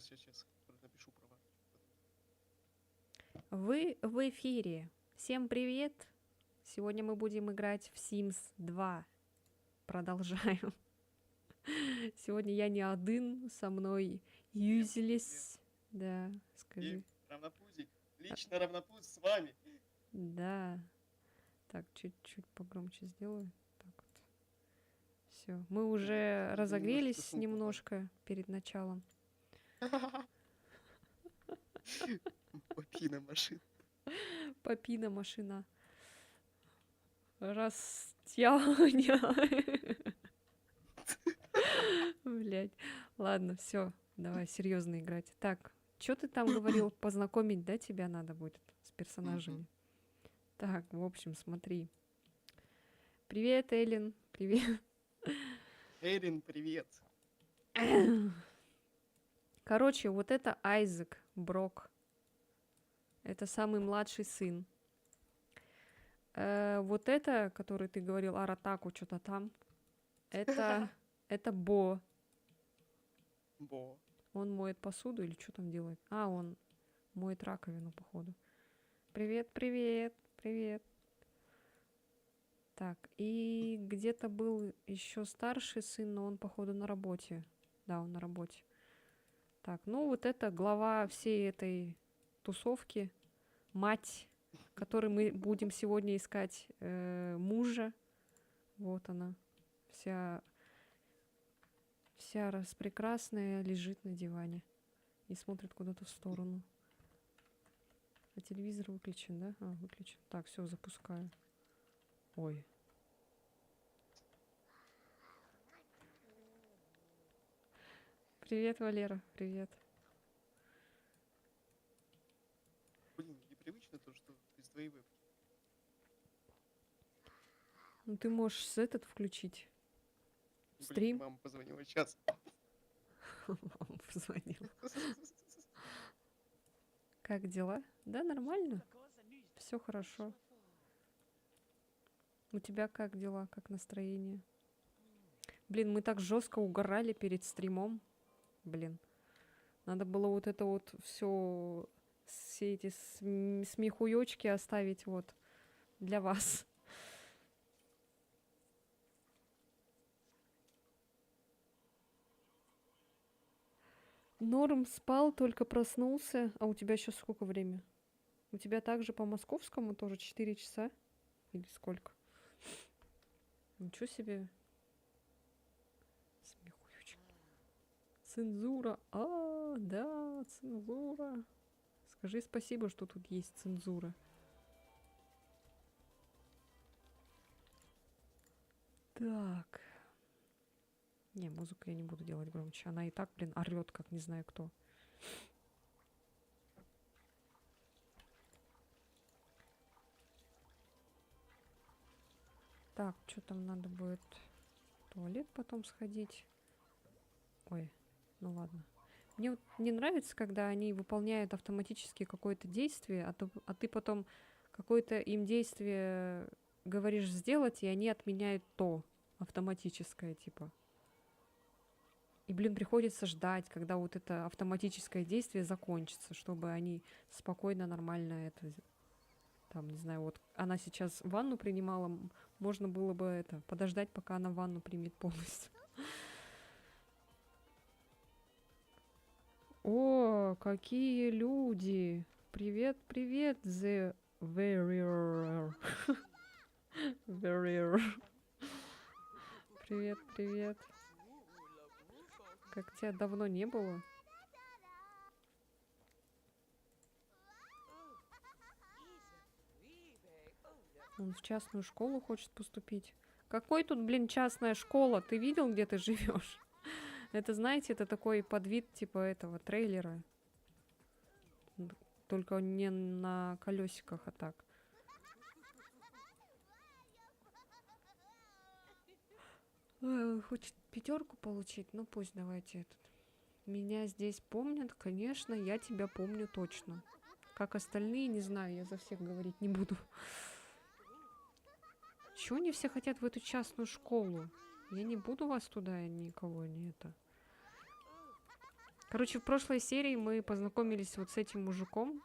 Сейчас. Напишу права. Вы в эфире. Всем привет. Сегодня мы будем играть в Sims 2. Продолжаем. Сегодня я не один, со мной Юзелис. Да, скажи. Равнопузик. Лично равнопуз с вами. Да. Так, чуть-чуть погромче сделаю. Так вот. Все. Мы уже разогрелись немножко перед началом. Папина машина. Папина машина. Растяня. Блять. Ладно, все. Давай серьезно играть. Так, что ты там говорил? Познакомить, да, тебя надо будет с персонажами? Так, в общем, смотри. Привет, Эллен. Привет. Эрин, привет. Короче, вот это Айзек Брок. Это самый младший сын. Вот это, который ты говорил, Аратаку, что-то там, это Бо. Бо. Он моет посуду или что там делает? А, он моет раковину, походу. Привет, привет, привет. Так, и где-то был еще старший сын, но он, походу, на работе. Да, он на работе. Так, ну вот это глава всей этой тусовки. Мать, которой мы будем сегодня искать мужа. Вот она. Вся распрекрасная лежит на диване и смотрит куда-то в сторону. А телевизор выключен, да? А, выключен. Так, все, запускаю. Ой. Привет, Валера, привет. Блин, непривычно то, что без твоей вебки. Ну ты можешь этот включить. Блин, Стрим. мама позвонила сейчас. Мама позвонила. Как дела? Да, нормально. Все хорошо. У тебя как дела, как настроение? Блин, мы так жестко угорали перед стримом. Блин. Надо было вот это вот все эти смехуёчки оставить вот для вас. Норм спал, только проснулся. А у тебя сейчас сколько времени? У тебя также по московскому тоже 4 часа? Или сколько? Ничего себе. Смехуёчки. Цензура. А, да, цензура. Скажи спасибо, что тут есть цензура. Так. Не, музыку я не буду делать громче. Она и так, блин, орёт, как не знаю кто. Так, что там надо будет? В туалет потом сходить. Ой, ну ладно. Мне вот не нравится, когда они выполняют автоматически какое-то действие, а ты потом какое-то им действие говоришь сделать, и они отменяют то автоматическое, типа. И, блин, приходится ждать, когда вот это автоматическое действие закончится, чтобы они спокойно, нормально это... Там, не знаю, вот она сейчас ванну принимала, можно было бы это подождать, пока она ванну примет полностью. О, какие люди! Привет, привет, The Warrior. Warrior. Привет, привет. Как тебя давно не было? Он в частную школу хочет поступить. Какой тут, блин, частная школа? Ты видел, где ты живешь? Это, знаете, это такой подвид типа этого трейлера. Только не на колесиках, а так. Хочет 5 получить, ну пусть давайте этот. Меня здесь помнят, конечно, я тебя помню точно. Как остальные, не знаю, я за всех говорить не буду. Чего они все хотят в эту частную школу? Я не буду вас туда никого не это. Короче, в прошлой серии мы познакомились вот с этим мужиком.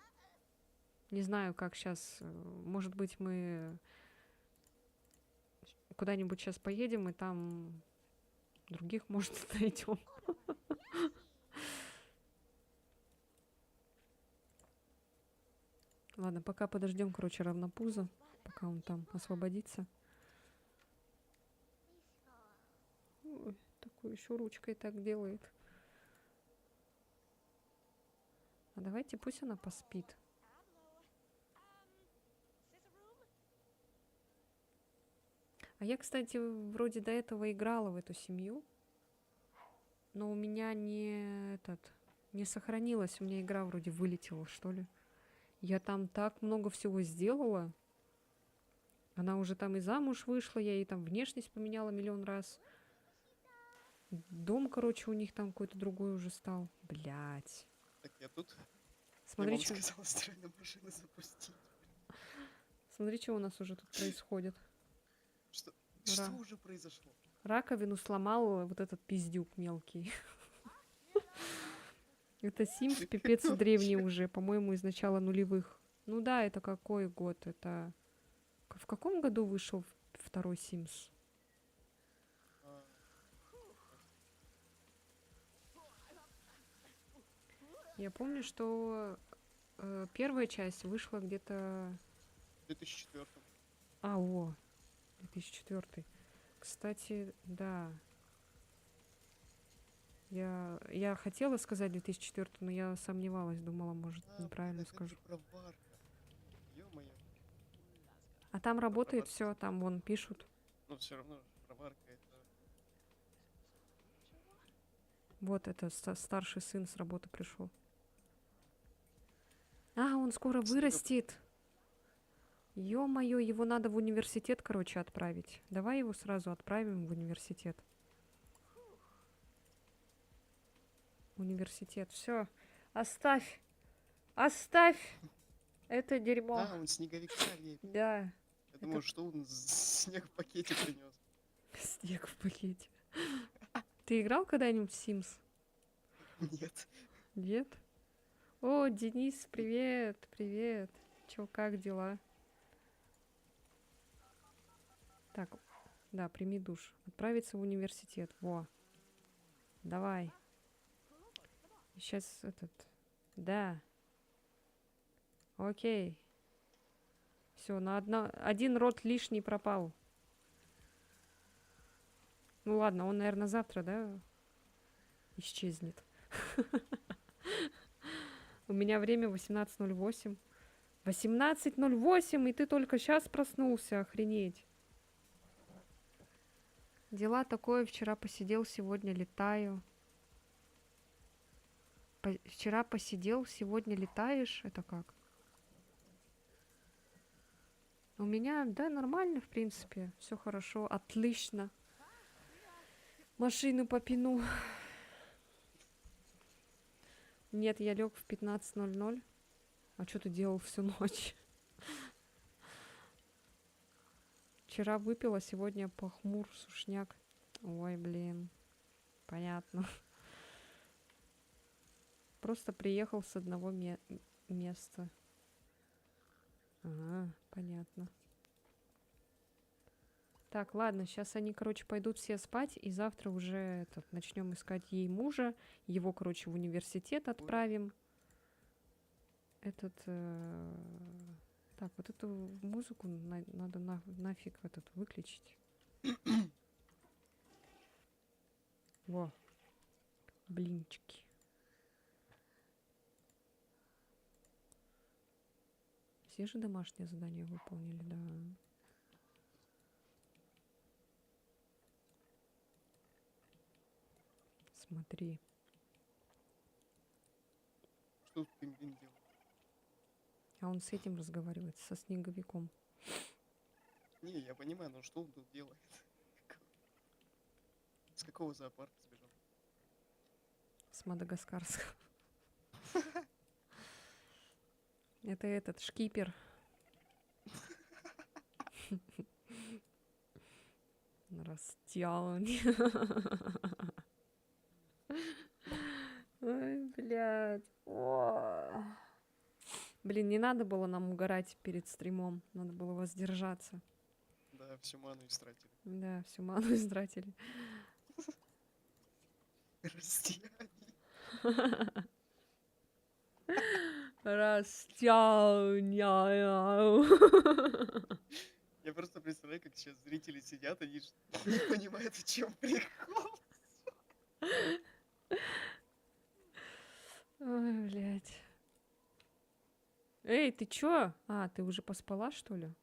Не знаю, как сейчас. Может быть, мы куда-нибудь сейчас поедем, и там других, может, найдем. Ладно, пока подождем, короче, равнопуза, пока он там освободится. Ой, такой еще ручкой так делает. А давайте пусть она поспит. А я, кстати, вроде до этого играла в эту семью, но у меня не сохранилось, у меня игра вроде вылетела, что ли. Я там так много всего сделала. Она уже там и замуж вышла, я ей там внешность поменяла миллион раз. Дом, короче, у них там какой-то другой уже стал. Блять. Так, я тут. Мне Смотри, мама что сказала стиральную машину запустить. у нас уже тут происходит. Что, Ра. что уже произошло? Раковину сломал вот этот пиздюк мелкий. Это Sims пипец древний уже, по-моему, из начала нулевых. Ну да, это какой год? Это... В каком году вышел второй Sims? А, Я помню, что первая часть вышла где-то... в 2004. О, 2004. Кстати, да. Я хотела сказать 2004, но я сомневалась, думала, может, неправильно это скажу. же проварка. Ё-моё. А там работает Проварка. все, там вон пишут. Но все равно проварка это... Вот это старший сын с работы пришел. А, он скоро вырастет. Ё-моё, его надо в университет, короче, отправить. Давай его сразу отправим в университет. Университет. Все. Оставь. Оставь. Это дерьмо. Да, он снеговика лепит. Да. Я думаю, что он снег в пакете принес. Снег в пакете. Ты играл когда-нибудь в Sims? Нет. Нет? О, Денис, привет, привет. Чё, как дела? Так, да, прими душ. Отправиться в университет. Во. Давай. Сейчас этот... Да. Окей. Все, один рот лишний пропал. Ну ладно, он, наверное, завтра, да, исчезнет. У меня время 18:08. 18:08, и ты только сейчас проснулся, охренеть. Дела такое, вчера посидел, сегодня летаю. Вчера посидел, сегодня летаешь? Это как? У меня, да, нормально, в принципе. Все хорошо, отлично. Машину попину. Нет, я лег в 15:00. А что ты делал всю ночь? Вчера выпила, сегодня похмур, сушняк. Ой, блин. Понятно. Просто приехал с одного места. Ага, понятно. Так, ладно, сейчас они, короче, пойдут все спать, и завтра уже начнем искать ей мужа. Его, короче, в университет отправим. Так, вот эту музыку надо нафиг выключить. Во. Блинчики. Все же домашнее задание выполнили, да. Смотри. Что тут пингвин делает? А он с этим разговаривает, со снеговиком. Не, я понимаю, но что он тут делает? С какого зоопарка сбежал? С Мадагаскарского. Это этот шкипер. Растянь. Ой, блядь. О. Блин, не надо было нам угорать перед стримом. Надо было воздержаться. Да, всю ману истратили. Да, всю ману истратили. Растяни. Растяняю. Я просто представляю, как сейчас зрители сидят, они ж не понимают, в чем прикол. Ой, блядь. Эй, ты чё? А, ты уже поспала, что ли?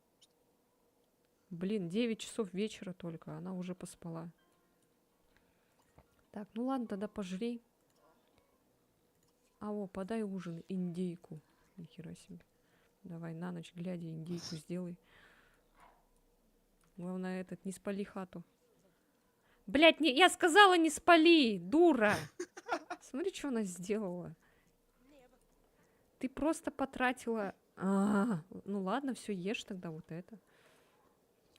Блин, 9 часов вечера только, она уже поспала. Так, ну ладно, тогда пожри. Подай ужин, индейку. Нихера себе. Давай на ночь глядя индейку сделай. Главное, не спали хату. Блять, я сказала, не спали, дура! Смотри, что она сделала. Ты просто потратила... ну ладно, все, ешь тогда вот это.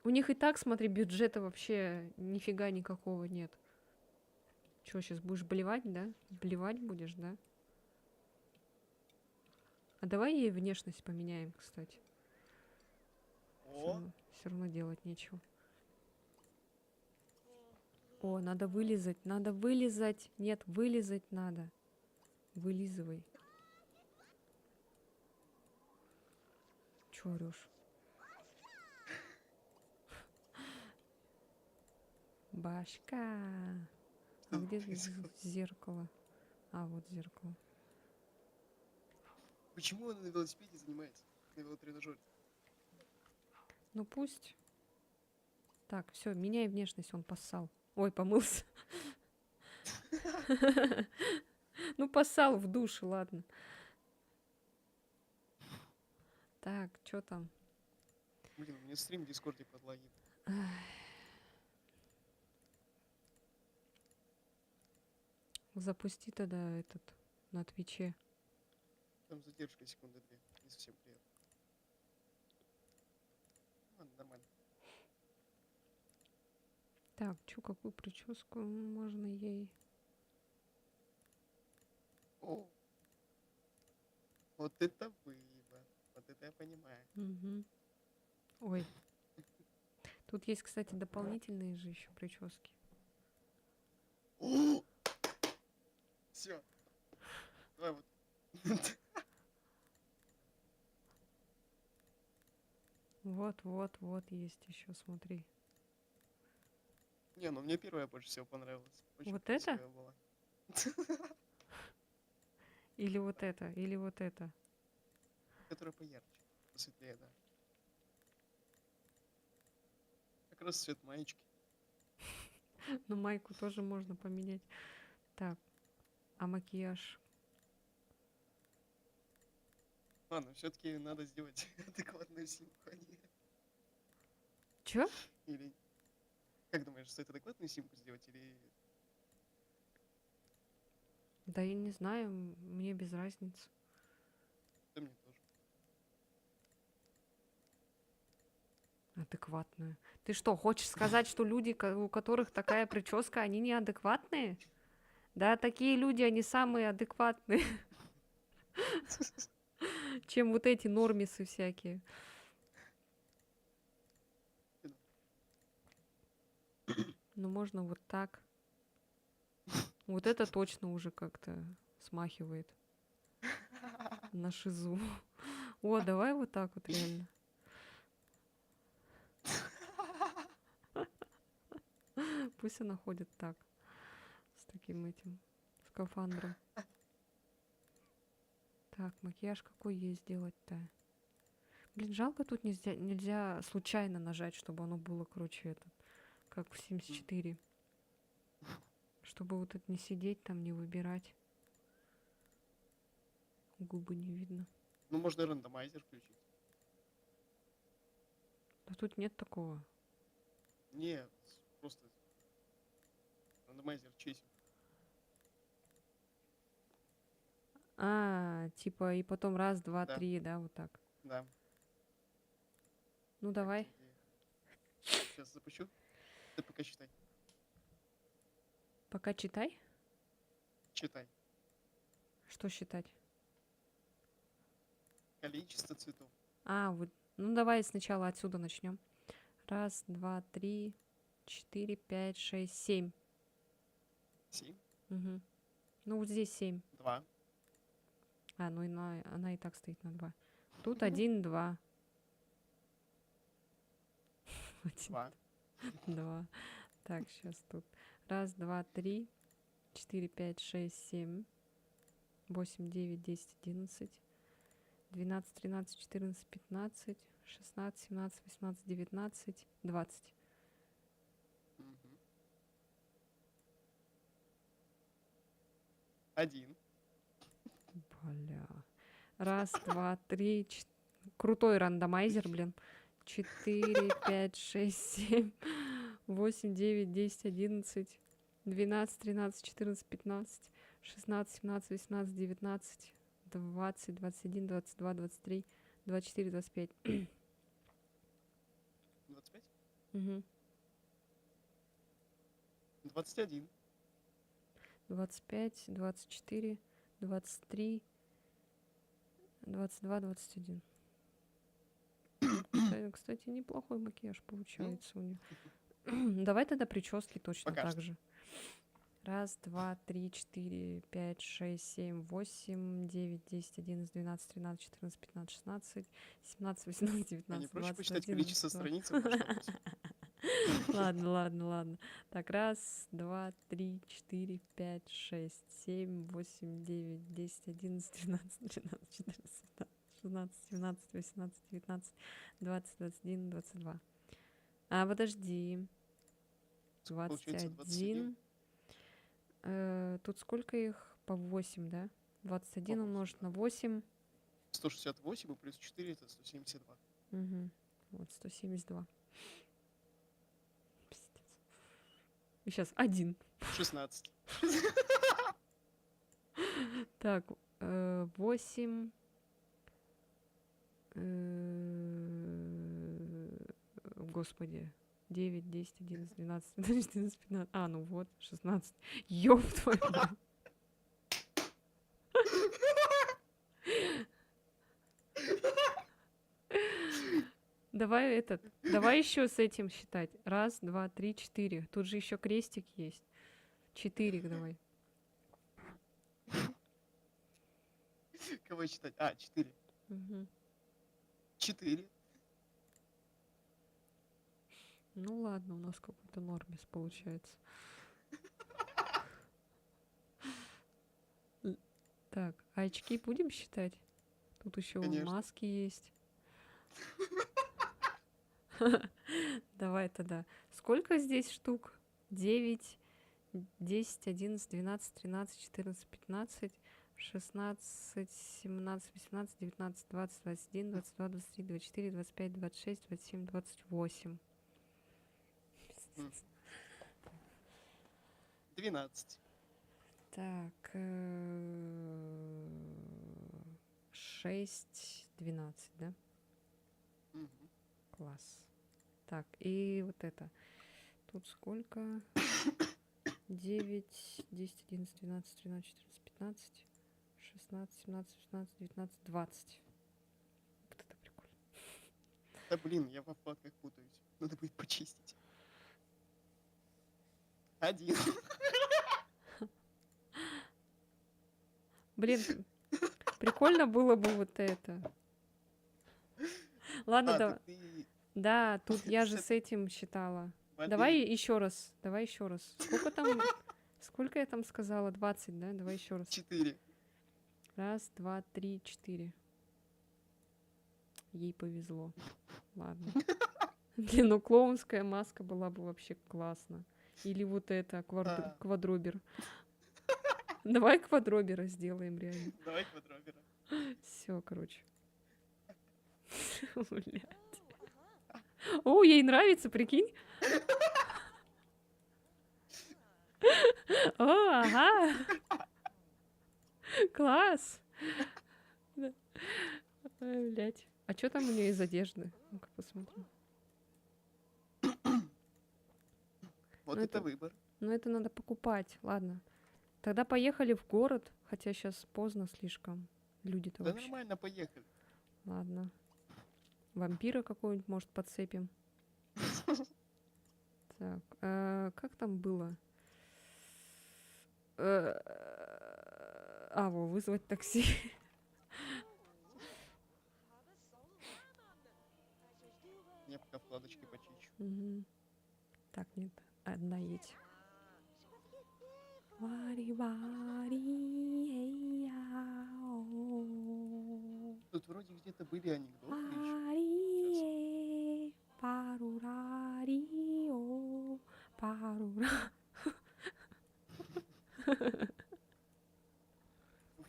У них и так, смотри, бюджета вообще нифига никакого нет. Что, сейчас будешь блевать, да? Блевать будешь, да? А давай ей внешность поменяем, кстати. О, Все равно делать нечего. О, надо вылезать, надо вылезать. Нет, вылезать надо. Вылизывай. Чё орёшь? Башка. А что где происходит? зеркало? А, вот зеркало. Почему он на велосипеде занимается? На велотренажере. Ну пусть. Так, все, меняй внешность, он поссал. Ой, помылся. Ну, поссал в душе, ладно. Так, что там? Блин, у меня стрим в Дискорде подлагивает. Запусти тогда на Твиче. Там задержка секунды 2. Не совсем приятно. Ладно, нормально. Так, какую прическу можно ей? О, вот это вывод. Вот это я понимаю. Угу. Ой. Тут есть, кстати, дополнительные же еще прически. Все. Давай вот. Вот есть еще, смотри. Не, ну мне первая больше всего понравилась. Очень Вот это? красивая была. Или вот это? Или вот это? Которая поярче. Посветлее, да. Как раз цвет маечки. Ну, майку тоже можно поменять. Так, а макияж? Ладно, все-таки надо сделать адекватную симку, а не... Чё? Или... Как думаешь, стоит адекватную симку сделать или... Да я не знаю, мне без разницы. Да мне тоже. Адекватную. Ты что, хочешь сказать, что люди, у которых такая прическа, они неадекватные? Да, такие люди, они самые адекватные, чем вот эти нормисы всякие. Ну, можно вот так. Вот это точно уже как-то смахивает на шизу. О, давай вот так вот реально. Пусть она ходит так, с таким этим скафандром. Так, макияж какой ей сделать-то? Блин, жалко, тут нельзя случайно нажать, чтобы оно было, короче, как в 74. Чтобы вот это не сидеть там, не выбирать. Губы не видно. Ну, можно рандомайзер включить. Да тут нет такого. Нет, просто рандомайзер чисел. Типа, и потом раз, два, Да, три, да, вот так. да. Ну, Как давай. тебе идея? Сейчас запущу. Ты пока читай. Пока читай. Читай. Что считать? Количество цветов. А, вот. Ну, давай сначала отсюда начнем. Раз, два, три, 4, 5, 6, 7. 7, Угу. Ну, вот здесь 7. 2, А, ну и она и так стоит на 2. Тут 1, 2. 1, 2, 2. Так, сейчас тут. Раз, два, три, 4, 5, 6, 7, 8, 9, 10, 11, 12, 13, 14, 15, 16, 17, 18, 19, 20. 1, Бля. Раз, два, три. Крутой рандомайзер, блин. 4, 5, 6, 7, 8, 9, 10, 11, 12, 13, 14, 15, 16, 17, 18, 19, 20, 21, 22, 23, 24, 25. 25, Угу. 21, 25, 24, 23, 22, 21. Кстати, неплохой макияж ну, получается у нее. Давай тогда прически точно пока так что. же. Раз, два, три, 4, 5, 6, 7, 8, 9, 10, 11, 12, 13, 14, 15, 16, 17, 18, А не 19, проще 20, посчитать 21, количество 22. страниц в масштабе? Ладно, ладно, ладно. Так, раз, два, три, 4, 5, 6, 7, 8, 9, 10, 11, 12, 13, 14, 15, 16, 17, 18, 19, 20, 21, 22. А, подожди. Получается 21 21. Тут сколько их? По 8, да? по 21 8, умножить да. на 8. 168 и плюс 4 это 172. Угу. Вот, 172. Пиздец. И сейчас 1. 16. Так, 8. Господи. 9, 10, 11, 12, 13, 14, 15. А, ну вот, 16. Ёб твою мать. Давай еще с этим считать. Раз, два, три, 4. Тут же еще крестик есть. 4 давай. Кого считать? А, 4. Угу. 4. Ну ладно, у нас какой-то нормис получается. Так, а очки будем считать? Тут еще Конечно. маски есть. Давай тогда. Сколько здесь штук? 9, 10, 11, 12, 13, 14, 15, 16, 17, 18, 19, 20, 21, 22, 23, 24, 25, 26, 27, 28. 12. Так, 6, 12, да? Мгм. Класс. Так, и вот это. Тут сколько? 9, 10, 11, 12, 13, 14, 15, 16, 17, 18, 19, 20. Вот это прикольно. Да блин, я во вкладках путаюсь. Надо будет почистить. 1. Блин, прикольно было бы вот это. Ладно, А, да, так ты да, тут я с же с этой этим считала. Давай мобильной еще раз, давай еще раз. Сколько я там сказала? 20, да? Давай еще раз. 4. Раз, два, три, 4. Ей повезло. Ладно. Блин, ну клоунская маска была бы вообще классно. Или вот это, А, квадробер. Давай квадробера сделаем реально. давай квадробера. Все, короче. Блядь. О, ей нравится, прикинь. О, ага. Класс. Да. Ой, блядь. А что там у нее из одежды? Ну-ка посмотрим. Вот Ну это это, выбор. ну это надо покупать. Ладно. Тогда поехали в город, хотя сейчас поздно слишком. Люди-то Да вообще. нормально, поехали. Ладно. Вампира какого-нибудь, может, подцепим. Так, как там было? Вызвать такси. Я пока вкладочки почищу. Мгм. Так, нет, одна едь. Вари-вари, эй-яо. Тут вроде где-то были анекдоты еще. Ари-эй, парурари-о, парура.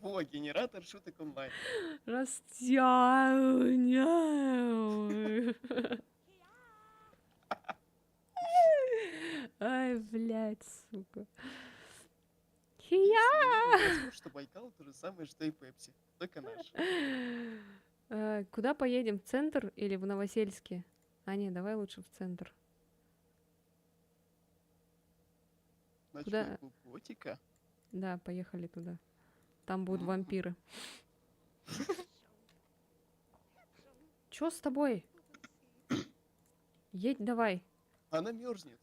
Во, генератор шуток онлайн. Растяняю. Ай, блядь, сука. Хия. Если не видел, скажу, что Байкал то же самое, что и Пепси. Только наш. Куда поедем? В центр или в Новосельске? Не, давай лучше в центр. Ночной Куда? клуб Готика. Да, поехали туда. Там будут вампиры. Чё с тобой? Едь давай. Она мерзнет.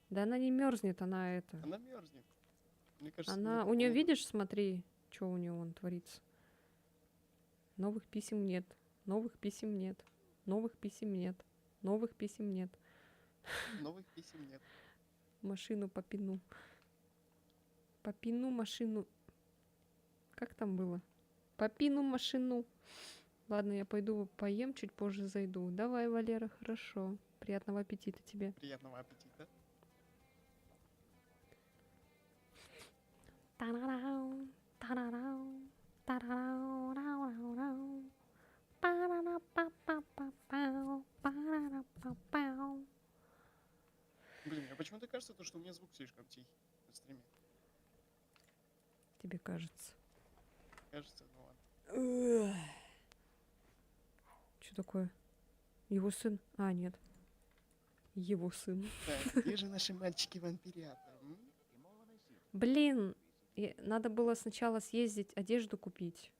Да она не мерзнет, она это. Она мерзнет. Мне кажется, Она. мне У нее, холодно. видишь, смотри, что у нее вон творится. Новых писем нет. Новых писем нет. Новых писем нет. Новых писем нет. Новых писем нет. Машину по пину. По пину машину. Как там было? По пину машину. Ладно, я пойду поем, чуть позже зайду. Давай, Валера, хорошо. Приятного аппетита тебе. Приятного аппетита. Тарарау, тарарау, тарарау, рау, рау, рау. Парарапапапапау, парарапапау. Блин, а почему-то кажется, то, что у меня звук слишком тихий на стриме. Тебе кажется. Кажется, ну ладно. Что такое? Его сын? Нет. Его сын. Так, где же наши мальчики-вампирята? Блин, надо было сначала съездить, одежду купить.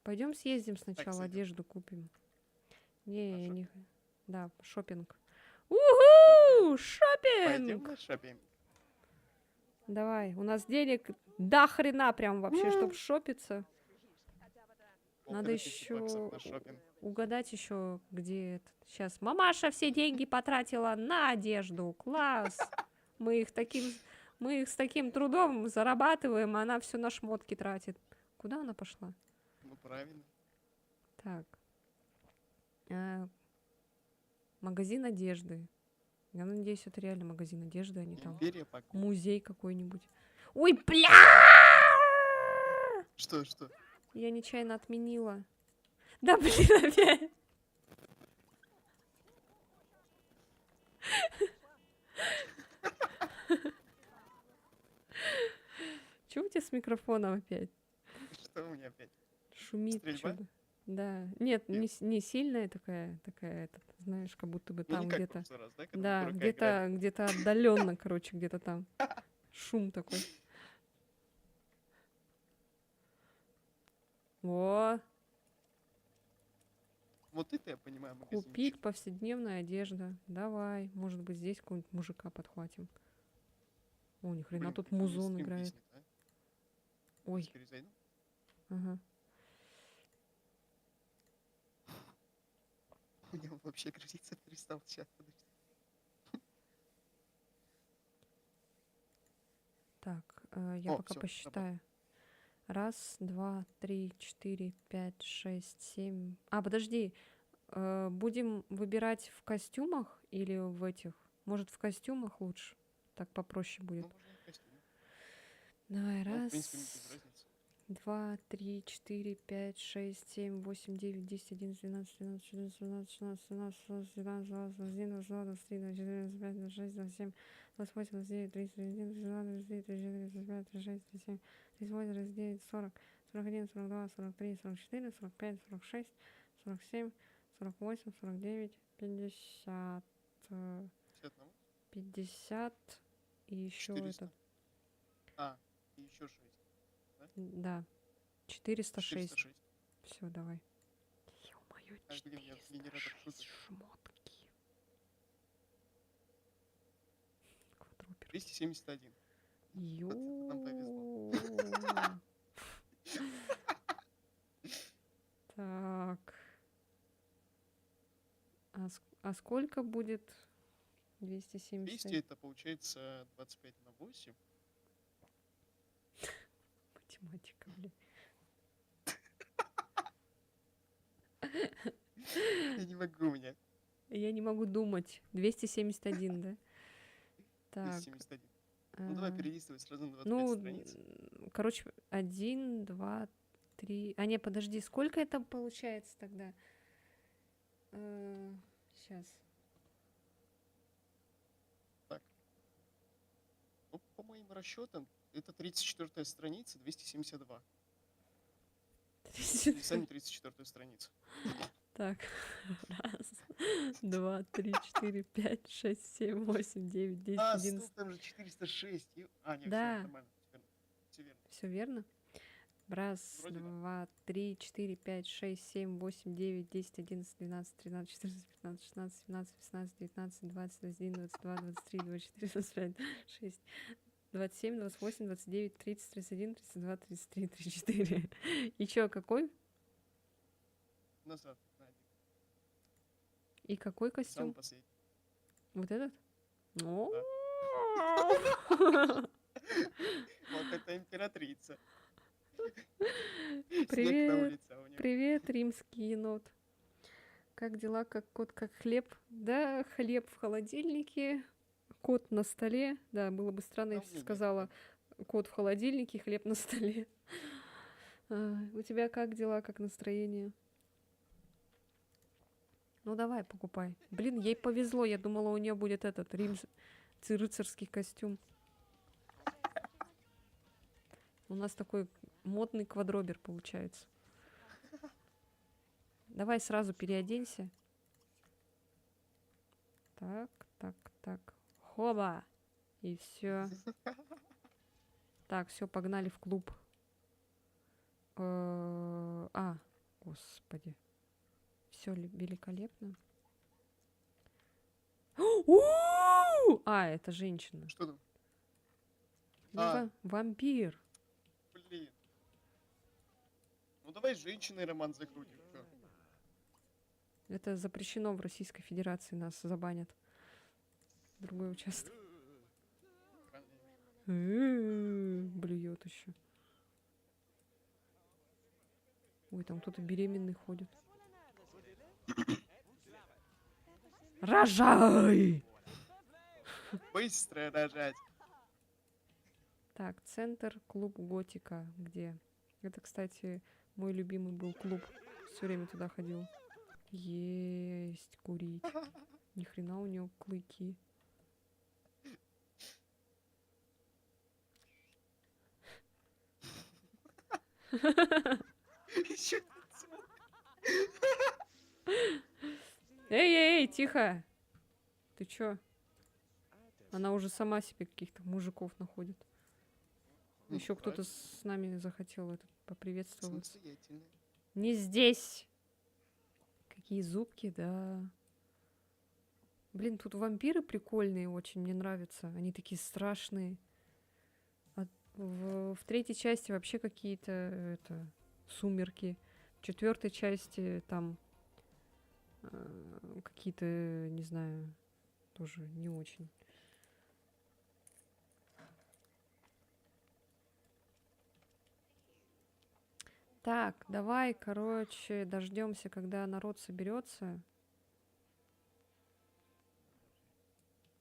Пойдем съездим сначала, сойдёт. одежду купим. Не, На я не... шопинг? Да, шопинг. Уху! Пойдем Шопинг! на шопинг. Давай, у нас денег до хрена прям вообще, чтоб шопиться. Надо 1500 баксов еще на шопинг. угадать еще, где это. Сейчас мамаша все деньги потратила на одежду. Класс! Мы их с таким трудом зарабатываем, а она все на шмотки тратит. Куда она пошла? Ну правильно. Так. Магазин одежды. Я надеюсь, это реально магазин одежды, а не там Империя покупок. музей какой-нибудь. Ой, бля! Что? Я нечаянно отменила. Да, блин, опять. Чего у тебя с микрофоном опять? Что у меня опять? Шумит Стрельба? что-то. Да. Нет, Нет. не сильная такая, знаешь, как будто бы Ну там не как в где-то. прошлый раз, да? Когда Да, мы дурака играли. где-то отдаленно, короче, где-то там. Шум такой. О, Вот это я понимаю, магазинчик. купить повседневная одежда. Давай, может быть, здесь какого-нибудь мужика подхватим. О, ни хрена, Блин, тут прикольный музон стрим играет. виснет, а? Ой, Скорее зайду. ага. У него вообще грузиться перестал чат. Подожди. Так, я О, пока всё, посчитаю. 1, 2, 3, 4, 5, 6, 7. Подожди. Будем выбирать в костюмах или в этих? Может, в костюмах лучше? Так попроще Ну, будет. можно и в костюме. Давай, Ну, в принципе, мне без 1, разницы. 2, 3, 4, 5, 6, 7, 8, 9, 10, 11, 12, 13, 14, 15, 16, 17, 18, 19, 20, 21, 22, 23, 24, 25, 26, 27, 28, 29, 30, 31, 32, 33, 34, 35, 36, 37, 38, 39, 40, 41, 42, 43, 44, 45, 46, 47, 48, 49, 50, 51? 50 и еще 400. этот А, и еще 6. Да. 406. 406. Все, давай. Ё-моё, Ай, блин, я генератор 406 шуток. шмотки. Квадропер. 271. Вот это нам повезло. Ё. Так. А сколько будет 200 271? это получается 25 на 8. Математика, блин. Я не могу, у меня Я не могу думать. 271, да? Так. 271. Ну давай а, перелистывай сразу на 25 Ну, страниц. короче, 1, 2, 3. А не, подожди, сколько это получается тогда? Сейчас. Так. Ну, по моим расчетам, это 34 страница, 272. Написание 34 страница. Так, раз, два, три, четыре, пять, шесть, семь, восемь, девять, десять, А, 11. стоп, там же 406. А, нет, все Да, нормально. Все верно. все верно. Раз, Вроде да. два, три, четыре, пять, шесть, семь, восемь, девять, десять, 11, 12, 13, 14, 15, 16, 17, 18, 19, 20, 21, 22, 23, 24, 25, 6, 27, 28, 29, 30, 31, 32, 33, 34. И чё, какой? Назад. На один. И какой Самый костюм? последний. Вот этот? О, Да. Вот это императрица. Снег на Привет, улице, а у нее. привет, римский енот. Как дела, как кот, как хлеб? Да, хлеб в холодильнике, кот на столе. Да, было бы странно, А у если меня нет сказала хлеба. кот в холодильнике, хлеб на столе. У тебя как дела, как настроение? Ну давай, покупай. Блин, ей повезло, я думала, у нее будет этот рыцарский костюм. У нас такой модный квадробер получается. Давай сразу переоденься. Так, так, так. Хоба! И все. Так, все, погнали в клуб. Господи. Все великолепно. Это женщина. Что там? Ну, А, вампир. блин. Ну давай с женщиной роман закрутим. Чё? Это запрещено в Российской Федерации, нас забанят. Другой участок. Блюет еще. Ой, там кто-то беременный ходит. Рожай! Быстро рожать. Так, центр, клуб Готика. Где? Это, кстати, мой любимый был клуб. Все время туда ходил. Есть курить. Ни хрена у него клыки. Ещё Эй, тихо! Ты чё? Она уже сама себе каких-то мужиков находит. Еще кто-то с нами захотел это поприветствовать. самостоятельная. Не здесь! Какие зубки, да. Блин, тут вампиры прикольные очень, мне нравятся. Они такие страшные. В третьей части вообще какие-то сумерки. В четвертой части там какие-то, не знаю, тоже не очень. Так, давай, короче, дождемся, когда народ соберется.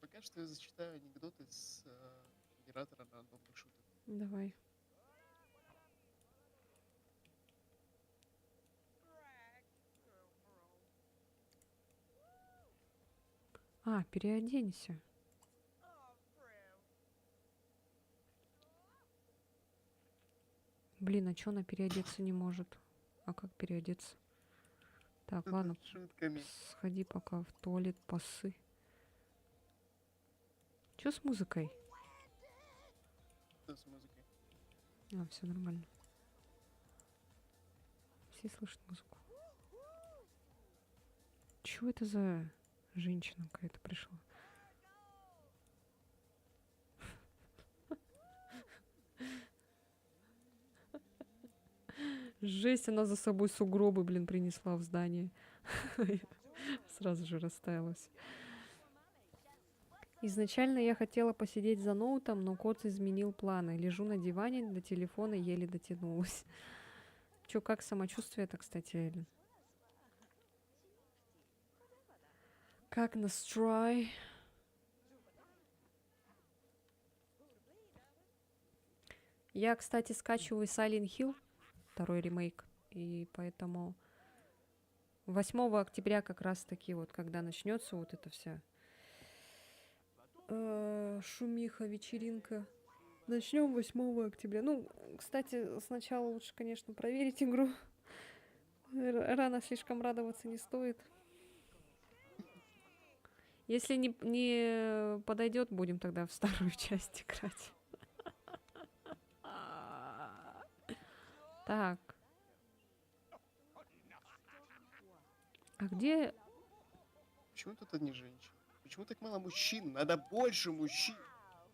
Пока что я зачитаю анекдоты с генератора рандомных шуток. Давай. Переоденься. Блин, а чё она переодеться не может? А как переодеться? Так, Тут ладно, с шутками. сходи пока в туалет, посы. Чё с музыкой? Что с музыкой? А, все нормально. Все слышат музыку. Чё это за женщина какая-то пришла? Жесть, она за собой сугробы, блин, принесла в здание. Сразу же растаялась. Изначально я хотела посидеть за ноутом, но кот изменил планы. Лежу на диване, до телефона еле дотянулась. Чё, как самочувствие-то, кстати, Эллен? Как настрой? Я, кстати, скачиваю Silent Hill, второй ремейк, и поэтому 8 октября как раз-таки вот, когда начнется вот эта вся шумиха, вечеринка. Начнем 8 октября. Ну, кстати, сначала лучше, конечно, проверить игру. Рано слишком радоваться не стоит. Если не подойдет, будем тогда в старую часть играть. Так. А где... Почему тут одни женщины? Почему так мало мужчин? Надо больше мужчин.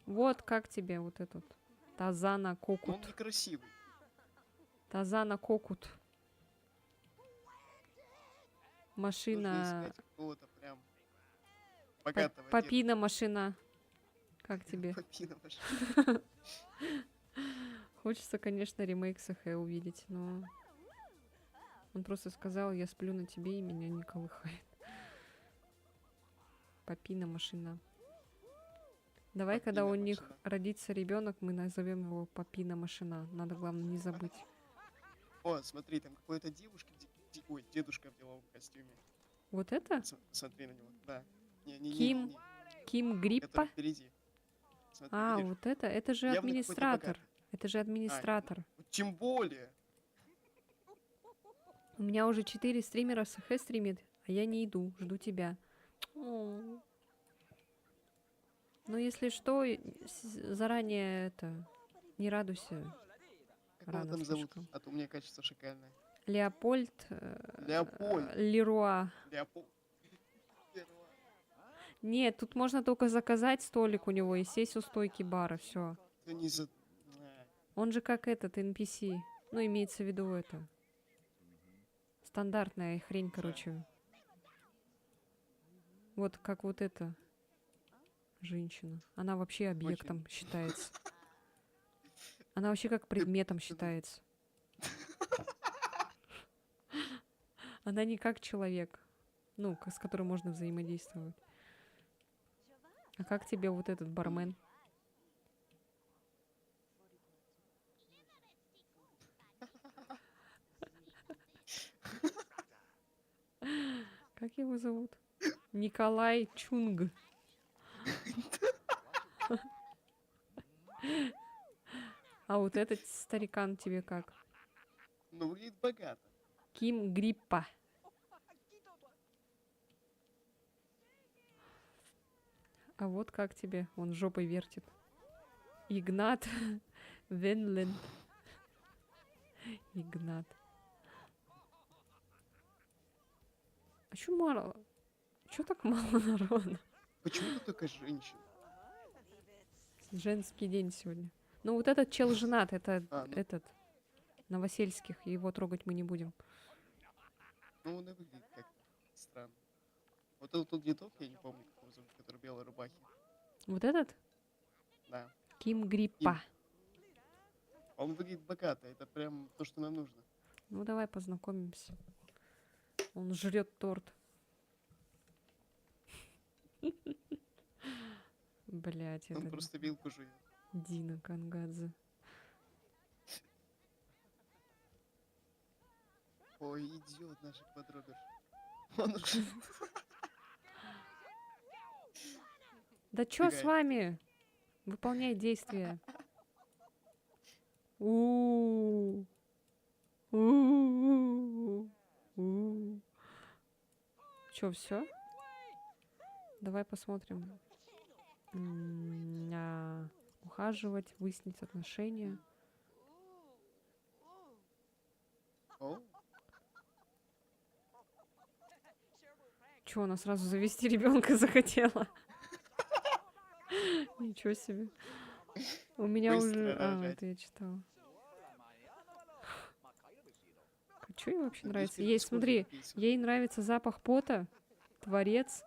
Вот как тебе вот этот Тазана Но Кокут. он некрасивый. Тазана Кокут. Нужно Машина... искать какого-то прям богатого деда. Папина машина. Как тебе? Папина машина. Хочется, конечно, ремейк Сэхэ увидеть, но... Он просто сказал, я сплю на тебе, и меня не колыхает. Папина машина. Давай, когда у Папина них машина. родится ребенок, мы назовем его Папина машина. Надо, главное, не забыть. О, смотри, там какой-то девушка, ой, дедушка в деловом костюме. Вот это? Смотри на него, да. Не, Ким который Гриппа? впереди. Смотри, А, видишь? вот это? Это же Явно какой-то администратор. богатый. Это же администратор. Тем более. У меня уже 4 стримера Сэхэ стримит, а я не иду, жду тебя. О. Ну, если что, заранее это... Не радуйся. Как его Рано там зовут? слишком. А то у меня качество шикарное. Леопольд Леопольд. Леруа. Леопольд. Нет, тут можно только заказать столик у него и сесть у стойки бара, все. Да не за... Он же как этот NPC. Ну, имеется в виду это. Стандартная хрень, короче. Вот как вот эта женщина. Она вообще объектом считается. Она вообще как предметом считается. Она не как человек. Ну, с которым можно взаимодействовать. А как тебе вот этот бармен? Как его зовут? Николай Чунг. А вот этот старикан тебе как? Ну, выглядит богато. Ким Гриппа. А вот как тебе? Он жопой вертит. Игнат Венленд. Игнат. А чё мало? Чё так мало народа? Почему тут только женщин? Женский день сегодня. Ну вот этот чел женат, это Ну. этот Новосельских, его трогать мы не будем. Ну, он и выглядит как-то странно. Вот этот тут не тот, я не помню, как его зовут, который в белой рубахе. Вот этот? Да. Ким Гриппа. Он выглядит богато, это прям то, что нам нужно. Ну давай познакомимся. Он жрет торт. Блять, Он это просто вилку жует. Дина Кангадзе. Ой, идиот наших подругов. Он уже... Да чё с Убегай. вами? Выполняй действия. У. Чё, все? Давай посмотрим. ухаживать, выяснить отношения. О, Чё, она сразу завести ребенка захотела? Ничего себе. У меня быстро уже... А, рожать. это я читала. Что ей вообще Надеюсь, нравится? ты Ей, используешь смотри, песню. ей нравится запах пота, творец,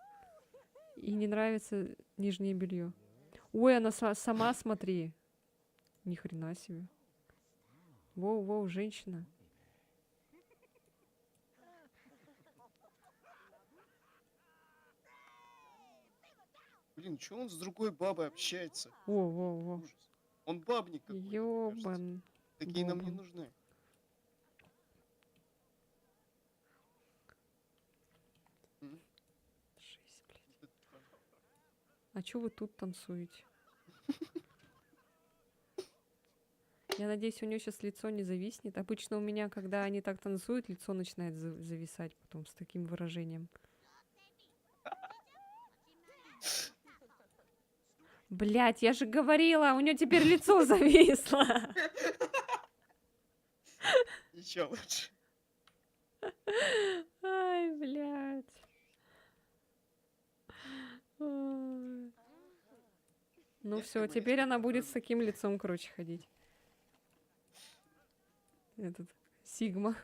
и не нравится нижнее белье. Ой, она сама, смотри. Ни хрена себе. Воу-воу, женщина. Блин, что он с другой бабой общается? Во-во-во. Ужас. Он бабник какой-то, мне кажется. Ёбан. Такие нам не Бобан. нужны. М? Жесть, блядь. Вот это да. А чё вы тут танцуете? Я надеюсь, у нее сейчас лицо не зависнет. Обычно у меня, когда они так танцуют, лицо начинает зависать потом с таким выражением. Блять, я же говорила, у нее теперь лицо зависло. Еще лучше. Ай, блядь. Ой. Ну Я все, как бы теперь несколько она будет с раз- таким лицом, короче, ходить. Этот Сигма.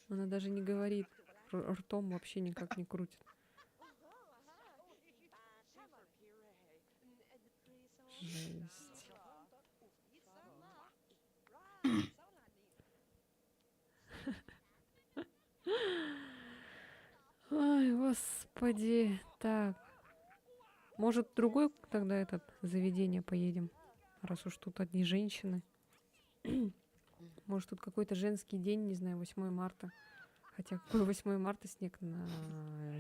Она даже не говорит. Ртом вообще никак не крутит. Жесть. Ой, господи. Так. Может, в другой тогда этот заведение поедем? Раз уж тут одни женщины. Может, тут какой-то женский день, не знаю, 8 марта. Хотя какой 8 марта снег на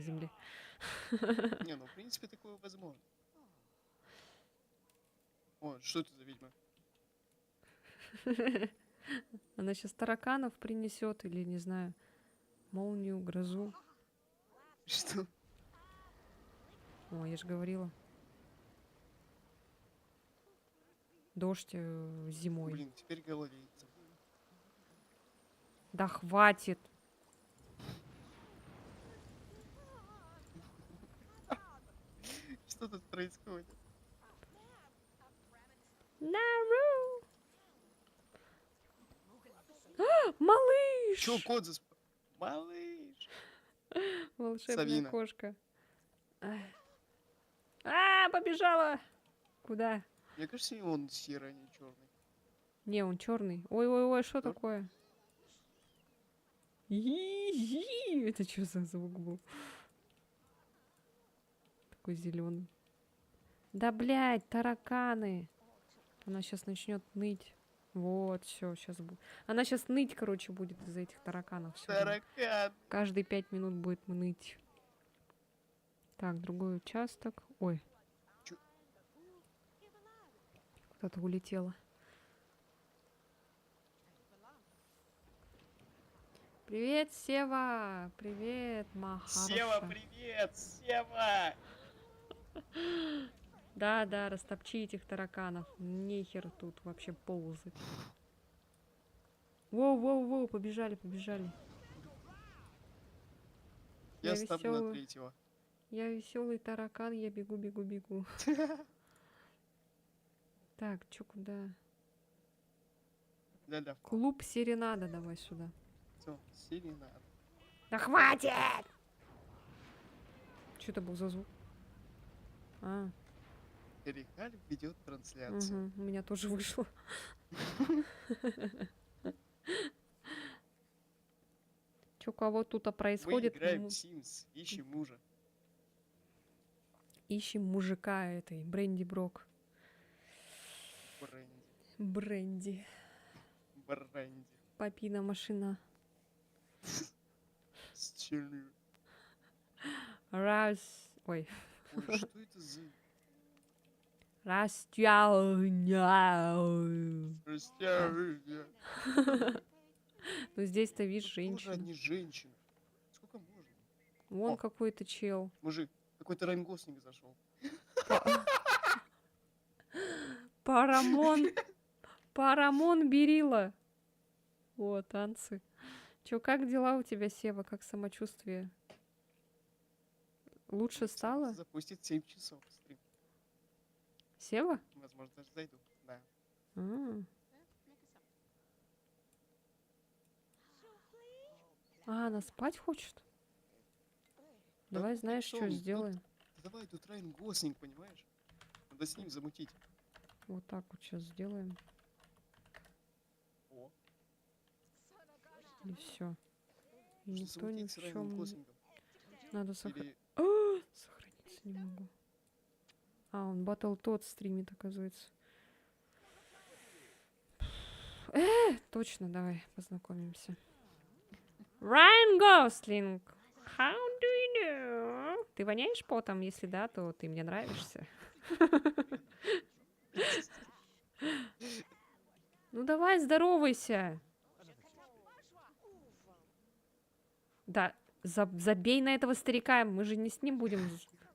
земле. Не, ну в принципе такое возможно. О, что это за ведьма? Она сейчас тараканов принесет или, не знаю, молнию, грозу. Что? О, я же говорила. Дождь зимой. Блин, теперь головейца. Да хватит. Что тут происходит? Нару! Малыш! Чё, кот засп... Малыш! Волшебная Савина. кошка. А, побежала! Куда? Мне кажется, и он серый, а не черный. Не, он черный. Ой-ой-ой, что Чёрный? такое? И-и-и! Это что за звук был? Такой зеленый. Да блядь, тараканы! Она сейчас начнет ныть. Вот, все, сейчас будет. Она сейчас ныть, короче, будет из-за этих тараканов. Всё время. Таракан! Каждые 5 минут будет ныть. Так, другой участок. Ой. Чё? Куда-то улетела. Привет, Сева! Привет, Махараша. Сева, привет! Сева! Да, растопчи этих тараканов. Нехер тут вообще ползать. Воу, побежали. Я ставлю на весёлый. третьего. Я веселый таракан, я бегу. Так, чё, куда? Да-да. Клуб Серенада, давай сюда. Все, серенада. Да хватит! Что это был за звук? А, Рихаль ведет трансляцию. у меня тоже вышло. Чё, кого тут Мы происходит? играем в Sims, ищем мужа. Ищем мужика этой, Бренди Брок. Бренди. Бренди. Папина машина. С челю. Раз... Ой. Ой, что это за... Растяжня. Ну здесь-то видишь Тоже женщин. одни женщины. Сколько можно? Вон О. какой-то чел. Мужик, какой-то Райан Гослинг зашел. Парамон. Парамон Берила. Вот, танцы. Чё, как дела у тебя, Сева? Как самочувствие? Лучше стало? Запустит 7 часов стрим. Сева? Возможно, даже зайду. Да. А. Она спать хочет? Да Давай, ты знаешь, чё, что тут- сделаем? Да давай, тут Райан Гослинг, понимаешь? Надо с ним замутить. Вот так вот сейчас сделаем. О, И все. И нужно никто ни замутить в с Райаном чем. Гослингом. Надо сохраниться. Или... Сохраниться не могу. А, он Battle тот стримит, оказывается. Точно, давай познакомимся. Райан Гослинг. How do you do? Ты воняешь потом? Если да, то ты мне нравишься. Ну давай, здоровайся. Да, забей на этого старика. Мы же не с ним будем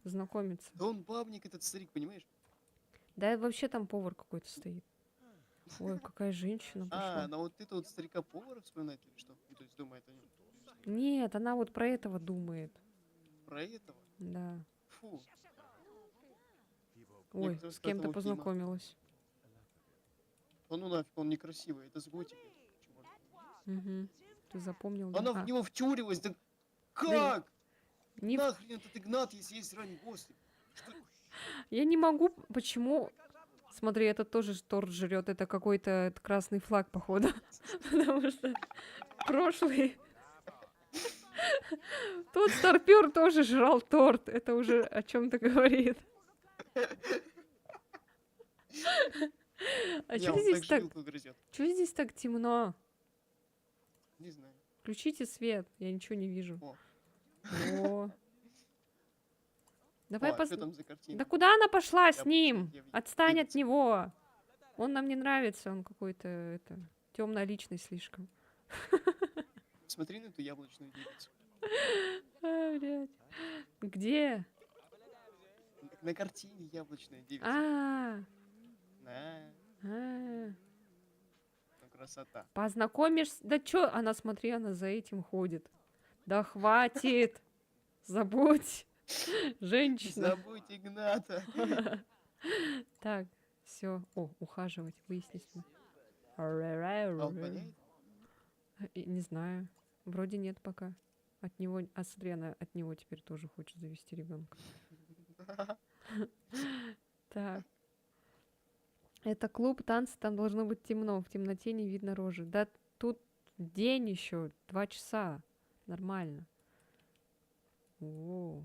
знакомиться. Да он бабник, этот старик, понимаешь? Да вообще там повар какой-то стоит. Ой, какая женщина пошла. А, ну вот ты-то вот старика-повара вспоминает или что? Ну, то есть думает о нем. Нет, она вот про этого думает. Про этого? Да. Фу. Ой, Некоторые с кем-то скажут, его Фима. познакомилась. Да ну нафиг, он некрасивый, это с готикой. чувак. Угу. Ты запомнил, да? Она в А, него втюрилась, да как? не в- Нахрен этот Игнат, если есть Райан Гослинг? Что? Я не могу. Почему? Смотри, этот тоже торт жрет. Это какой-то красный флаг, походу. Потому что прошлый... Тот старпер тоже жрал торт. Это уже о чем-то говорит. А Не, что он здесь так же так... вилку грызет. Что здесь так темно? Не знаю. Включите свет. Я ничего не вижу. О. О. Давай О, а пос... что там за картина? Да куда она пошла с Яблочная ним? Отстань от девица. него. Он нам не нравится. Он какой-то это темная личность слишком. Смотри на эту яблочную девицу. А, блядь. Где? На картине яблочная девица. А, На, а. ну красота. Познакомишься? Да чё? Она, смотри, она за этим ходит. Да хватит. Забудь. Женщина. Забудь Игната. Так, все. О, ухаживать. Выяснить. А он воняет? Не знаю. Вроде нет пока. От него, смотри, она от него теперь тоже хочет завести ребенка. Так. Это клуб танца, там должно быть темно. В темноте не видно рожи. Да тут день еще, 2 часа. Нормально. О,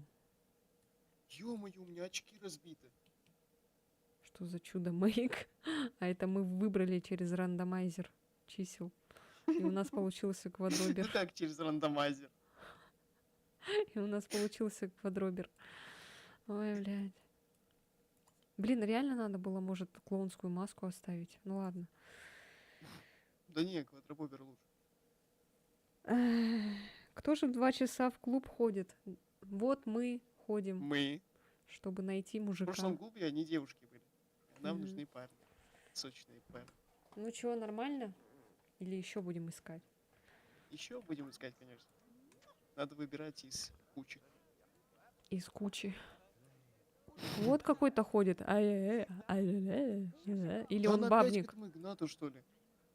Ё-моё, у меня очки разбиты. что за чудо-мейк? А это мы выбрали через рандомайзер чисел. И у нас получился Ну квадробер. как через рандомайзер? И у нас получился квадробер. Ой, блядь. Блин, реально надо было, может, клоунскую маску оставить. Ну ладно. Да не, квадробобер лучше. Эх, кто же в 2 часа в клуб ходит? Вот мы ходим, Мы. чтобы найти В мужика. прошлом клубе они девушки были. Нам Мгм. нужны парни. Сочные парни. Ну чего, нормально? Или еще будем искать? Еще будем искать, конечно. Надо выбирать из кучи. Из кучи. Вот какой-то ходит. Или Да он она опять бабник. к этому Игнату, что ли?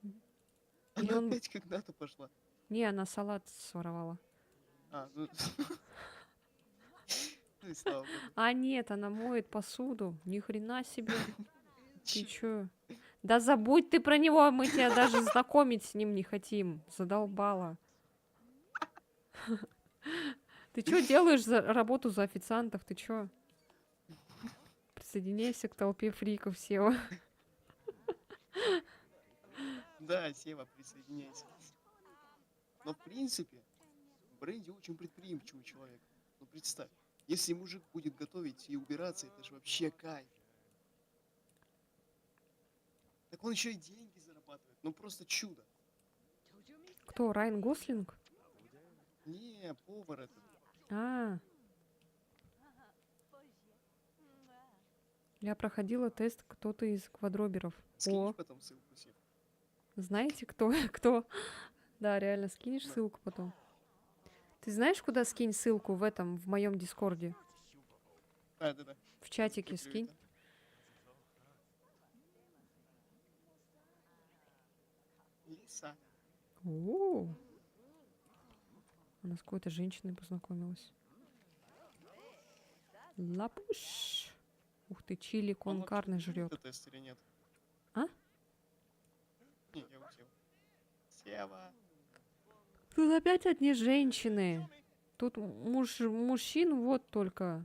Или Она он... опять к Игнату пошла. Не, она салат своровала. А, ну... Ну и слава богу. А нет, она моет посуду. Ни хрена себе. Ты Чё? чё? Да забудь ты про него, мы тебя даже знакомить с ним не хотим. Задолбала. Ты чё делаешь за работу за официантов? Ты чё? Присоединяйся к толпе фриков, Сева. Да, Сева, присоединяйся. Но в принципе, Бренди очень предприимчивый человек. Ну представь, если мужик будет готовить и убираться, это же вообще кайф. Так он еще и деньги зарабатывает. Ну просто чудо. Кто, Райан Гослинг? Не, повар этот. А, я проходила тест кто-то из квадроберов. Скинешь О, потом ссылку себе? знаете, кто? Кто? Да, реально, скинешь Да. ссылку потом. Ты знаешь, куда скинь ссылку в этом, в моем дискорде? Да. В чатике Закреплю скинь. это. Лиса. О, она с какой-то женщиной познакомилась. Лапуш. Ух ты, чили Он кон вообще карне делает жрет. этот тест или нет? А? Не, я у Сева. Сева. Тут опять одни женщины. Тут мужчин вот только.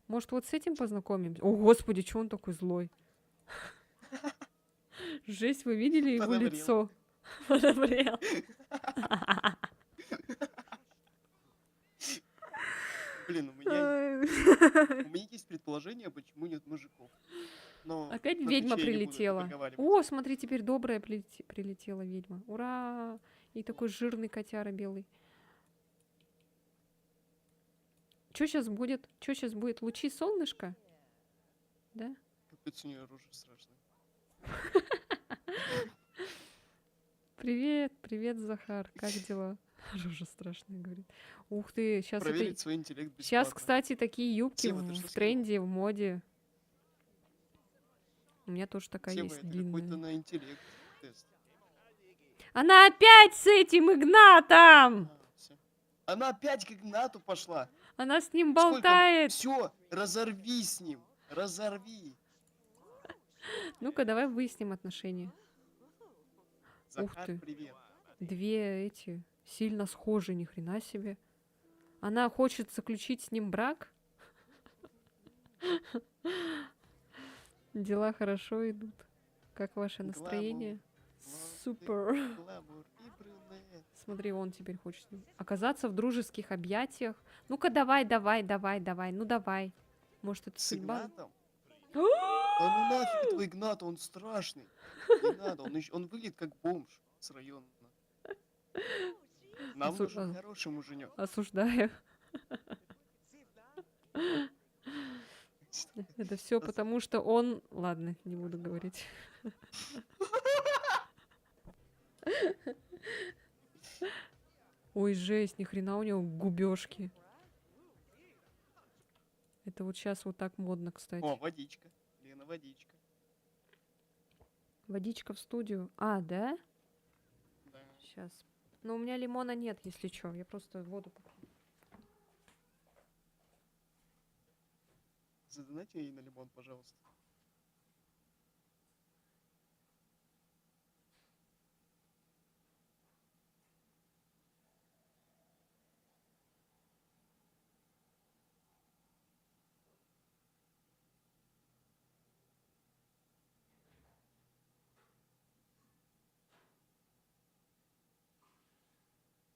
Может, вот с этим познакомимся? О, господи, что он такой злой? Жесть, вы видели его Подобрел. лицо? Подобрел. Блин, у меня есть предположение, почему нет мужиков. Но Опять на ведьма Твиче я не буду это прилетела. проговаривать. О, смотри, теперь добрая прилетела ведьма. Ура! И такой жирный котяра белый. Что сейчас будет? Что сейчас будет? Лучи солнышка? Да? Капец, у нее рожа страшная. Привет, привет, Захар. Как дела? Рожа страшная, говорит. Ух ты, сейчас это... Проверить свой интеллект Сейчас, бесплатно. кстати, такие юбки Сева, ты что в скинула? тренде, в моде. У меня тоже такая Сева, есть это какой-то длинная. на интеллект тест. Она опять с этим Игнатом! Всё. Она опять к Игнату пошла. Она с ним Сколько? болтает. Все, разорви с ним. Разорви. Ну-ка, давай выясним отношения. Ух Захар, ты. привет. Две эти сильно схожи, ни хрена себе. Она хочет заключить с ним брак. Дела хорошо идут. Как ваше настроение? Супер. Гламур и брюнет. Смотри, он теперь хочет с ним оказаться в дружеских объятиях. Ну-ка, давай. Ну давай. Может, это С судьба? Игнатом? Да ну нафиг этого Игната, он страшный. Не надо, он выглядит как бомж с района. Нам Осу- нужен а- хороший муженек. Осуждаю. Это все потому, что он... Ладно, не буду говорить. Ой, жесть, ни хрена у него губёшки. Это вот сейчас вот так модно, О, кстати. водичка. Лена, водичка. Водичка в студию. А, да? Да. Сейчас. Но у меня лимона нет, если что. Я просто воду попью. Задонайте ей на лимон, пожалуйста.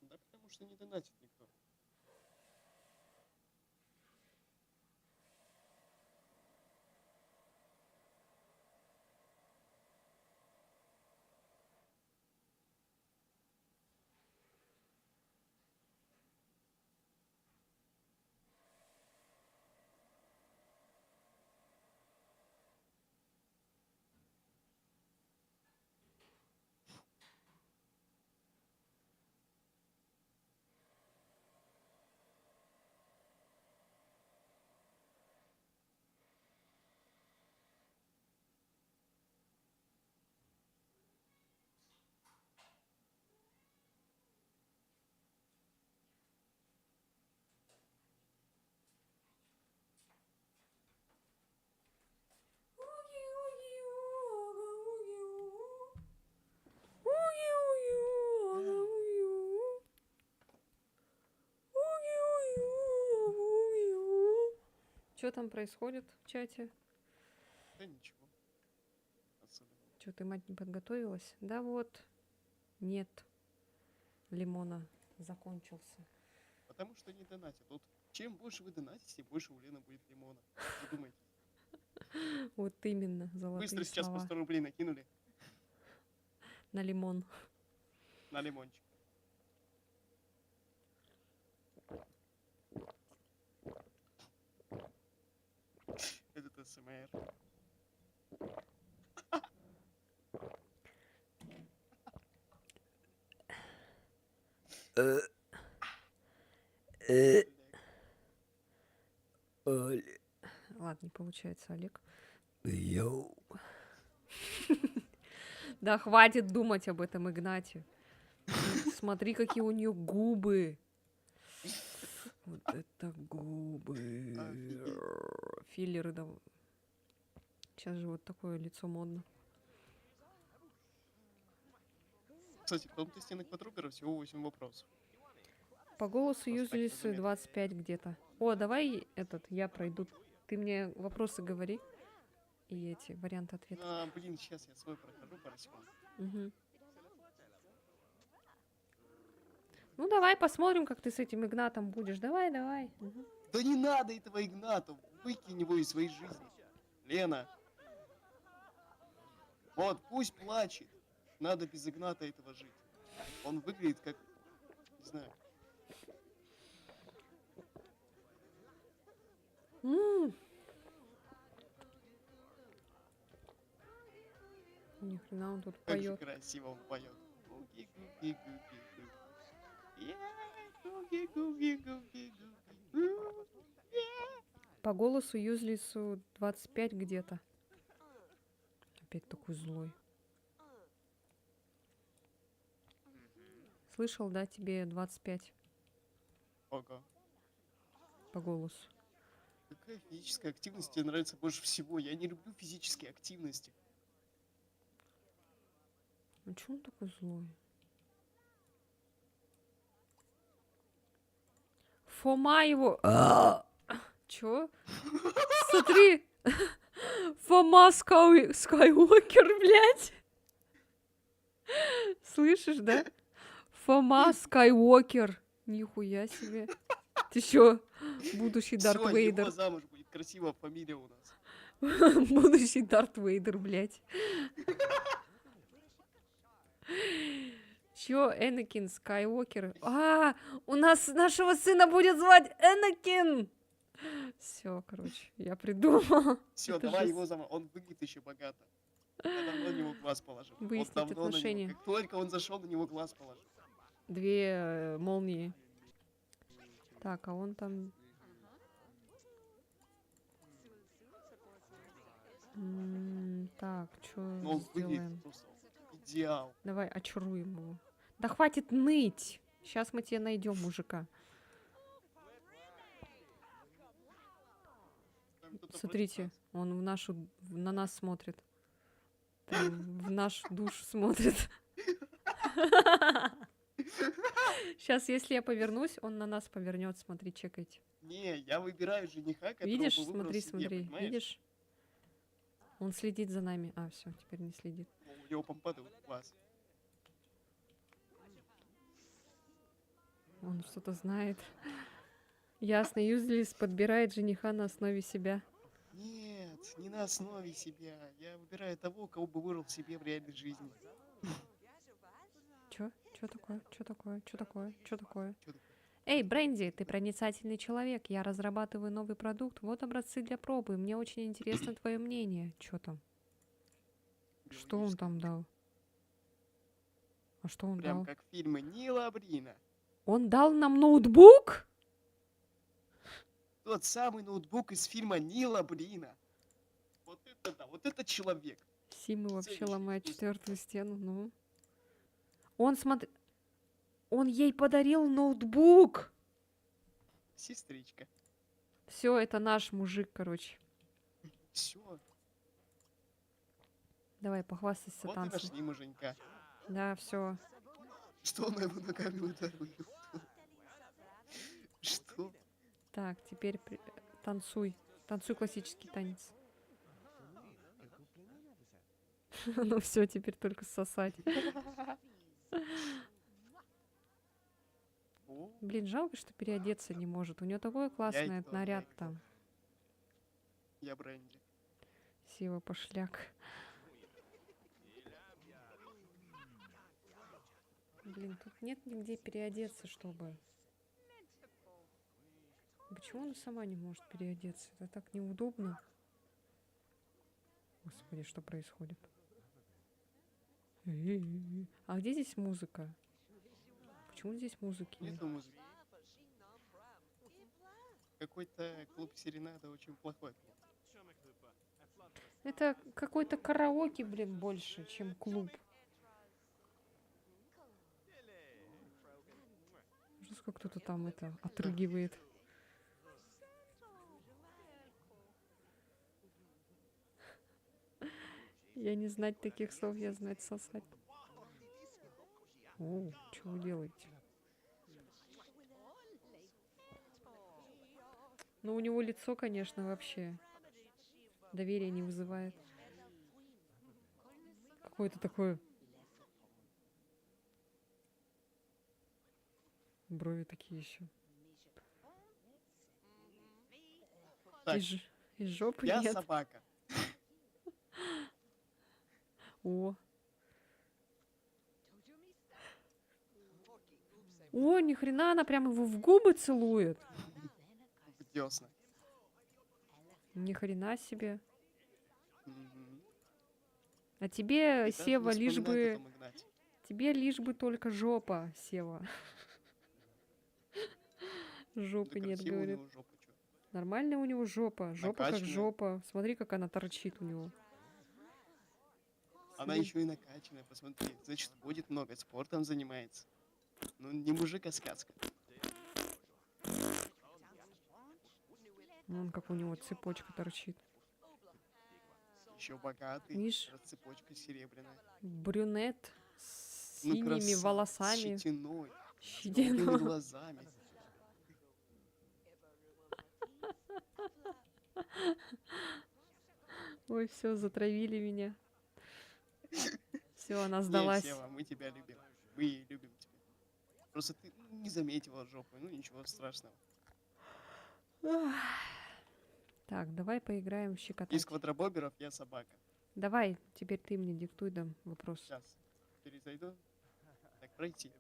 Да потому что не донатит никто. Что там происходит в чате? Да ничего. Особенно. Что, ты, мать, не подготовилась? Да вот. Нет. Лимона закончился. Потому что не донатит. Вот чем больше вы донатите, тем больше у Лены будет лимона. Задумайтесь. Вот именно, золотые Быстро сейчас по слова. 100 рублей накинули На лимон. на лимончик. СМР. Ладно, не получается, Олег. Йоу. Да хватит думать об этом, Игнате. Смотри, какие у нее губы. Вот это губы. Офигеть. Филлеры, да. Сейчас же вот такое лицо модно. Кстати, в том тесте на квадрупера всего 8 вопросов. По голосу Просто так, на юзлисы заметку. 25 где-то. О, давай я пройду. Ты мне вопросы говори. И эти варианты ответа. Блин, сейчас я свой прохожу пару секунд. Мгм. Ну, давай посмотрим, как ты с этим Игнатом будешь. Давай, давай. Мгм. Да не надо этого Игната, выкинь его из своей жизни. Лена. Вот, пусть плачет. Надо без Игната этого жить. Он выглядит как, не знаю, Ни хрена он тут как же поет. красиво он поет. Гуги-гуги-гуги-гуги. Гуги-гуги-гуги-гуги. По голосу юзлису 25 где-то. Опять такой злой. Слышал, да, тебе 25 Ого. по голосу. Какая физическая активность тебе нравится больше всего? Я не люблю физические активности. Ну чё он такой злой? Фома его... Чё? Смотри! Фома Скайуокер, блядь! Слышишь, да? Фома Скайуокер. Нихуя себе. Ты чё? Будущий Дарт Все, его Вейдер. замуж будет. Красивая фамилия у нас. Будущий Дарт Вейдер, блядь. Чё, Энакин Скайуокер? У нас нашего сына будет звать Энакин! Все, короче, я придумала. Все, Это давай же его замуж. Он выглядит еще богато. Я давно на него глаз положил. Вот выяснить давно на него. отношения. Как только он зашел, на него глаз положил. Две молнии. Так, а он там... Так, что Но он выглядит сделаем? просто идеал. Давай очаруем его. Да хватит ныть! Сейчас мы тебе найдем мужика. Там кто-то Смотрите, против он на нас смотрит. Прям в наш душ смотрит. Сейчас, если я повернусь, он на нас повернет. Смотри, чекайте. нас. Не, я выбираю жениха, которого Видишь? бы выбрал Смотри, себе, смотри. понимаешь? Видишь? Он следит за нами. Все, теперь не следит. У него помпады в глаз. Он что-то знает. Ясно, Юзлис подбирает жениха на основе себя. Нет, не на основе себя. Я выбираю того, кого бы выбрал себе в реальной жизни. Чё? Чё такое? Чё такое? Чё такое? Чё такое? Чё такое? Эй, Бренди, ты проницательный человек. Я разрабатываю новый продукт. Вот образцы для пробы. Мне очень интересно твое мнение. Чё там? Что он там дал? А что он Прям дал? как фильмы Нила Брина. Он дал нам ноутбук? Тот самый ноутбук из фильма Нила Брина. Вот это да, вот это человек. Симы вообще Ценящий ломает искусство. 4-ю стену, ну. Он ей подарил ноутбук! Сестричка. Все, это наш мужик, короче. Все, Давай, похвастайся вот и танцем. нашли муженька. Да, все. Что она его ногами ударила? Что? Так, теперь танцуй. Танцуй классический танец. Ну все, теперь только сосать. О, Блин, жалко, что переодеться не может. У нее такой классный кто, наряд я кто? там. я Бренди. Сива пошляк. Блин, тут нет нигде переодеться, чтобы... Почему она сама не может переодеться? Это так неудобно. Господи, что происходит? А где здесь музыка? Почему здесь музыки нет? Нету музыки. Какой-то клуб Серенада очень плохой клуб. Это какой-то караоке, блин, больше, чем клуб. Ужас, как кто-то там это отрыгивает. Я не знать таких слов, я знать сосать. О, что вы делаете? Ну, у него лицо, конечно, вообще доверия не вызывает. Какое-то такое... Брови такие еще. Так, Из жопы я нет. собака. О. О, ни хрена, она прям его в губы целует. В десна. Ни хрена себе. Мгм. А тебе, И даже Сева, не лишь вспоминает о бы... том Игнате. Тебе лишь бы только жопа, Сева. Да Жопы нет, красивая у говорит. него жопа, чё. Нормальная у него жопа. Жопа как Накачанная. жопа. Смотри, как она торчит у него. Она Смотри. еще и накачанная, посмотри. Значит, ходит много, спортом занимается. Ну, не мужик, а сказка. Вон как у него цепочка торчит. Еще богатый. Видишь? Цепочка серебряная. Брюнет с Ну, синими красавец, с волосами. щетиной, с Щетина. голубыми глазами. Ой, все, затравили меня. Все, она Не, сдалась. Сева, мы тебя любим. Мы любим тебя. Просто ты не заметила жопу, ну ничего страшного. Так, давай поиграем в Из щекотать. квадробоберов я собака. Давай, теперь ты мне диктуй дам вопрос. Сейчас перезайду. Так, пройти.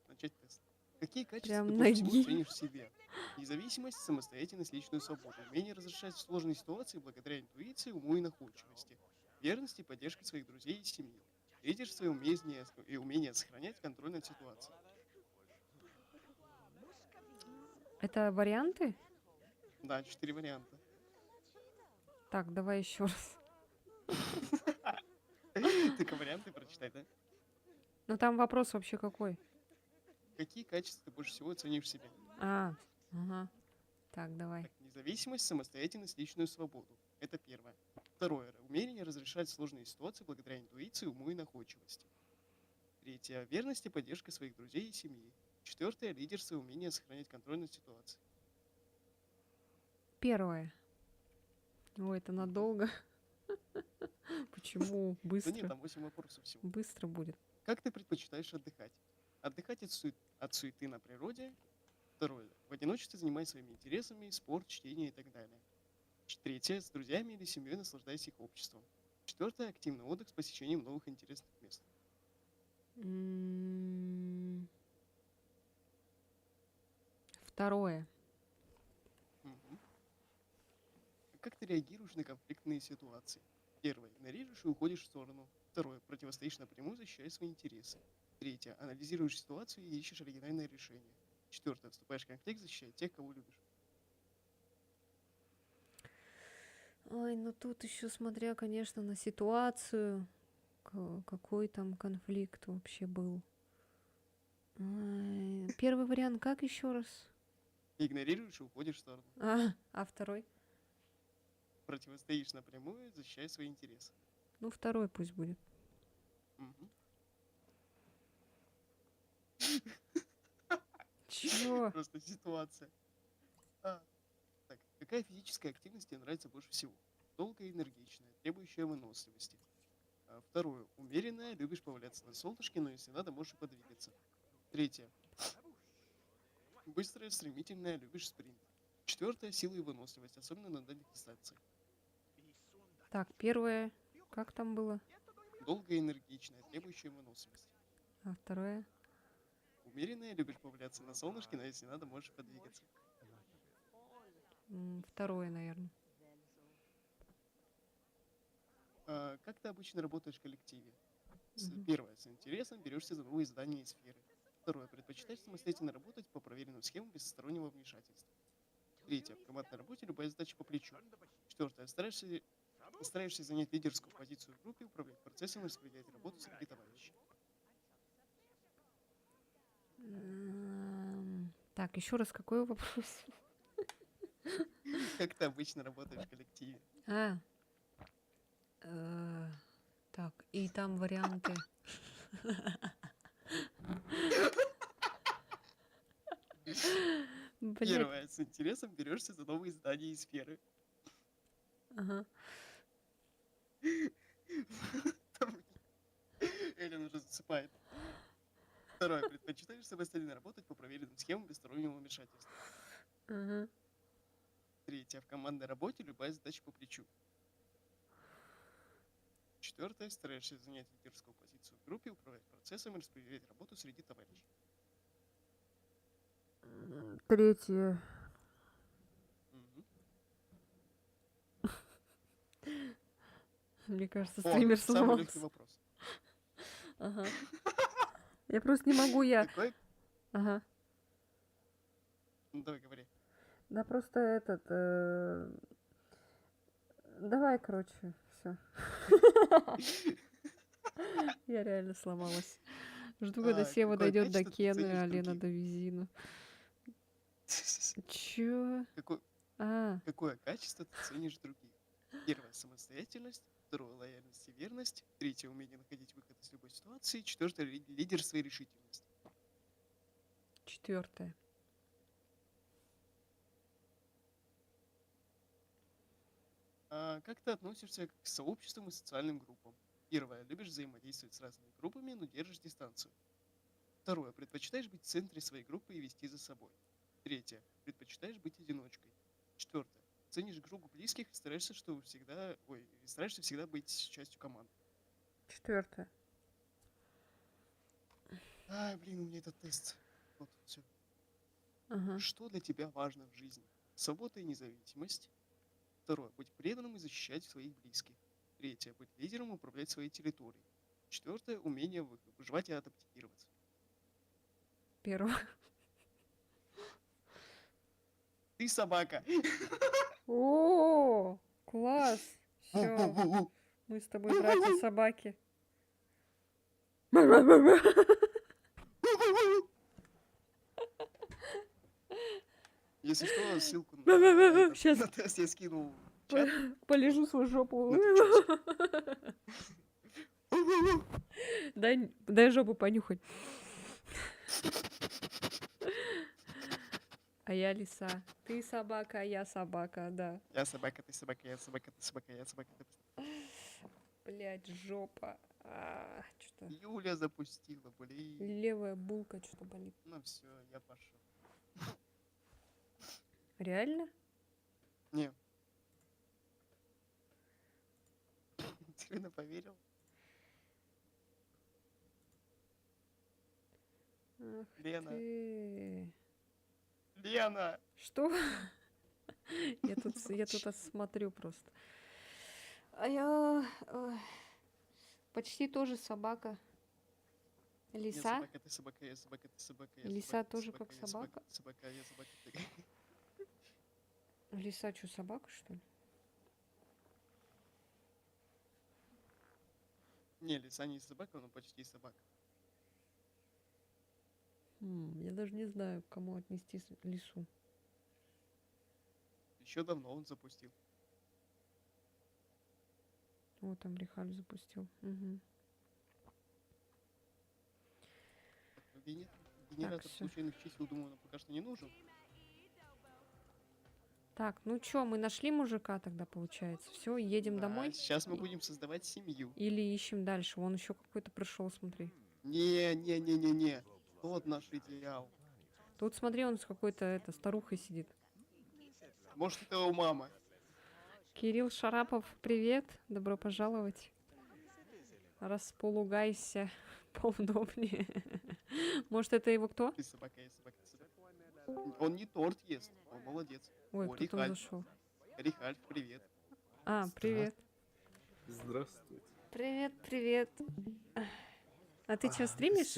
Начать тест. Какие качества Прям ты больше всего ноги. ценишь в себе? Независимость, самостоятельность, личную свободу. Умение разрешать сложные ситуации благодаря интуиции, уму и находчивости. Верность и поддержка своих друзей и семьи. Лидерство и умение сохранять контроль над ситуацией. Это варианты? Да, 4 варианта. Так, давай еще раз. Только варианты прочитай, да? Ну там вопрос вообще какой? Какие качества ты больше всего ценишь в себе? Ага. Так, давай. Так, независимость, самостоятельность, личную свободу. Это первое. Второе. Умение разрешать сложные ситуации благодаря интуиции, уму и находчивости. Третье. Верность и поддержка своих друзей и семьи. Четвертое. Лидерство и умение сохранять контроль над ситуацией. Первое. Ой, это надолго. Почему? Да нет, Быстро. там 8 вопросов всего. Быстро будет. Как ты предпочитаешь отдыхать? Отдыхать от суеты на природе. Второе. В одиночестве занимаясь своими интересами, спорт, чтение и так далее. Третье. С друзьями или семьей наслаждаясь их обществом. Четвертое. Активный отдых с посещением новых интересных мест. Второе. Мгм. Как ты реагируешь на конфликтные ситуации? Первое. Игнорируешь и уходишь в сторону. Второе. Противостоишь напрямую, защищая свои интересы. Третье. Анализируешь ситуацию и ищешь оригинальное решение. Четвертое. Вступаешь в конфликт, защищая тех, кого любишь. Ой, ну тут еще смотря, конечно, на ситуацию, какой там конфликт вообще был. Ай, первый вариант как еще раз? Игнорируешь и уходишь в сторону. А второй? Противостоишь напрямую, защищая свои интересы. Ну, второй пусть будет. Мгм. Чё? Просто ситуация. Так, какая физическая активность тебе нравится больше всего? Долгая и энергичная, требующая выносливости. Второе. Умеренная, любишь поваляться на солнышке, но если надо, можешь и подвигаться. Третье. Быстрая, стремительная, любишь спринт. Четвертое. Сила и выносливость, особенно на дальних дистанциях. Так, первое, как там было? Долгая и энергичная, требующая выносливости. А второе? Умеренная, любишь поваляться на солнышке, но если надо, можешь и подвигаться. Второе, наверное. Как ты обычно работаешь в коллективе? Мгм. Первое, с интересом берешься за новые задания и сферы. Второе, предпочитаешь самостоятельно работать по проверенным схемам без стороннего вмешательства. Третье, в командной работе любая задача по плечу. Четвертое, стараешься занять лидерскую позицию в группе, управлять процессом и распределять работу среди товарищей. Так, еще раз, какой вопрос? Как ты обычно работаешь в коллективе? А, э, так, и там варианты. Блять, Первое, с интересом берешься за новые задания и сферы. ага. Там Эллен уже засыпает. Второе, предпочитаешь самостоятельно работать по проверенным схемам без стороннего вмешательства. Ага. Третье, в командной работе любая задача по плечу. Четвертое, стараешься занять лидерскую позицию в группе, управлять процессом и распределять работу среди товарищей. Третье. Мгм. Мне кажется, О, стример самый легкий сломался. вопрос. Ага. Я просто не могу, я... Какой... Ага. Ну, давай, говори. Да просто этот... Давай, короче, все. Я реально сломалась. Жду, когда Сева Какое дойдет до качество ты Кены, ценишь а в Лена других? до Визина. Чё? Какое, А, какое качество ты ценишь в других? Первое, самостоятельность. Второе, лояльность и верность. Третье, умение находить выход из любой ситуации. Четвертое, лидерство и решительность. четвертое. Как ты относишься к сообществам и социальным группам? Первое, любишь взаимодействовать с разными группами, но держишь дистанцию. Второе, предпочитаешь быть в центре своей группы и вести за собой. Третье, предпочитаешь быть одиночкой. Четвертое, ценишь круг близких и стараешься всегда быть частью команды. Четвертое. Блин, у меня этот тест. Вот, все. Ага. Что для тебя важно в жизни? Свобода и независимость. Второе, быть преданным и защищать своих близких. Третье, быть лидером и управлять своей территорией. Четвертое, умение выживать и адаптироваться. Первое. Ты собака. О, класс. Все, Ву-ву-ву-ву. мы с тобой братья собаки. Если что, ссылку на Сейчас на тест я скинул в чат. полежу свою жопу. Ну ты чё? Дай жопу понюхать. А я лиса. Ты собака, а я собака, да. Я собака, ты собака, я собака, ты собака, я собака, ты... Блять, жопа. Что-то Юля запустила, блин. левая булка что-то болит. Ну все, я пошел. Реально? Не. Ты реально поверил? Ах Лена. ты. Лена! Что? Я тут смотрю просто. А я почти тоже собака. Я Лиса? собака, ты собака, я собака, ты собака, я Лиса собака, ты тоже собака, как я собака, собака? ты собака, я собака, ты... Лиса что, собака, что ли? Не, лиса не собака, но почти собака. Я даже не знаю, к кому отнести лису. Еще давно он запустил. Вот там Рихаль запустил. Угу. Генератор всё. случайных чисел, думаю, нам пока что не нужен. Так, ну чё, мы нашли мужика тогда, получается. Все, едем Да, домой? сейчас мы будем создавать семью. Или ищем дальше? Вон еще какой-то пришел, смотри. Не. Тот наш идеал. Тут смотри, он с какой-то старухой сидит. Может, это его мама. Кирилл Шарапов, привет, добро пожаловать. Располугайся поудобнее. Может, это его кто? Ты собака, я собака, ты собака. Он не торт ест, он молодец. Ой, О, кто там Рихальф. зашел? Рихальф, привет. Привет. Здравствуйте. Привет, привет. А ты что, А, стримишь?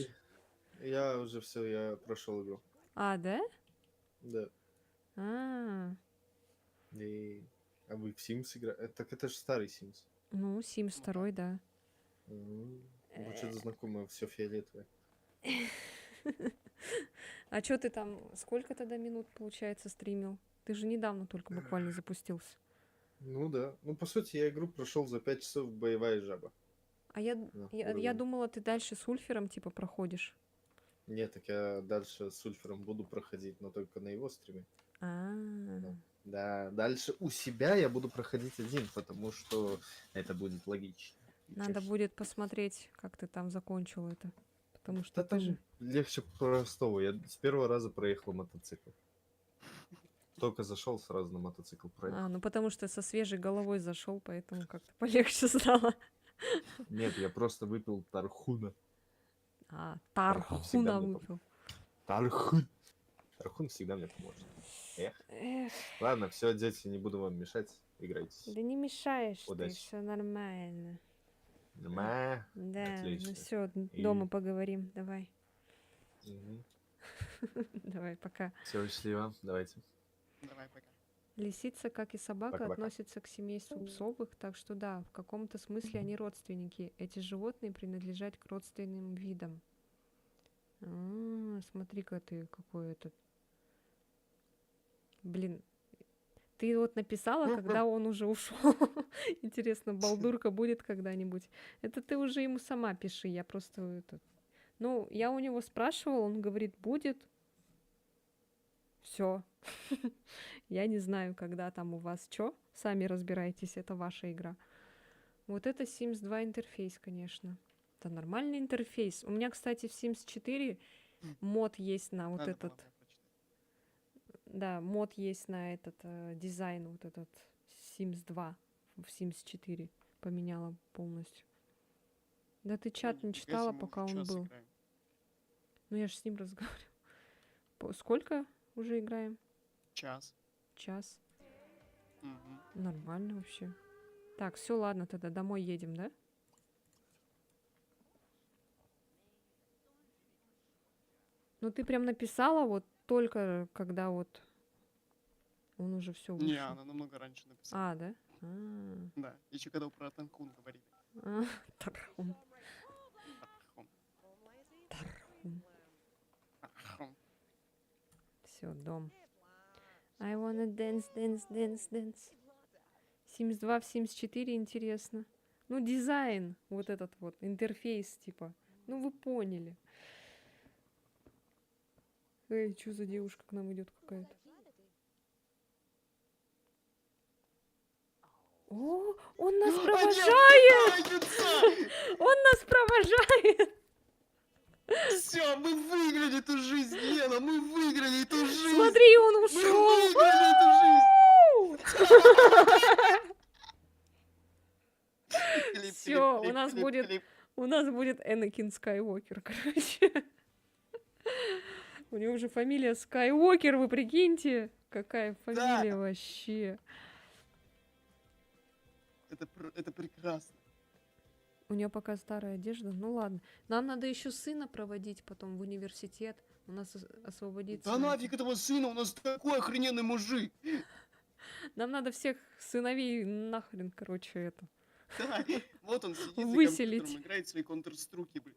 Я уже все, я прошел игру. А, да? Да. А, И... А вы в Sims играете? Так это же старый Sims. ну, Sims Ну да. 2, да. Ну, что-то знакомое, все фиолетовое. А что ты там, сколько тогда минут, получается, стримил? Ты же недавно только буквально запустился. Ну да. Ну, по сути, я игру прошел за 5 часов боевая жаба. А я, на я, я уровне. думала, ты дальше с Ульфером, типа, проходишь. Нет, так я дальше с Ульфером буду проходить, но только на его стриме. А, Да. Да, дальше у себя я буду проходить один, потому что это будет логично. И надо чёрт. будет посмотреть, как ты там закончил это. Потому что Да ты же... там легче простого. Я с первого раза проехал мотоцикл. Только зашел, сразу на мотоцикл проехал. А, ну потому что со свежей головой зашел, поэтому как-то полегче стало. Нет, я просто выпил тархуна. А, Тархун всегда Тархуна мне выпил. Тархун. Тархун всегда мне поможет. Эх. Эх, Ладно, все, дети, не буду вам мешать. Играйтесь. да не мешаешь ты, Удачи. все нормально. Нормально. Да, ну Отлично. все, И- дома поговорим. Давай. Мгм. Давай, пока. Все, счастливо. Давайте. Давай, пока. Лисица, как и собака, Пока-пока. относится к семейству псовых, так что да, в каком-то смысле они родственники. Эти животные принадлежат к родственным видам. Смотри-ка ты, какой этот. Блин, ты вот написала, когда он уже ушел. Интересно, балдурка будет когда-нибудь? Это ты уже ему сама пиши, я просто этот. Ну, я у него спрашивала, он говорит, будет. Все. Я не знаю, когда там у вас что. Сами разбирайтесь, это ваша игра. Вот это Sims 2 интерфейс, конечно. Это нормальный интерфейс. У меня, кстати, в Sims 4 мод есть на вот Надо этот. было, да, прочитать. Да, мод есть на этот дизайн, вот этот Sims 2 в Sims 4. Поменяла полностью. Да ты чат не Нифига читала, себе, мы пока уже он час был. играем. Ну я же с ним разговариваю. Сколько уже играем? Час. Час. Мгм. Нормально вообще. Так, все, ладно, тогда домой едем, да? Ну ты прям написала вот только когда вот он уже все Не, вышел. она намного раньше написала. А, да? Да, еще когда про Танкун говорили. Тархун. Тархун. Тархун. Тархун. Все, дом. I wanna dance, dance, dance, dance. Sims 2 в Sims 4 интересно. Ну, дизайн, вот этот вот, интерфейс, типа. Ну, вы поняли. Эй, что за девушка к нам идет какая-то? О, он нас провожает! Он нас провожает! Все, мы выиграли эту жизнь, Лена, мы выиграли эту жизнь! Смотри, он Мы ушел! выиграли эту жизнь! Клип, Все, клип, у нас клип, будет, клип. у нас будет Энакин Скайуокер, короче. У него уже фамилия Скайуокер, вы прикиньте, какая фамилия вообще. Это прекрасно. У нее пока старая одежда, ну ладно. Нам надо еще сына проводить потом в университет. У нас освободится. Да нафиг этого сына, у нас такой охрененный мужик. Нам надо всех сыновей нахрен, короче, это. Да, вот он сидит за Выселить. компьютером, играет свои контрструки, блин.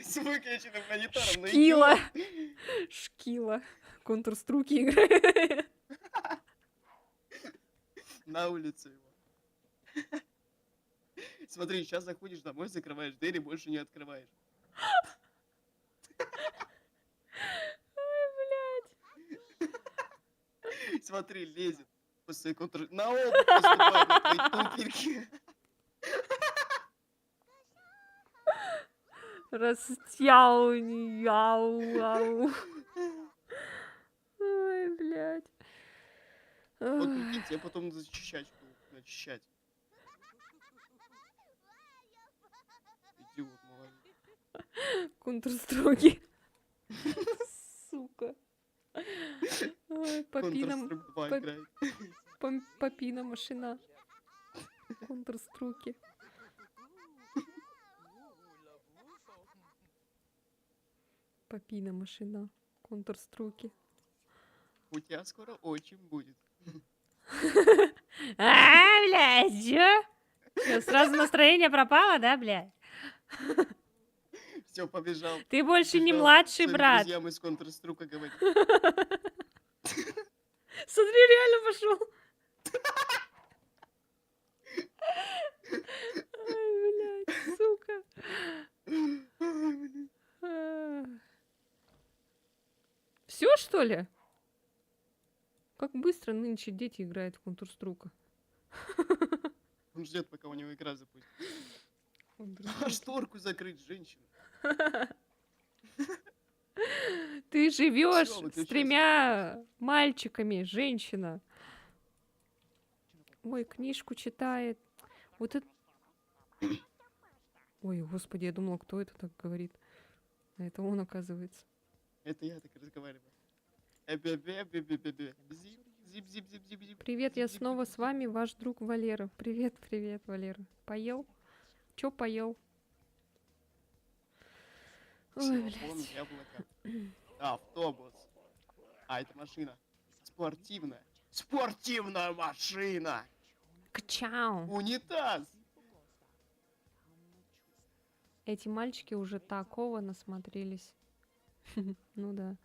С выключенным монитором. ну Шкила. идём. Шкила. Контрструки играет. На улицу его. Смотри, сейчас заходишь домой, закрываешь дверь и больше не открываешь. Смотри, лезет. После на оба поступает на твои туфельки. Растяуни, яу. Ой, блядь. Вот прикинь, тебе потом надо зачищать. Начищать. Идиот, молодец. Контрструки. Сука. Ой, по пинам. Counter-Strike 2 по- играет. Папина машина. Контрструки. Папина машина. Контрструки. У тебя скоро отчим будет. Блядь, чё? Чё, сразу настроение пропало, да, блядь? Все, побежал. Ты больше не Побежал младший своим брат. друзьям из контрструка говорить. Смотри, реально пошел. Ай, блядь, сука. Все, что ли? Как быстро нынче дети играют в контрструка. Он ждет, пока у него игра запустится. А шторку закрыть, женщина. Ты живешь Всё, с выключай 3 мальчиками, женщина. Ой, книжку читает. Вот это... Ой, господи, я думала, кто это так говорит. А это он, оказывается. Это я так разговариваю. Эбе-бе-бе-бе-бе-бе. Зип-зип-зип-зип-зип. Привет, я снова с Зип-зип-зип-зип. вами, ваш друг Валера. Привет, привет, Валера. Поел? Чё поел? Ой, Ксилофон, блядь. яблоко. Автобус. А, это машина. Спортивная. Спортивная машина! Кчау. Унитаз! Эти мальчики уже такого насмотрелись. Ну да.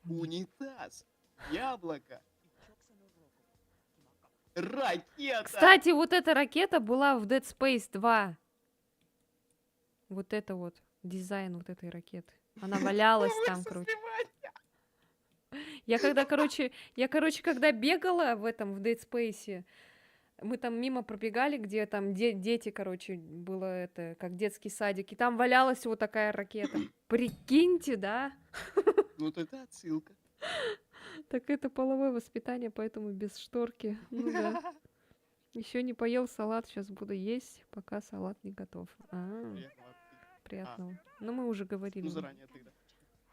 Унитаз! Яблоко! Ракета! Кстати, вот эта ракета была в Dead Space 2. Вот это вот дизайн вот этой ракеты. Она валялась там, короче. Я когда, когда бегала в этом, в Dead Space, мы там мимо пробегали, где там дети, короче, было это, как детский садик, и там валялась вот такая ракета. Прикиньте, да? Ну, вот это отсылка. Так это половое воспитание, поэтому без шторки. Ну да. Еще не поел салат, сейчас буду есть, пока салат не готов. Приятного аппетита. Приятного. Но мы уже говорили. Ну, заранее тогда.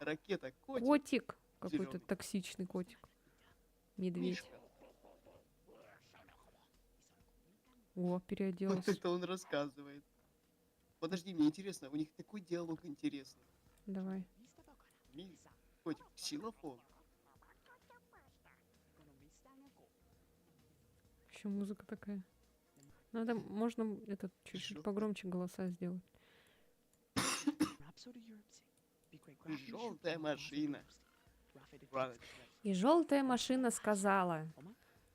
Ракета, котик, Котик. Какой-то зелёный. токсичный котик. Медведь. мишка. О, Вот переоделась. это он рассказывает. Подожди, мне интересно, у них такой диалог интересный. Давай. Котик, ксилофон. Еще музыка такая. Надо, можно этот чуть-чуть Шо? погромче голоса сделать. Желтая машина. И желтая машина сказала,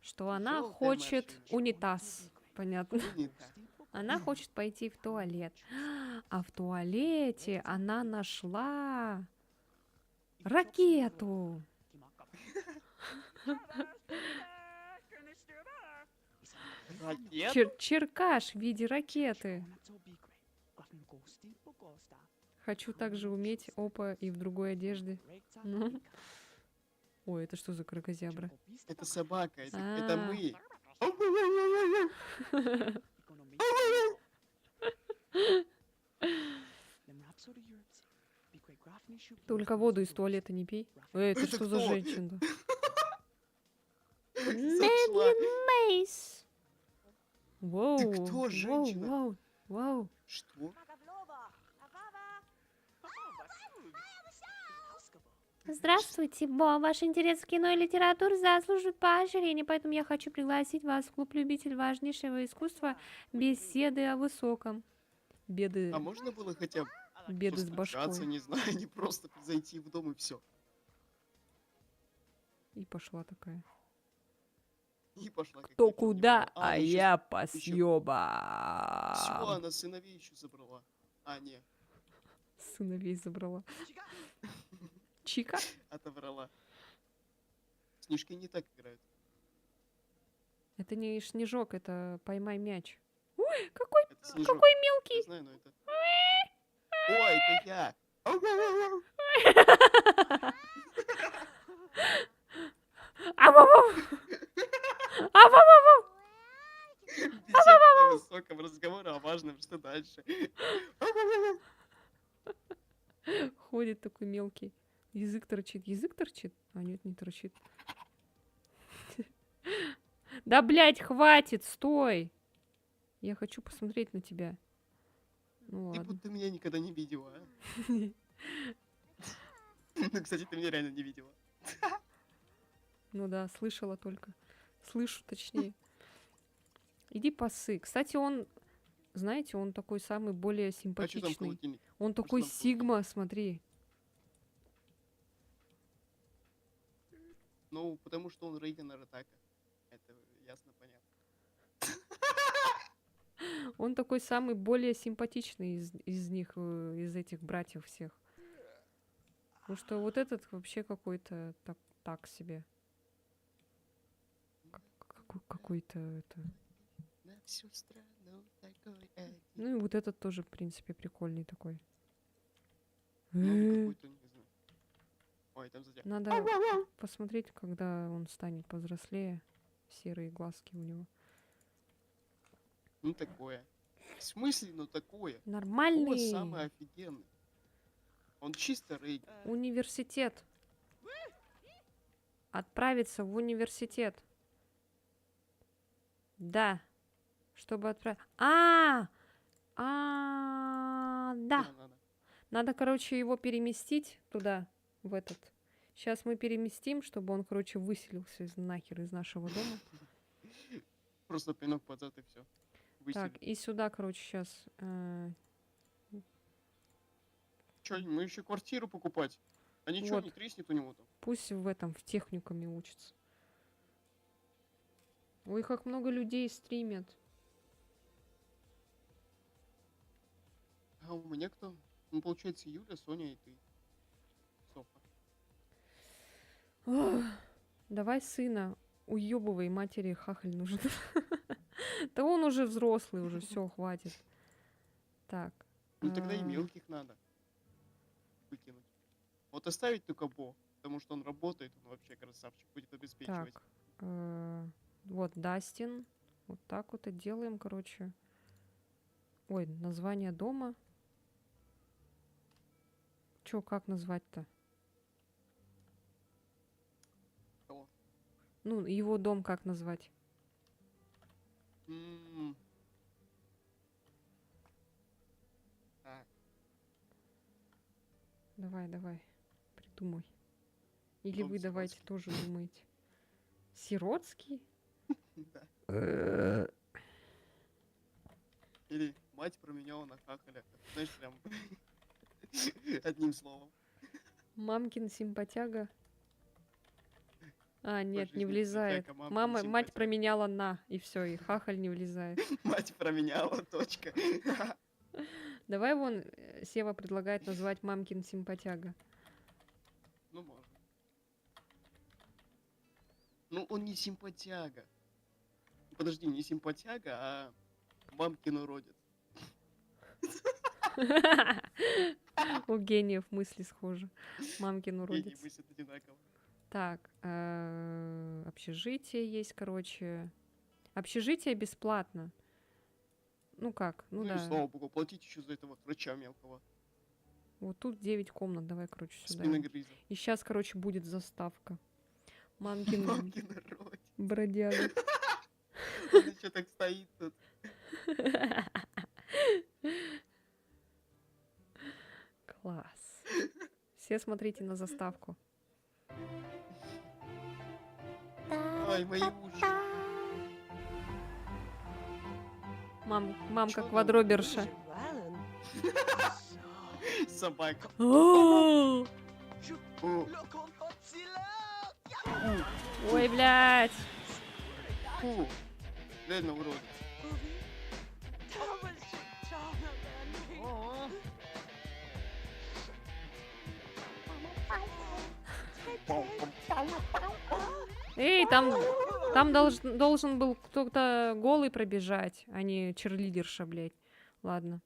что она Жёлтая хочет машина. унитаз. Понятно. Унитаз. Она хочет пойти в туалет. А в туалете она нашла ракету. Ракета? Черкаш в виде ракеты. Хочу также уметь опа и в другой одежде. Ну. Ой, это что за крокозябра? Это собака, это А. мы. Только воду из туалета не пей. Это Это что за кто? женщина? Зашла. Мейс. Воу. кто женщина? Воу, воу. Что? Здравствуйте, Бо. Ваш интерес в кино и литературу заслуживает поощрения, поэтому я хочу пригласить вас в клуб любителей важнейшего искусства беседы о высоком. Беды, А можно было хотя бы беды с постучаться, башкой. не знаю, не просто зайти в дом и все. И пошла такая. И пошла. как Кто ни в чем не куда, бывало. а ещё я Всё, посъеба. она сыновей еще забрала. А, не, Сыновей забрала. Чика? отобрала. Снежки не так играют. Это не снежок, это поймай мяч. Ой, какой, Это снежок. какой Я мелкий. знаю, но это... Ой, это я! Ау-ау-ау. Ау-ау-ау. Беседа о высоком разговоре о важном, что дальше. Ходит такой мелкий. Язык торчит. Язык торчит? А нет, не торчит. Да, блядь, хватит, стой! Я хочу посмотреть на тебя. Ну Ты ладно. будто меня никогда не видела, а? Ну, кстати, ты меня реально не видела. Ну да, слышала только. Слышу, точнее. Иди посы. Кстати, он, знаете, он такой самый более А что там в симпатичный. холодильнике? Он Что такой там в холодильнике? сигма, смотри. Ну, потому что он Рейгана Ратака. Это ясно понятно. Он такой самый более симпатичный из них, из этих братьев всех. Потому что вот этот вообще какой-то так себе. Какой-то это. На всю страну такой один. Ну и вот этот тоже, в принципе, прикольный такой. Ну, он какой-то, не знаю. Ой, там сзади. Надо посмотреть, когда он станет повзрослее. Серые глазки у него. Ну, такое. В смысле, ну такое? Вот Нормальный самый офигенный. Он чисто Рейган. университет. Отправиться в университет. Да. Чтобы отправить. Да. Куда надо? Надо, короче, его переместить туда, в этот. Сейчас мы переместим, чтобы он, короче, выселился нахер из нашего дома. Просто пинок под зад и все. Так, и сюда, короче, сейчас. Че, мы еще квартиру покупать? А ничего Вот. не треснет у него там? Пусть в этом, в техникуме учится. Ой, как много людей стримят. А у меня кто? Ну, получается, Юля, Соня и ты. Софа. Ох, давай сына. Уебывай, матери хахаль нужен. Да он уже взрослый, уже все, хватит. Так. Ну, тогда и а, мелких надо выкинуть. Вот оставить только Бо, потому что он работает, он вообще красавчик, будет обеспечивать. Так. Вот Дастин. Вот так вот и делаем, короче. Ой, название дома. Чё, как назвать-то? Кого? Ну, его дом как назвать? Так, Давай, придумай. Или Дом вы давайте сиротский. тоже думаете. Сиротский? да. Или мать променяла на хахаля. Знаешь, прям одним словом. Мамкин симпатяга. А, нет, не жизни влезает. симпатяга, мамкин Мать симпатяга. променяла на, и все, и хахаль не влезает. Мать променяла, точка. Давай вон, Сева предлагает назвать мамкин симпатяга. Ну, можно. Ну, он не симпатяга. Подожди, не симпатяга, а мамкин уродец. У гениев мысли схожи. Мамкин Гений уродец. мыслит одинаково. Так, общежитие есть, короче. Общежитие бесплатно. Ну как? Ну Ну и да. слава богу, платить еще за этого врача мелкого. Вот тут 9 комнат. Давай, короче, сюда. Спиногрыза. И сейчас, короче, будет заставка. Мамкин Мамкин уродец. бродяга. Он еще так стоит тут. Класс. Все смотрите на заставку. Ай, мои уши. Мамка Чё квадроберша. Собака. О, О, ой, блядь. фу. Реально уродец. Эй, там должен был кто-то голый пробежать, а не черлидерша, блядь. Ладно.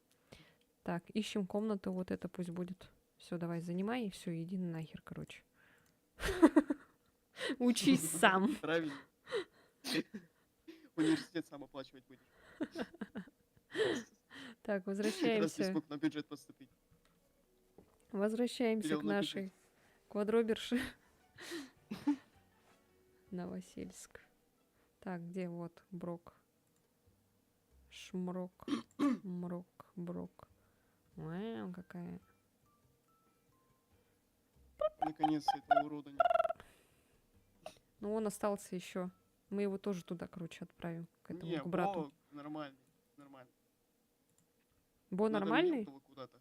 Так, ищем комнату, вот это пусть будет. Все, давай, занимай, и все, иди нахер, короче. Учись сам. Правильно. Университет сам оплачивать будешь. Так, Как раз возвращаемся. не смог на бюджет поступить. Возвращаемся Перевел к на нашей квадроберше. Новосельск. Так, где вот Брок? Шмрок. Мрок. Брок. Вау, какая. Наконец-то этого урода нет. Ну, он остался еще. Мы его тоже туда, короче, отправим. К этому, Не, к брату. Бо нормальный. Нормально. Бо Надо нормальный? мелкого куда-то.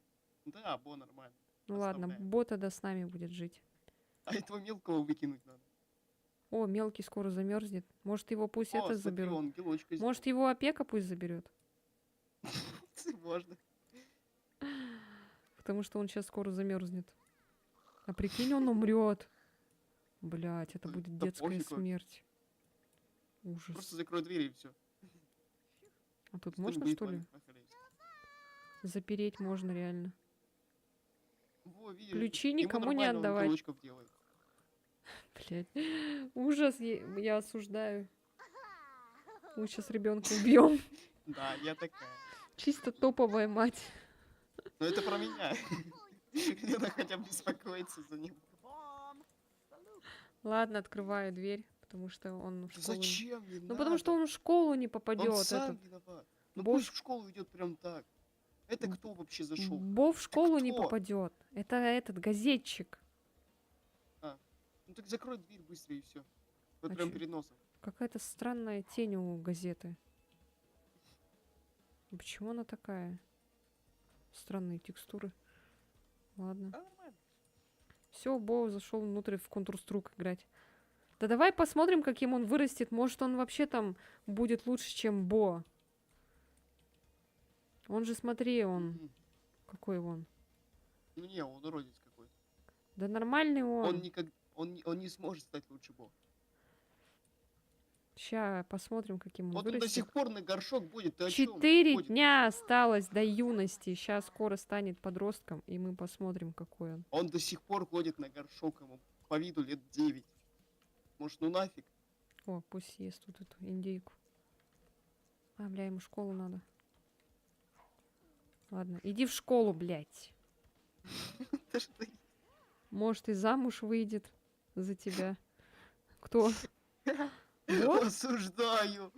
Да, Бо нормальный. Ну ладно, Оставляем. Бо тогда с нами будет жить. А этого мелкого выкинуть надо. О, мелкий скоро замерзнет. Может, его пусть О, это смотри, заберут. он ангелочка Может, его опека пусть заберет. сделал. Можно. Потому что он сейчас скоро замерзнет. А прикинь, он умрет. Блять, это Да- будет да детская пофигу. смерть. Ужас. Просто закрой дверь и все. А тут можно, что ли? Запереть можно реально. Во, видишь, Ключи ему никому не нормально, он отдавать. ангелочков делает. Блять. Ужас, я осуждаю. Мы сейчас ребенка убьем. Да, я такая. Чисто топовая мать. Но это про меня. Надо хотя бы беспокоиться за ним. Ладно, открываю дверь, потому что он в Да школу... зачем? Не Ну, потому что надо. он в школу не Он попадет. сам Этот. виноват. Ну Бо пусть в- в школу идет прям так. Это кто вообще зашел? Бо в школу не кто? попадет. Это этот газетчик. Ну так закрой дверь быстрее и все. Вот А прям чё? перед носом. Какая-то странная тень у газеты. Почему она такая? Странные текстуры. Ладно. А, нормально. Все, Бо зашел внутрь в Counter-Strike играть. Да давай посмотрим, каким он вырастет. Может, он вообще там будет лучше, чем Бо. Он же, смотри, он... Мгм. Какой он? Ну не, он уродец какой-то. Да нормальный Он он. никак... он не сможет стать лучше Бо. Ща посмотрим, каким он Вот он до вырастет. сих пор на горшок будет. Ты о чём? 4 Ходит. дня осталось до юности. Сейчас скоро станет подростком, и мы посмотрим, какой он. Он до сих пор ходит на горшок, ему по виду лет 9. Может, ну нафиг? О, пусть ест тут эту индейку. А, бля, ему в школу надо. Ладно, иди в школу, блядь. Да что ты- Может, и замуж выйдет за тебя. Кто? Вот? Осуждаю.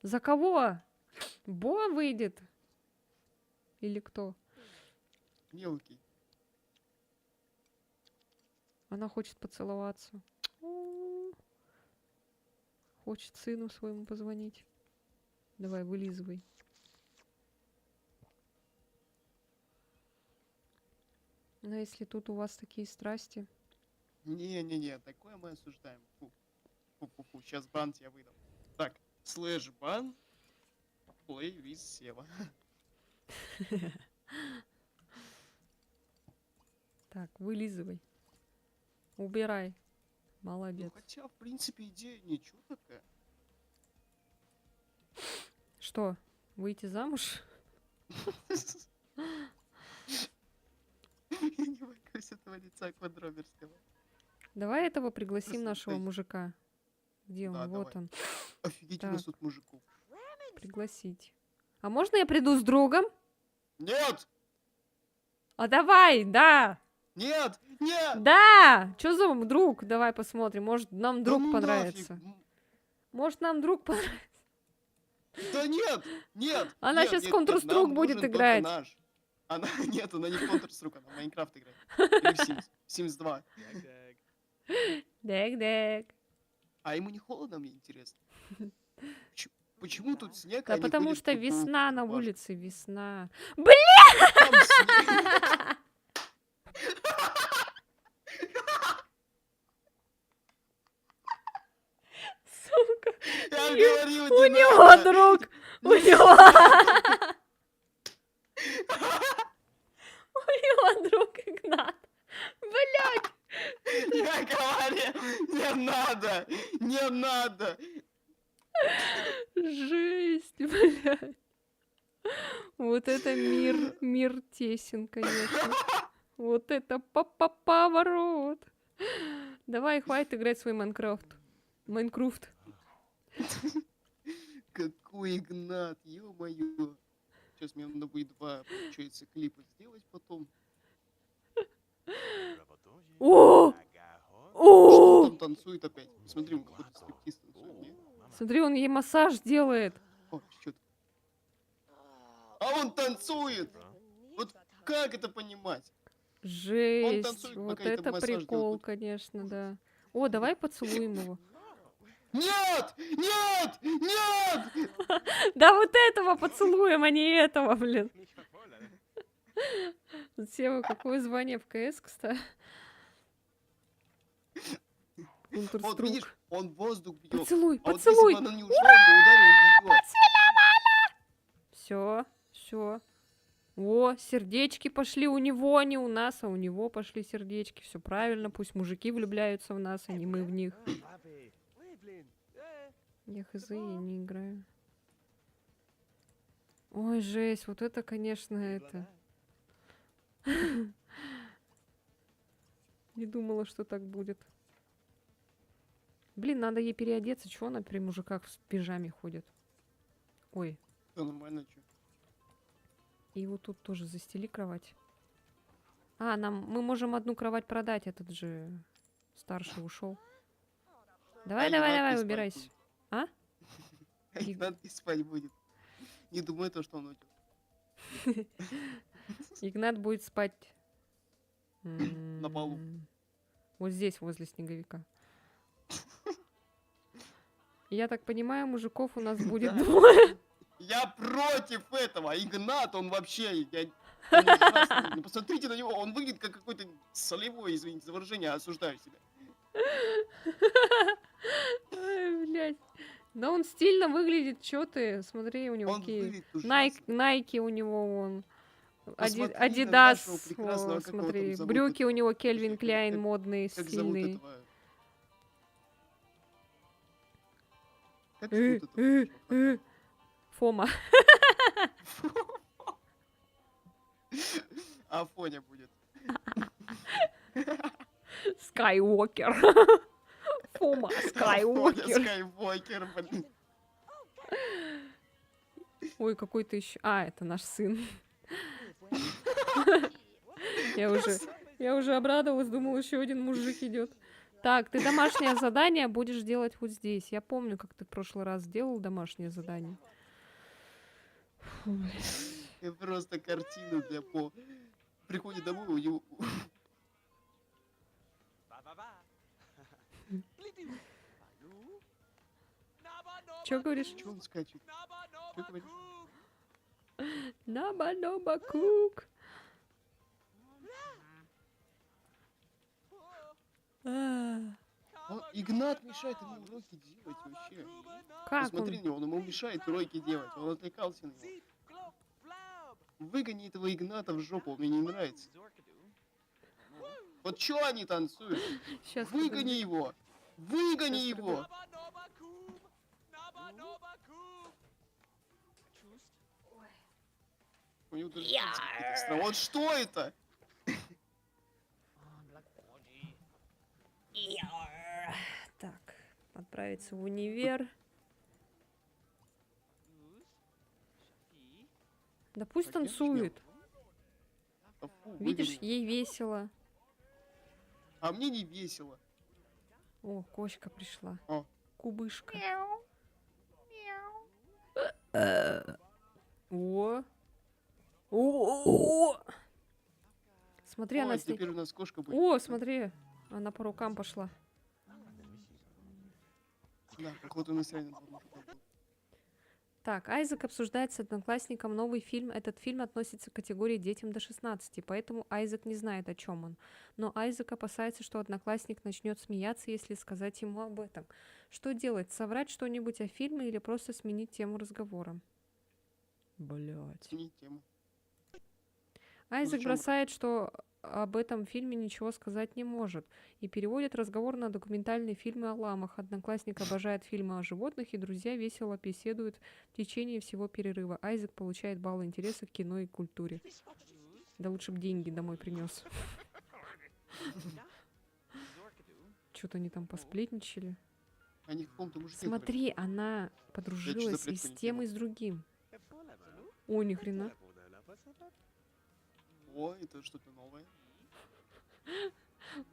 За кого? Бо выйдет? Или кто? Мелкий. Она хочет поцеловаться. Хочет сыну своему позвонить. Давай, вылизывай. Но если тут у вас такие страсти... Не-не-не, такое мы осуждаем. Фу. Фу-фу-фу, сейчас бан тебя выдам. Так, слэш бан, play with Сева. Так, вылизывай. Убирай. Ну, Молодец. хотя, в принципе, идея ничего такая. Что, выйти замуж? Я не могу с этого лица квадроберского. Давай этого пригласим, Просто нашего дай. мужика. Где он? Да, Вот давай. он. Офигеть, у нас Так. тут мужиков. Пригласить. А можно я приду с другом? Нет! А давай, да! Нет! Нет! Да! Что за друг? Давай посмотрим. Может, нам Да друг ну понравится. нафиг! Может, нам друг понравится. Да нет! Нет! Она нет, щас нет, в нет, Counter-Strike нам будет нужен только играть. наш. Она... Нет, она не в Counter-Strike, она в Майнкрафт играет. Или в Sims. Sims 2. Дэг-дэг. А ему не холодно, мне интересно? Почему тут снег, Да а не потому ходит что в футболке, весна на рубашке? улице, весна. Там снег. Сука, Я говорил, у не него надо. друг, у него... У него друг Игнат. Блядь, Я говорю, не надо, не надо. жесть, блядь. Вот это мир тесен, конечно. Вот это поворот. Давай, хватит играть в свой Майнкрафт. Майнкрафт. Какой Игнат, ё-моё. Сейчас мне надо будет 2, получается, клипа сделать потом. О! Что он О! там танцует опять? Смотри, он какой-то стриптиз танцует, не? Смотри, он ей массаж делает. О, что-то. А он танцует! Вот как это понимать? Он Жесть. танцует, Вот пока это это массаж прикол, делает. конечно, да. О, давай поцелуем его. Нет! Нет! Нет! Да вот этого поцелуем, а не этого, блин. Сева, какое звание в КС, кстати? Вот видишь, Counter-Strike. он воздух бьет. Поцелуй, А вот если бы поцелуй. она не ушла, он бы ударил ее. Все, все. О, сердечки пошли у него, а не у нас, а у него пошли сердечки. Все правильно, пусть мужики влюбляются в нас, а не мы в них. Я хз, я не играю. Ой, жесть, вот это, конечно, это. Не думала, что так будет. Блин, надо ей переодеться. Чего она при мужиках в пижаме ходит? Ой, Все нормально, что? и вот тут тоже застели кровать. А, мы можем одну кровать продать, этот же старший ушел. Давай, давай, давай, убирайся. А? Игнат не спать будет. Не думаю то, что он уйдет. Игнат будет спать На полу. Вот здесь, возле снеговика. Я так понимаю, мужиков у нас будет Да. двое. Я против этого. Игнат, он вообще... он ужасный. Ну, посмотрите на него, он выглядит как какой-то солевой, извините за выражение, осуждаю себя. Ой, блядь. Да он стильно выглядит, чё ты? Смотри, у него Он какие... выглядит ужасно. Найки у него вон. Посмотри на Адидас. нашего прекрасного, О, как его там смотри, зовут, брюки у этого? него Кельвин Как- Кляйн как- модные, Как зовут стильные. этого? Как зовут этого? чувака? Фома. Афоня будет. Скайуокер. Фома Афоня Скайуокер. Скайуокер, блин. Ой, какой ты еще... А, это наш сын. Я уже обрадовалась, думала, еще один мужик идет. Так, ты домашнее задание будешь делать вот здесь. Я помню, как ты в прошлый раз делал домашнее задание. Фу, блин. Я просто картину для по... Приходит домой, у него... Чё говоришь? Чё он скачет? Чё говорит? Наба-наба кук. Игнат мешает ему уроки делать вообще. Как Посмотри он? на него, он ему мешает уроки делать. Он отвлекался на него. Выгони этого Игната в жопу, он мне не нравится. Вот чё они танцуют? Сейчас. Выгони его! Выгони Щас его! У него даже пальцы какие-то странные. Вот что это? Так, отправиться в универ. Да пусть Так, я ж танцует. Да фу, Видишь, выгони. ей весело. А мне не весело. О, кошка пришла. О. Кубышка. О. О. Смотри, она Ой, с ней... теперь у нас кошка будет. О, смотри, она по рукам пошла. Да, походу у нас реально два мужика было. Так, Айзек обсуждает с одноклассником новый фильм. Этот фильм относится к категории детям до 16, поэтому Айзек не знает, о чем он. Но Айзек опасается, что одноклассник начнет смеяться, если сказать ему об этом. Что делать? Соврать что-нибудь о фильме или просто сменить тему разговора? Блять. Сменить тему. Айзек Зачем? бросает, что об этом фильме ничего сказать не может, и переводит разговор на документальные фильмы о ламах. Одноклассник обожает фильмы о животных, и друзья весело беседуют в течение всего перерыва. Айзек получает баллы интереса к кино и культуре. Да лучше бы деньги домой принес. Что-то они там посплетничали. Они в каком-то мужике. Смотри, она подружилась и запретку с не тем, делал. и с другим. О, ни хрена. О, это что-то новое.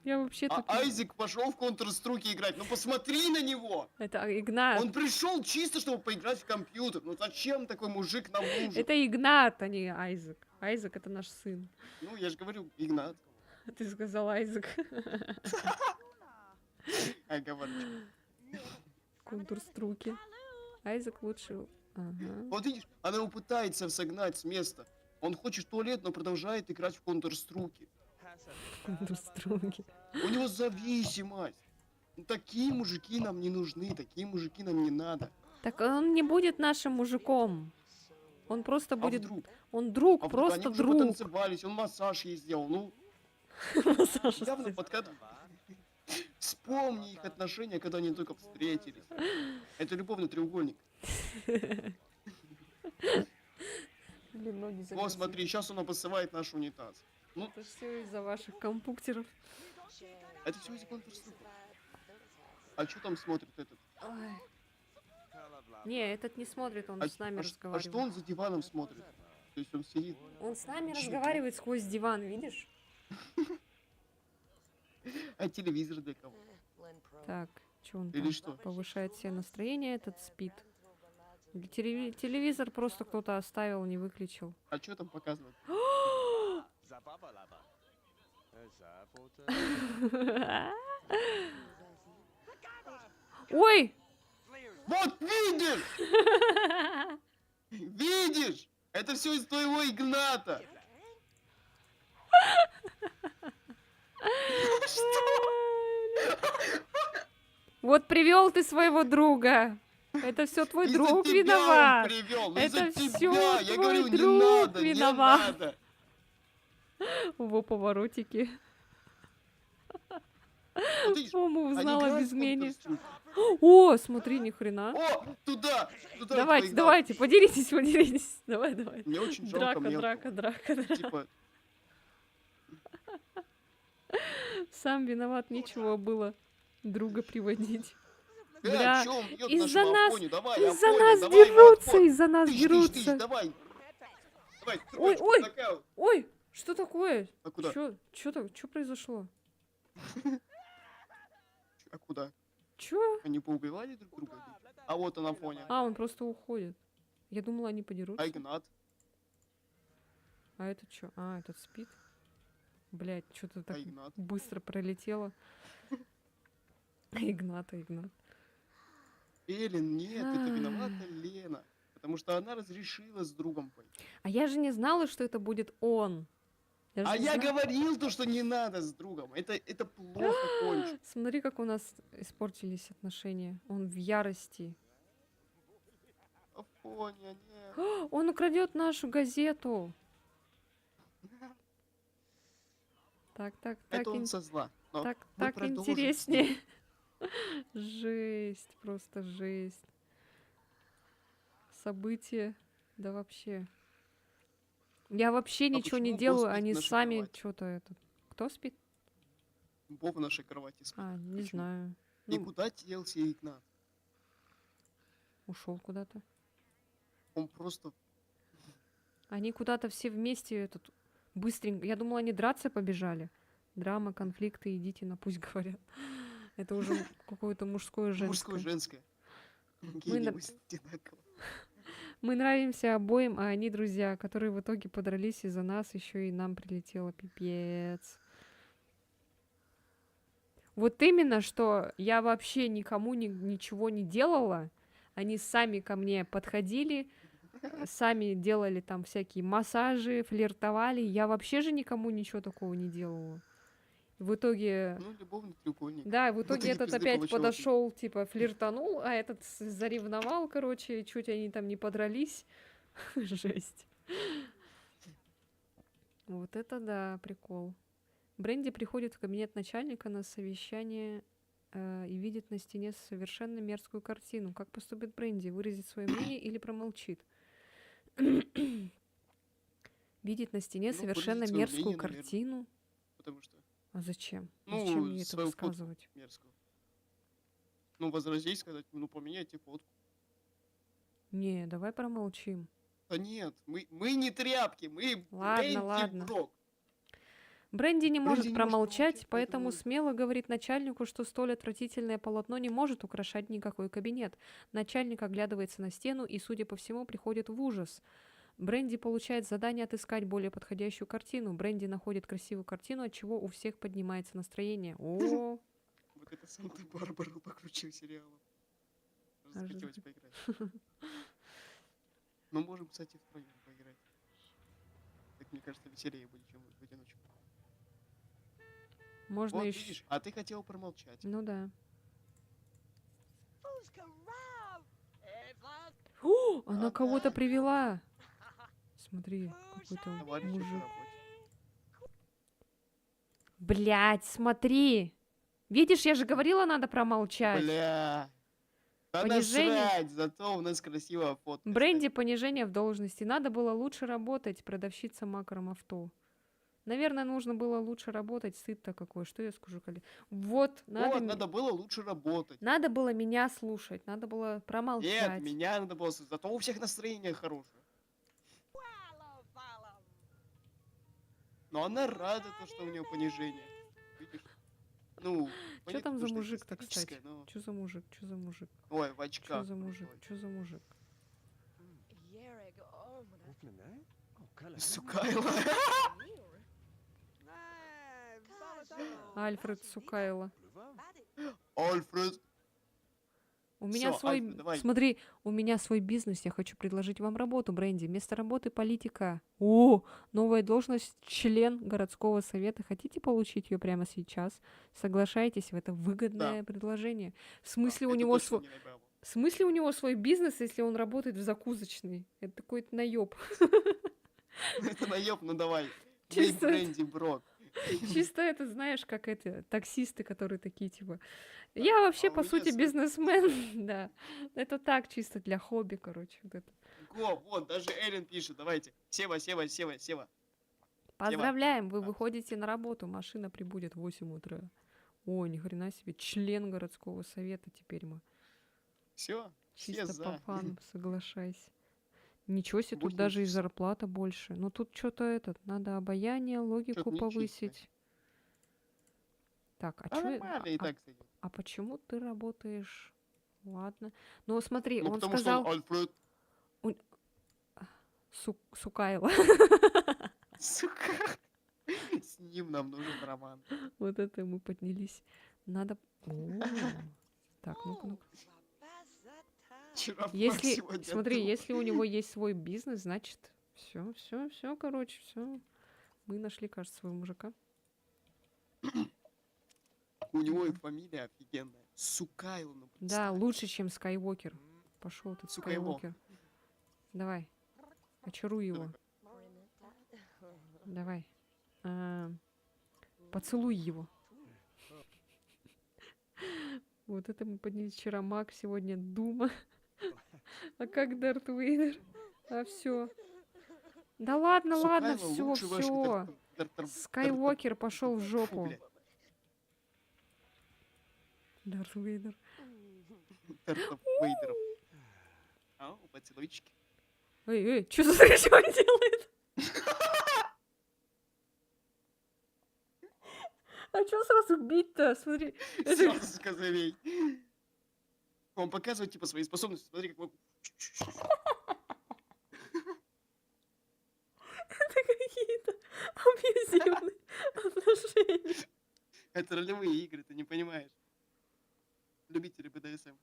Я вообще А тут... Айзек пошел в Counter-Strike играть. Ну посмотри на него! Это Игнат. Он пришел чисто, чтобы поиграть в компьютер. Ну зачем такой мужик нам нужен? Это Игнат, а не Айзек. Айзек это наш сын. Ну, я же говорю, Игнат. Ты сказал Айзек. Ай, говорочка. Контур-струки. Айзек лучше... Ага. Вот видишь, она его пытается согнать с места. Он хочет в туалет, но продолжает играть в Counter-Strike. Контур-струки. У него зависимость. Ну, такие мужики нам не нужны, такие мужики нам не надо. Так он не будет нашим мужиком. Он просто А будет... вдруг? Он друг, А вдруг просто они уже друг. потанцевались, он массаж ей сделал. Ну, Массаж явно сделал. подкат. Вспомни их отношения, когда они только встретились. Это любовный треугольник. Блин, ноги О, замерзли. смотри, сейчас он обоссывает наш унитаз. Ну, Это все из-за ваших компьютеров. это все из-за Counter-Strike. А что там смотрит этот? Ой. Не, этот не смотрит, он А, с нами а разговаривает. что он за диваном смотрит? То есть он сидит. Он с нами Чё? разговаривает сквозь диван, видишь? А телевизор для кого? Так, что он Или там? что? Повышает все настроение, этот спит. Телевизор просто кто-то оставил, не выключил. А что там показывает? Ой! Вот видишь! Видишь? Это все из твоего Игната. Вот привел ты своего друга. Это все твой Из-за друг тебя виноват. он привел. Это Из-за всё тебя. Я твой говорю, не друг надо, виноват. не надо. Во поворотики. Вот видишь, О, мы они узнала играют без в меня. Counter-Strike. О, смотри, ни хрена. О, туда, туда. Давайте, твой Игнат. давайте, поделитесь, поделитесь. Давай, давай. Мне очень жалко Драка, мелкого. драка, драка, драка. Типа, Сам виноват, нечего было друга приводить. чё Бля, он бьёт из-за нашего нас, Афоню? Давай, из-за Афоня, нас давай его дерутся, отпор. из-за нас Тыщ, дерутся. давай. Давай, Ой, трубочку, ой. такая. Ой, что такое? А куда? Что произошло? А куда? Чё? Они поубивали друг друга? А вот он Афоня. А, он просто уходит. Я думала, они подерутся. А Игнат? А этот что? А, этот спит? Блять, что-то так Игнат? быстро пролетело. Игната, Игнат. Эллен, нет, это Ай. виновата Лена. Потому что она разрешила с другом пойти. А я же не знала, что это будет он. же А не я знала. говорил то, что не надо с другом. Это плохо кончится. Смотри, как у нас испортились отношения. Он в ярости. Афоня, нет. Он украдет нашу газету. Так, так, так, Это он со зла. Но так, мы так продолжим с интереснее. Жесть, просто жесть. События, да вообще. Я вообще ничего не почему делаю, босс спит они в нашей сами кровати? что-то это. Кто спит? Боб в нашей кровати спит. А, не Почему? знаю. И Ну, куда делся Игнат? ушел куда-то. Он просто... Они куда-то все вместе этот быстренько. Я думала, они драться побежали. Драма, конфликты, идите на пусть говорят. Это уже какое-то мужское, женское. Мужское, женское. на- Гений, мы одинаково. Мы нравимся обоим, а они друзья, которые в итоге подрались из-за нас, еще и нам прилетело пипец. Вот именно, что я вообще никому ничего не делала. Они сами ко мне подходили, сами делали там всякие массажи, флиртовали. Я вообще же никому ничего такого не делала. В итоге... Ну, любовный треугольник. Да, в В итоге итоге этот пизды опять получил. подошел, типа, флиртанул, а этот заревновал, короче, чуть они там не подрались. Жесть. Вот это да, прикол. Бренди приходит в кабинет начальника на совещание и видит на стене совершенно мерзкую картину. Как поступит Бренди? Выразит свое мнение или промолчит? Видит на стене Ну, совершенно выразить своё мерзкую мнение, наверное. картину. Потому что А зачем? Ну, Зачем мне это свою фотку. высказывать? мерзко. Ну, возразить, сказать, ну, поменяйте фотку. Не, давай промолчим. Да нет, мы не тряпки, мы Ладно, Бренди ладно. Брок. Бренди не может Бренди не может промолчать, промолчать, поэтому поэтому- смело говорит начальнику, что столь отвратительное полотно не может украшать никакой кабинет. Начальник оглядывается на стену и, судя по всему, приходит в ужас. Бренди получает задание отыскать более подходящую картину. Бренди находит красивую картину, от чего у всех поднимается настроение. О, Вот это Санта-Барбару покрутил сериалом. Захотелось поиграть. Но можем, кстати, втроем поиграть. Так, мне кажется, веселее будет, чем в одиночку. можно Вот, еще... видишь, а ты хотел промолчать. Ну да. О, она кого-то привела. Смотри, какой-то Товарищи по мужик. работе. Блять, смотри. Видишь, я же говорила, надо промолчать. Бля. Да Понижение. насрать, зато у нас красивая фотка. Бренди понижение в должности. Надо было лучше работать, продавщица макром авто. Наверное, нужно было лучше работать. Стыд-то какой. Что я скажу, Коля? Вот, надо, Вот, надо было лучше работать. надо было меня слушать. Надо было Нет, промолчать. меня надо было... Зато у всех настроение хорошее. Но она рада, то, что у нее понижение. Видишь? Ну, Что понятно, там за что это мужик-то, эстетическое, кстати? но- Что за мужик? Что за мужик? Ой, в Что очках. за мужик? крутой. Что за мужик? Сукайло. Альфред Сукайло. Альфред. У меня Всё, свой... Альфред, давай. Смотри, у меня свой бизнес. Я хочу предложить вам работу, Бренди. Место работы политика. О, новая должность член городского совета. Хотите получить ее прямо сейчас? Соглашайтесь в это выгодное предложение. В смысле, у Это него точно свой... не наебал. В смысле у него свой бизнес, если он работает в закусочной? Это такой-то наеб. Это наеб, ну давай. Чисто Бей это- Бренди, брок. Чисто это, знаешь, как это, таксисты, которые такие, типа, я вообще, у по меня сути, свой- бизнесмен, да. Это так, чисто для хобби, короче. Вот это. Го, вот, даже Эллен пишет, давайте. Сева, Сева, Сева, Сева. Поздравляем, вы Да. выходите на работу, машина прибудет в 8 утра. О, ни хрена себе, член городского совета теперь мы. Все, все Чисто по за. фану, соглашайся. Ничего себе, тут 8 даже и часов. зарплата больше. Ну тут что-то этот, надо обаяние, логику Чё-то нечисто. повысить. Так, а А чё... нормально и так сойдет. А почему ты работаешь? Ладно. Ну смотри, Ну, он потому сказал... что он Альфред. Сукайло. Сука. С ним нам нужен роман. Вот это мы поднялись. Надо... О, так, ну-ка. Вчера Если, сегодня смотри, отдал. если у него есть свой бизнес, значит, все, короче, все. Мы нашли, кажется, своего мужика. У него и фамилия офигенная. Сукайло, ну Да, представь. лучше, чем Скайуокер. Пошел ты, Сукайло. Скайуокер. Давай. Очаруй его. Давай. Поцелуй его. Вот это мы поднялись вчера Мак, сегодня Дума. А как Дарт Вейдер? А все. Да ладно, ладно, Сукайло все, лучший ваш все. Дар- Скайуокер пошел в Фу, жопу. бля. Дарт Вейдер. Дартов Вейдеров. Ау, поцелуйчики. Эй, что за что он делает? А что сразу бить-то? Смотри. Это... Сразу сказовей. Он показывает, типа, свои способности. Смотри, как... Это какие-то абьюзивные отношения. Это ролевые игры, ты не понимаешь. Любители БДСМ.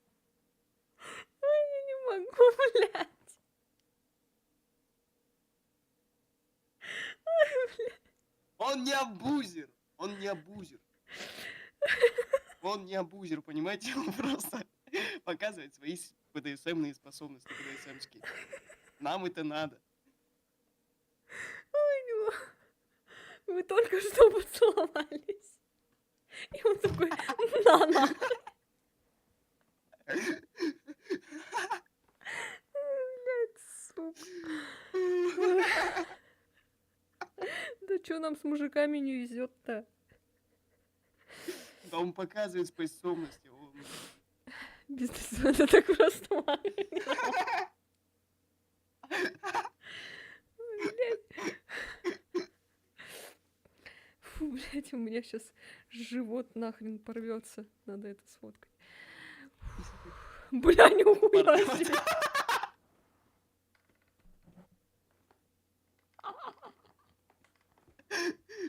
Я не могу, блядь. Он не абузер! Он не абузер. Он не абузер, понимаете? Он просто показывает свои БДСМные способности, БДСМские. Нам это надо. Вы только что поцеловались. И он такой, на. Блядь, сука. Да что нам с мужиками не везет-то? Да он показывает способности. Он... Бизнесмен так просто Блядь. Фу. Блять, у меня сейчас живот нахрен порвется. Надо это сфоткать. Бля, нихуя себе.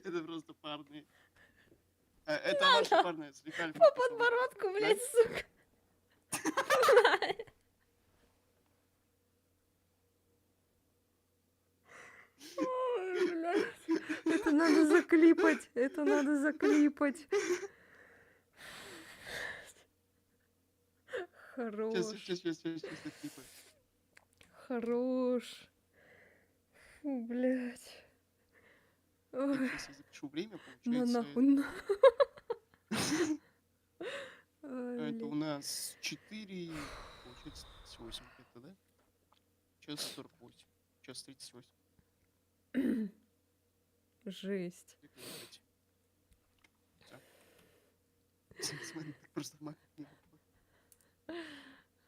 Это просто парные. Это ваша парная с Рихальфом. По подбородку, блядь, сука. Ой, блядь. Это надо заклипать. Это надо заклипать. Хорош. Сейчас, типа. Хорош. Фу, блядь. Ой, Сейчас я запишу время, на получается. нахуй. на. Ой, Это у блядь. нас 4, получается 38 это, да? Час 48. Час 38. Жесть. Смотри, так просто мах.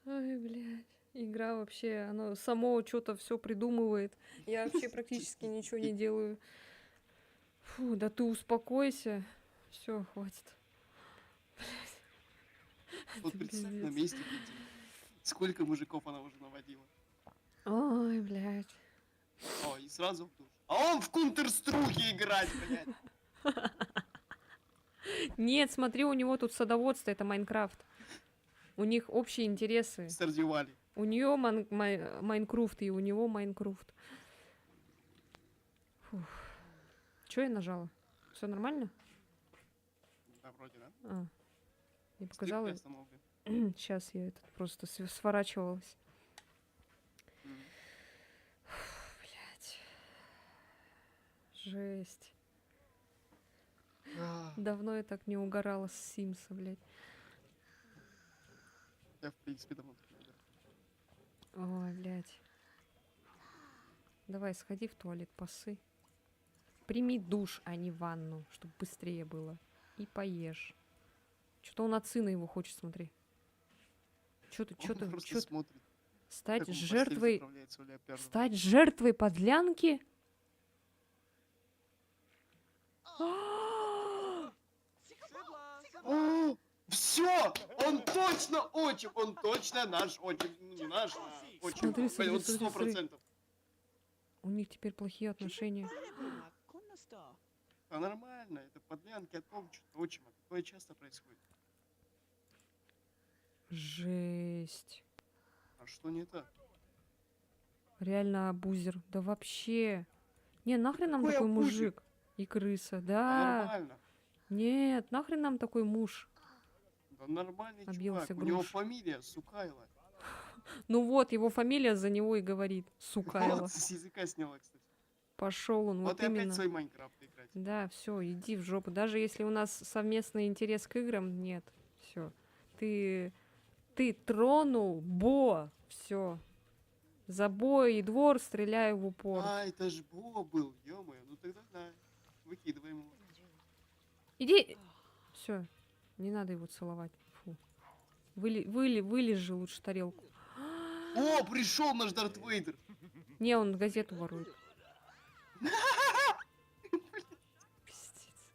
Ой, блядь. Игра вообще, оно само что-то все придумывает. Я вообще практически ничего не делаю. Фу, да ты успокойся. Все, хватит. Вот Это представь на пиздец. месте Пети. Сколько мужиков она уже наводила. Ой, блядь. О, и сразу в душ. А он в Кунтер-Струке играть, блядь. Нет, смотри, у него тут садоводство, это Майнкрафт. У них общие интересы. Стардивали. У нее Майнкрафт, и у него Майнкрафт. Че я нажала? Все нормально? Да, вроде, да? А, не Стрим показала. приостановлен. Сейчас я этот просто сворачивалась. Мгм. Блять. Жесть. А, Давно я так не угорала с Симса, блядь. Я, в принципе, давно так не играл. Ой, блядь. Давай, сходи в туалет, поссы. Прими душ, а не ванну, чтобы быстрее было. И поешь. Что-то он от сына его хочет, смотри. Что-то, Он что-то, просто что-то. смотрит, Стать как он в постель жертвой... заправляется у Леопарда. Стать жертвой подлянки? Все! Он точно отчим! Он точно наш отчим. Ну, не наш, а отчим. Смотри, смотри, Вот смотри, смотри. 100%. У них теперь плохие отношения. А нормально, это подлянки от отчима. Такое часто происходит. Жесть. А что не так? Реально абузер. Да вообще. Не, нахрен нам Какой такой абузер? мужик? И крыса, А да. нормально. Нет, нахрен нам такой муж? Да нормальный Объелся чувак. У него груш. фамилия Сукайло. Ну вот, его фамилия за него и говорит. Сукайло. Вот, с языка сняла, кстати. Пошел он, Вот вот и опять именно. свой Майнкрафт играть. Да, все, иди в жопу. Даже если у нас совместный интерес к играм, нет. Все. Ты тронул Бо. Все. За бой и двор стреляю в упор. А, это ж Бо был, ё-моё. Ну тогда да. Выкидываем его. Иди. Все. Не надо его целовать. Фу. Вылежи лучше тарелку. О, пришел наш Дарт Вейдер. Не, он газету ворует. Пиздец.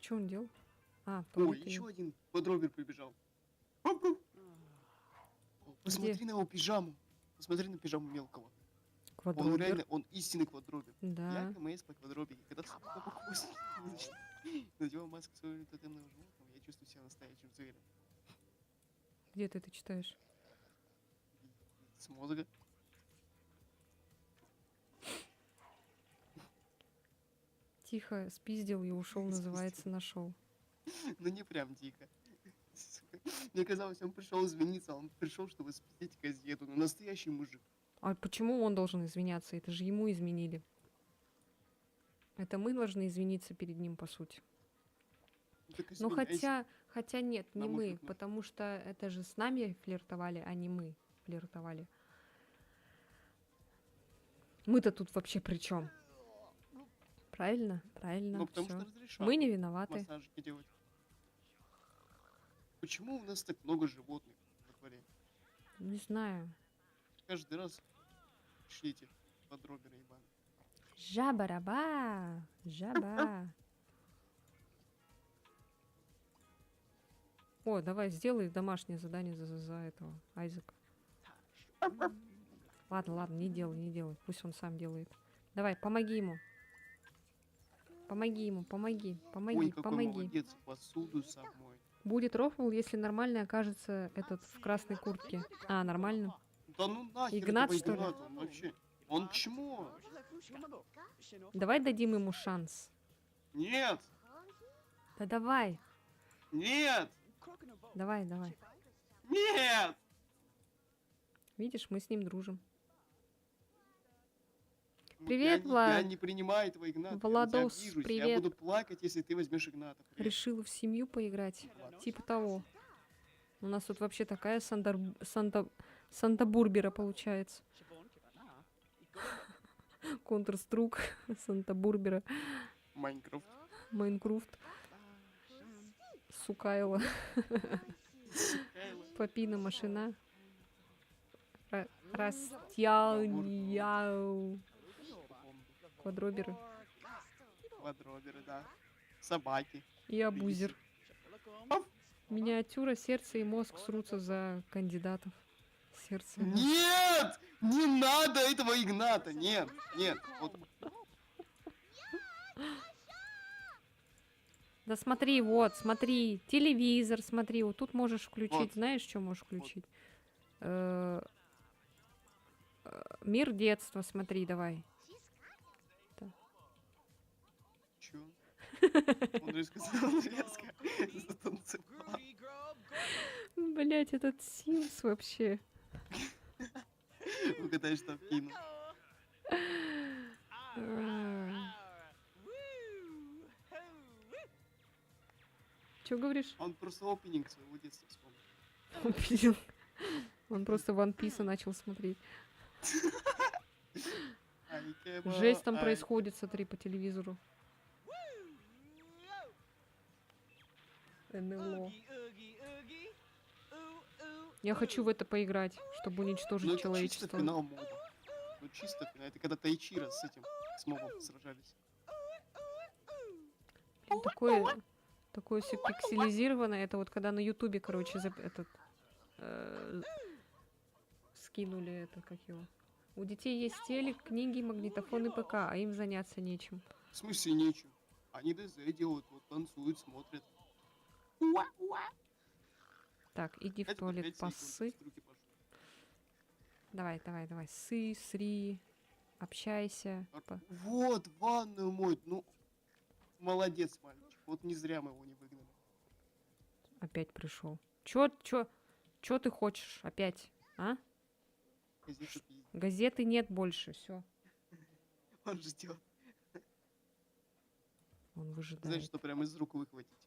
Что он делал? А, О, туалет еще или- один подробер прибежал. О, посмотри на его пижаму. Посмотри на пижаму мелкого. Он Квадробер. реально, он истинный квадробер. Да. Я КМС по квадробике. Когда собака покусит, надеваю маску своего тотемного животного, я чувствую себя настоящим зверем. Где ты это читаешь? С мозга. Тихо, спиздил и ушел, Спиздил. называется, нашел. Ну не прям дико. Сука. Мне казалось, он пришел извиниться, а он пришел, чтобы спиздить газету. Ну настоящий мужик. А почему он должен извиняться? Это же ему изменили. Это мы должны извиниться перед ним, по сути. Ну, так Ну извиняйся. хотя нет, не Нам мы, мужик нужен. потому что это же с нами флиртовали, а не мы флиртовали. Мы-то тут вообще при чем? Правильно, правильно, Ну потому всё. что разрешал Мы не виноваты. массажики делать. Почему у нас так много животных во дворе? Не знаю. Каждый раз шли эти подроберы ебаные. Жаба-раба, жаба. О, давай, сделай домашнее задание за этого Айзека. Ладно, ладно, не делай, не делай. Пусть он сам делает. Давай, помоги ему. Помоги ему, помоги, помоги, Ой, какой помоги. молодец, посуду сам моет. Будет рофл, если нормальный окажется этот в красной куртке. А, нормально. Да ну нахер Игнат, этого что ли? Игната, он вообще... Он чмо? Давай дадим ему шанс. Нет! Да давай, Нет! давай, давай. Нет! Видишь, мы с ним дружим. Я Привет, не- Влад. Я не принимаю этого Игната. Владос, я на тебя обижусь. Я привет. буду плакать, если ты возьмешь Игната. Привет. Решила в семью поиграть. Влад. Типа того. У нас тут вообще такая Санта-Бурбера получается. Контр-струк, Санта-Бурбера, Майнкрафт. Майнкрафт, Сукайло, Сукайло. Папина машина. Растяу. Квадроберы Квадроберы, да. Собаки. и абузер. Миниатюра, сердце и мозг срутся за кандидатов. Сердце. и мозг. Нет! Не надо этого Игната! Нет! Нет! Вот Да смотри, вот, смотри, телевизор, смотри, вот тут можешь включить, Вот. знаешь, что можешь включить? Мир детства, смотри, давай. чё? Он резко затанцевал. Блять, этот Симс вообще. Угадай, что вкинул. Че говоришь? Он просто опенинг своего детства вспомнил. Он пиздил. Он просто One Piece начал смотреть. Жесть там происходит, смотри, по телевизору. НЛО. Я хочу в это поиграть, чтобы Ну, уничтожить это чисто человечество. финал моба. Ну, чисто финал. Это когда Тайчира с этим, с мобом сражались. Блин, такое все пикселизированное. Это вот когда на Ютубе, короче, скинули это, как его. У детей есть телек, книги, магнитофон и ПК, а им заняться нечем. В смысле нечем. Они ДЗ делают, вот танцуют, смотрят. Так, иди в Хотя бы туалет 5 секунд, поссы. пусть руки пошли. Давай, давай, давай. Сри, общайся. Вот, ванную моет. Ну, молодец, мальчик. Вот не зря мы его не выгнали. Опять пришел. Чё ты хочешь опять, а? Газету пиздит. Газеты нет больше, все. Он ждет. Он Знаешь, выжидает. что прям из рук выхватить.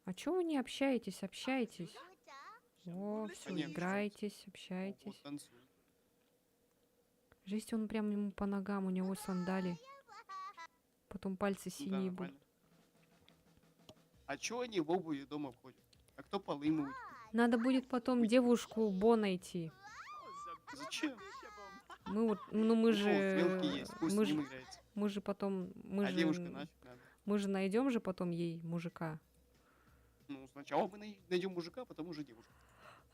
А чё вы не общаетесь? Общайтесь. О, все, Они играйтесь, Вот, общайтесь. танцуют. Жесть, он прям ему по ногам, у него сандали. Потом пальцы Да, синие будут. нормально. А чё они в обуви дома ходят? А кто полы моет? Надо будет потом девушку Бо найти. Зачем? Мы вот, ну мы Ну, же, мелкий есть, пусть мы с ним же, играется. мы же потом, мы А же, девушка нафиг надо. мы же найдем же потом ей мужика. Ну, сначала мы найдем мужика, потом уже девушку.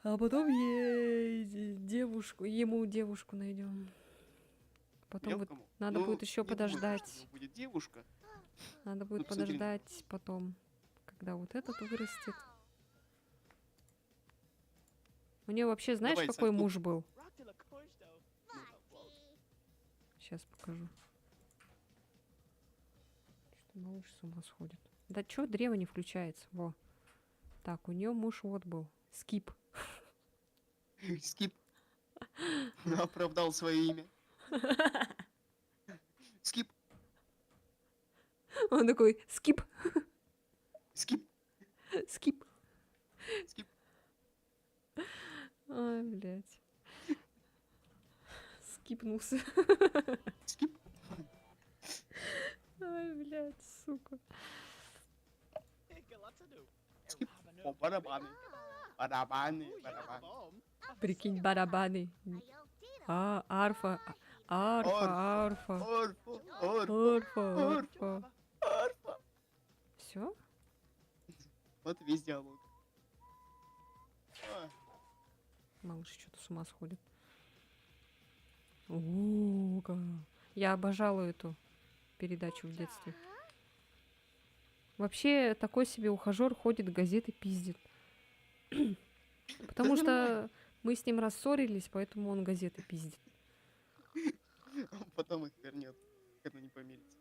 А потом ей девушку, ему девушку найдем. Потом вот Мелкому. надо Ну, будет еще не будет, подождать. что у него будет девушка. Надо будет посмотри. подождать потом, когда вот этот вырастет. У нее вообще, знаешь, Давай, какой Сань, муж был? Ну, Сейчас покажу. Что малыш с ума сходит. Да чё древо не включается? Во. Так, у нее муж вот был. Скип. Скип. Оправдал свое имя. Скип. Он такой, скип, Скип. скип. Скип. Ай, блядь. Скипнулся. Скип. Ай, блядь, сука. Скип. О, барабаны. Барабаны. Барабаны. Прикинь, барабаны. А, арфа. Арфа, арфа. Орфу. Орфу. Арфа, арфа. Все? Вот весь диалог. малыш что-то с ума сходит. У-у-у, я обожала эту передачу в детстве. Вообще, такой себе ухажер ходит, газеты пиздит. Потому Да нормально. что мы с ним рассорились, поэтому он газеты пиздит. Он потом их вернет, когда не помирится.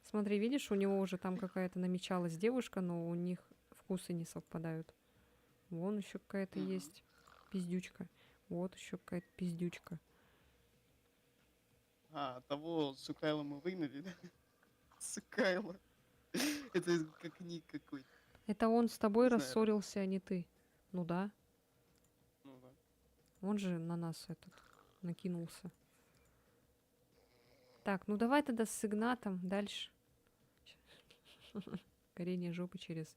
Смотри, видишь, у него уже там какая-то намечалась девушка, но у них вкусы не совпадают. Вон еще какая-то Мгм. есть пиздючка. Вот еще какая-то пиздючка. А, того Сукайла мы выгнали, да? Сукайла. Это как ник какой-то. Это он с тобой Не знаю. рассорился, а не ты. Ну да, Ну да. он же на нас этот накинулся. Так, ну давай тогда с Игнатом дальше. Горение жопы через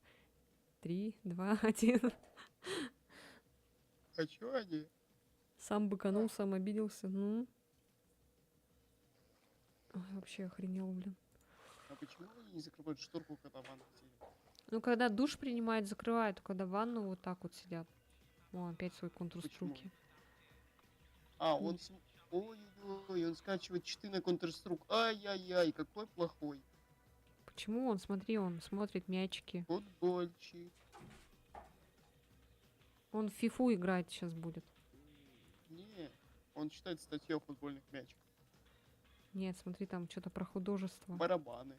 3, 2, 1. А чё они? Сам быканул, сам обиделся. Ну, ой, вообще охренел, блин. А почему они не закрывают шторку, когда ванна сидит? Ну, когда душ принимает, закрывает, а когда ванну вот так вот сидят. О, опять свой контур Почему? струки. А, М. он... Ой-ой-ой, он скачивает читы на Counter-Strike. Ай-яй-яй, какой плохой. Почему он, смотри, он смотрит мячики. Футбольчик. Он в фифу играть сейчас будет. Не, он читает статью о футбольных мячиках. Нет, смотри, там что-то про художество. Барабаны.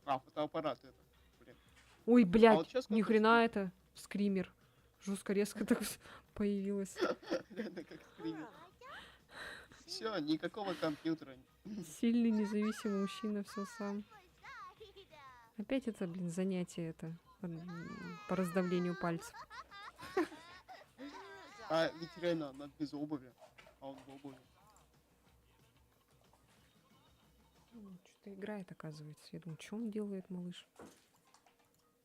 А, фотоаппарат это. Блин. Ой, А блядь, вот сейчас ни хрена это скример. Жестко резко так появилась. Реально как скример. Все, никакого компьютера. Сильный независимый мужчина, все сам. Опять это, блин, занятие это по раздавлению пальцев. А ведь реально она без обуви. А он в обуви. Что-то играет, оказывается. Я думаю, что он делает, малыш?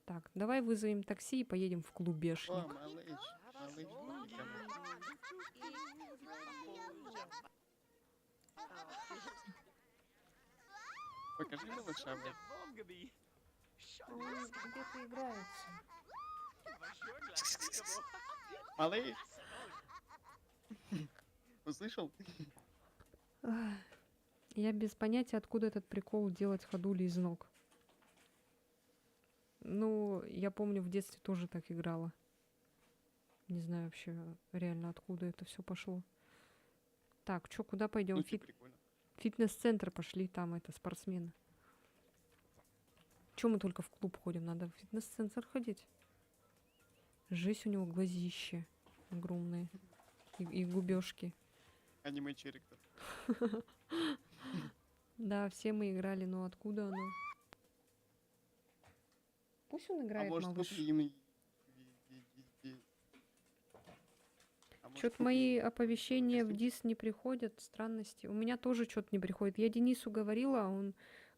Так, давай вызовем такси и поедем в О, клубешник. малыш. Малыш, иди ко мне. Покажи малыша мне. Где-то играется. Малыш. Услышал? Я без понятия, откуда этот прикол делать ходули из ног. Ну, я помню, в детстве тоже так играла. Не знаю вообще реально, откуда это все пошло. Так, что, куда пойдем? Ну, типа прикольно. Фитнес-центр пошли, там это спортсмены. Чем мы только в клуб ходим? Надо в фитнес-центр ходить. Жесть, у него глазище огромные. И губежки. Аниме-черектор. Да, все мы играли, но откуда оно? Пусть он А играет, может малыш. купи им... Что-то мои оповещения в ДИС не приходят, странности. У меня тоже что-то не приходит. Я Денису говорила, а он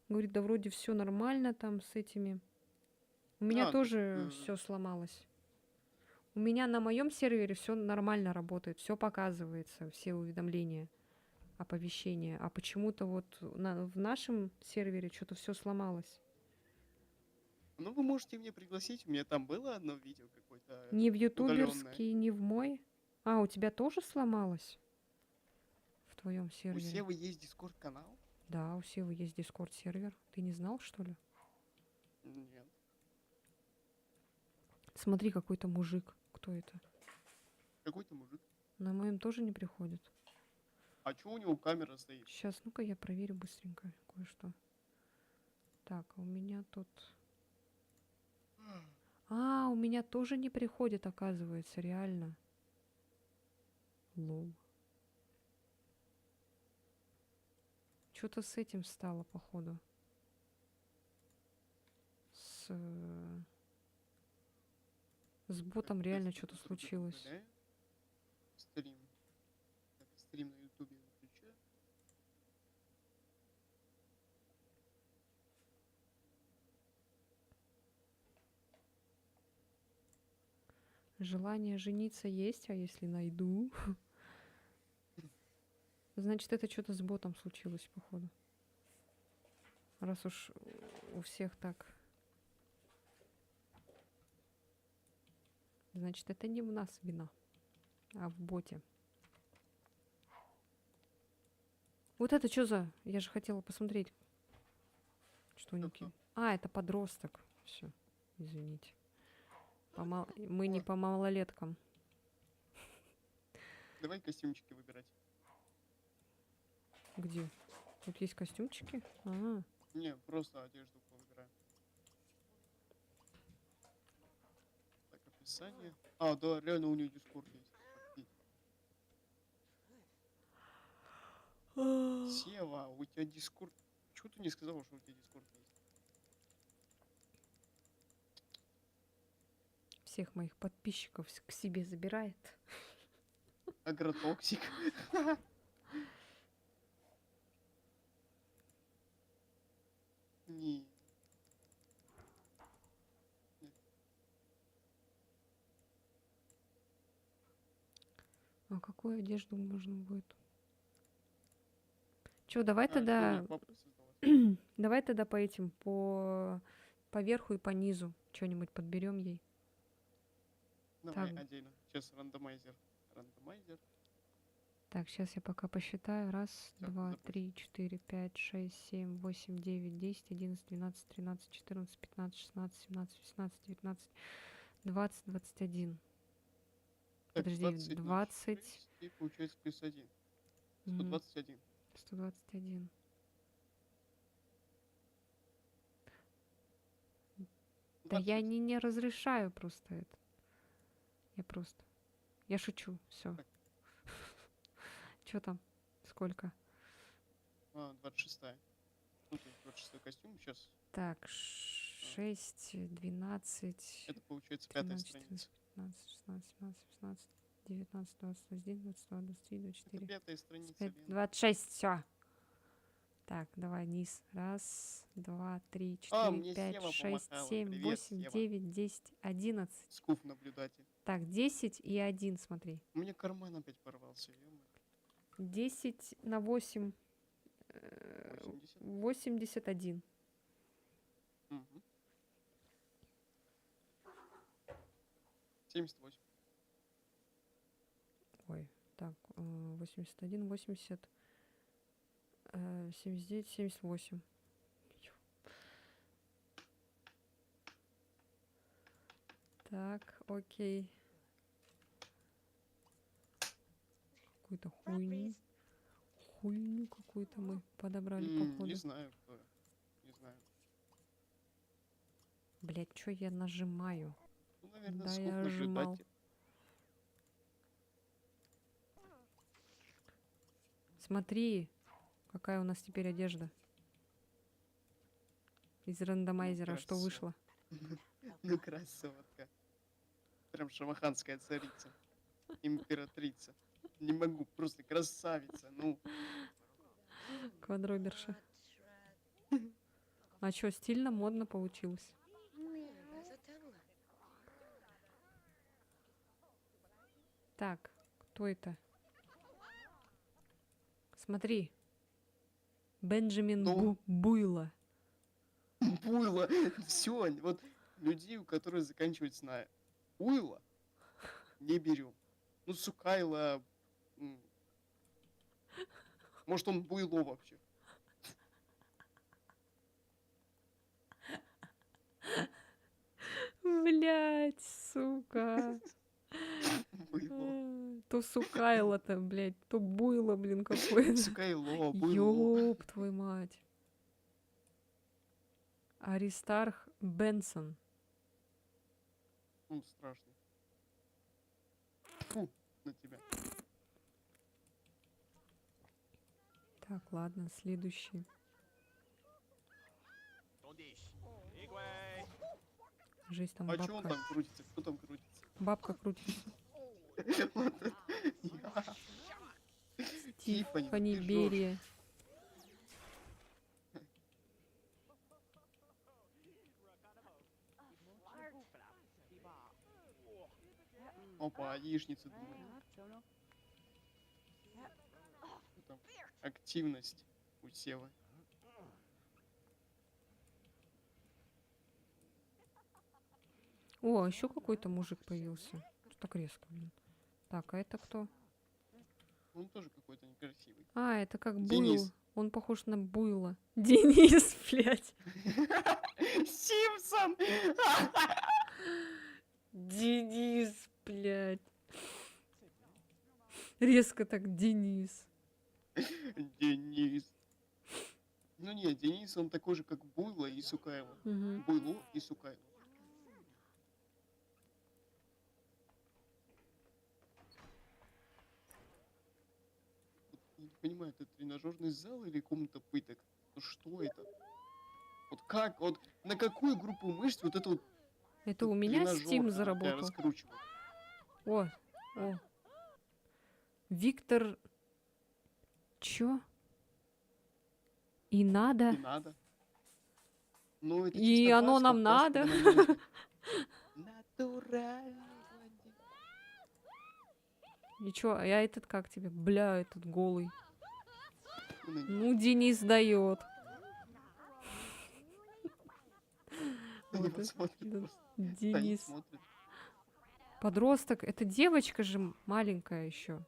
говорит, да вроде все нормально там с этими. У меня тоже все сломалось. У меня на моем сервере все нормально работает, все показывается, все уведомления, оповещения. А почему-то вот в нашем сервере что-то все сломалось. Ну, вы можете мне пригласить. У меня там было одно видео какое-то Ни в удалённое. ютуберский, ни в мой. А, у тебя тоже сломалось? В твоем У сервере? Севы есть дискорд-канал? Да, у Севы есть дискорд сервер. Ты не знал, что ли? Нет. Смотри, какой-то мужик. Кто это? Какой-то мужик. На моем тоже не приходит. А чё у него камера стоит? Сейчас, ну-ка я проверю быстренько кое-что. Так, а у меня тут... А, у меня тоже не приходит, оказывается, реально. Лол. Что-то с этим стало, походу. С ботом реально что-то случилось. Стрим. Так, стрим на ютубе выключаю. Желание жениться есть, а если найду? Значит, это что-то с ботом случилось, походу. Раз уж у всех так Значит, это не в нас вина, а в боте. Вот это что за... Я же хотела посмотреть, что у них... Кто-кто? А, это подросток. Все, извините. Мы не Ой. по малолеткам. Давай костюмчики выбирать. Где? Тут есть костюмчики? А, Не, просто одежду повыбираем. Так, описание. А, да, реально у нее дискорд есть. Офигеть. Сева, у тебя дискорд... Чего ты не сказала, что у тебя дискорд есть? всех моих подписчиков к себе забирает. Агротоксик. Не. А какую одежду можно будет? Чё, давай А, это у тогда... меня папка создала. Давай тогда по этим, по верху и по низу что-нибудь подберем ей. Давай Так. отдельно. Сейчас рандомайзер. Рандомайзер. Так, сейчас я пока посчитаю. Раз, Всё, два, запусти. 3, 4, 5, 6, 7, 8, 9, 10, 11, 12, 13, 14, 15, 16, 17, 18, 19, 20, 21. Так, Подожди, 20 на 20. 6, и получается плюс 1. Мгм, 121. 121. Да я 20. не разрешаю просто это. Я шучу, все. Так. Что там? Сколько? 26. Ну, то есть 26 костюм. Сейчас Так, 6, 12, это получается 5 13, 14, страница. 15, 16, 17, 18, 19, 20, 21, 22, 23, Это 24, 5 страница, 25, Лена. 26, все. Так, давай низ. Раз, два, три, А, 4, мне 5, Сева 6, помахала. 7, Привет, 8, Сева. 9, 10, 11. Скуф наблюдатель. Так, 10 и 1, смотри. У меня карман опять порвался. 10 на 8, 80. 81. Угу. 78. Ой, так, 81, 80, 79, 78. Так, окей. Какую-то хуйню. Хуйню какую-то мы подобрали, Не походу. знаю, кто. Не знаю. Блять, что я нажимаю? Ну, наверное, Да, скуф я жмал. наблюдатель. Смотри, какая у нас теперь одежда. Из рандомайзера, что красава. вышло. Ну, красотка. Прям шамаханская царица. Императрица. Не могу, просто красавица. Ну, Квадроберша. А что, стильно, модно получилось. Так, кто это? Смотри. Бенджамин Ну? Буйло. буйло. Все, вот людей, у которых заканчивается на буйло, не берем. Ну, Сукайло. Может, он буйло вообще. Блять, сука. Буйло. То Сукайло-то, блядь, то буйло, блин, какое-то. Сукайло, буйло. Ёб твою мать. Аристарх Бенсон. Он страшный. Фу, на тебя. Так, ладно, следующий. Жесть, там А чё он бабка. там крутится? Кто там крутится? Бабка крутится. Вот это я. Тиффани, Тиффани ты жжёшь. Берия. Опа, яичница думаю. Что там? Активность у Севы. О, еще какой-то мужик появился. Что так резко, блин. Так, а это кто? Он тоже какой-то некрасивый. А, это как буйл. Денис. Он похож на буйла. Денис, блядь. Симпсон! Денис, блядь. Резко так, Денис. Денис. Ну нет, Денис, он такой же, как Буйло и Сукайло. Мгм. Буйло и Сукайло. Вот я не понимаю, это тренажерный зал или комната пыток? Ну что это? Вот как, вот на какую группу мышц вот это вот Это у меня тренажер Steam тебя заработал. раскручивает? О, о. Виктор... Чё? И надо? Не надо. Ну это И чисто оно Басков, нам Басков надо? нам не нужно. Натуральный блондин. И чё, а я этот как тебе? Бля, этот голый. Фу на него. Ну, Денис дает. На Вот него это, смотрит да, просто. Стоит, Денис. смотрит. Подросток. Это девочка же маленькая еще.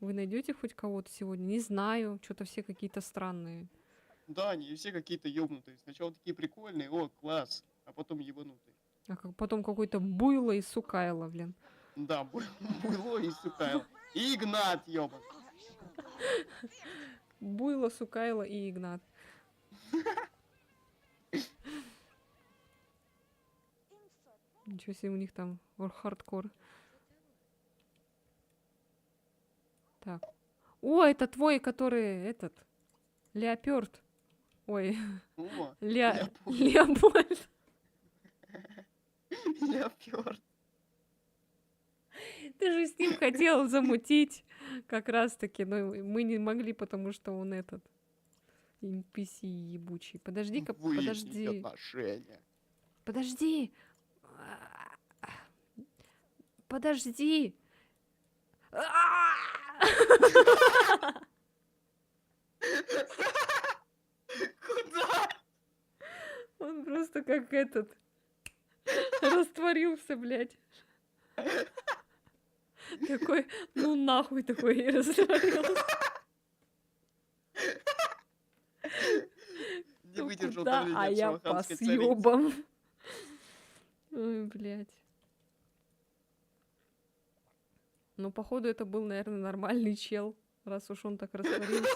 Вы найдете хоть кого-то сегодня? Не знаю. Что-то все какие-то странные. Да, они все какие-то ёбнутые. Сначала такие прикольные, о, класс, а потом ебанутые. А как потом какой-то буйло и сукайло, блин. Да, Буйло и Сукайло. И Игнат, ёбан. Буйло, сукайло и Игнат. Ничего себе у них там хардкор. Так. О, это твой, который этот. Леопард. Ой, О, Леопольд. Леопард. Ты же с ним хотел замутить как раз-таки, но мы не могли, потому что он этот NPC ебучий. Подожди-ка, Выяснить подожди. отношения. Подожди. Подожди. Куда? Он просто как этот растворился, блядь. Такой, ну нахуй такой и растворился. Не Ну выдержал куда? давления А от я по шамаханской царицы. съебам. Ой, блядь. Ну, походу, это был, наверное, нормальный чел, раз уж он так растворился.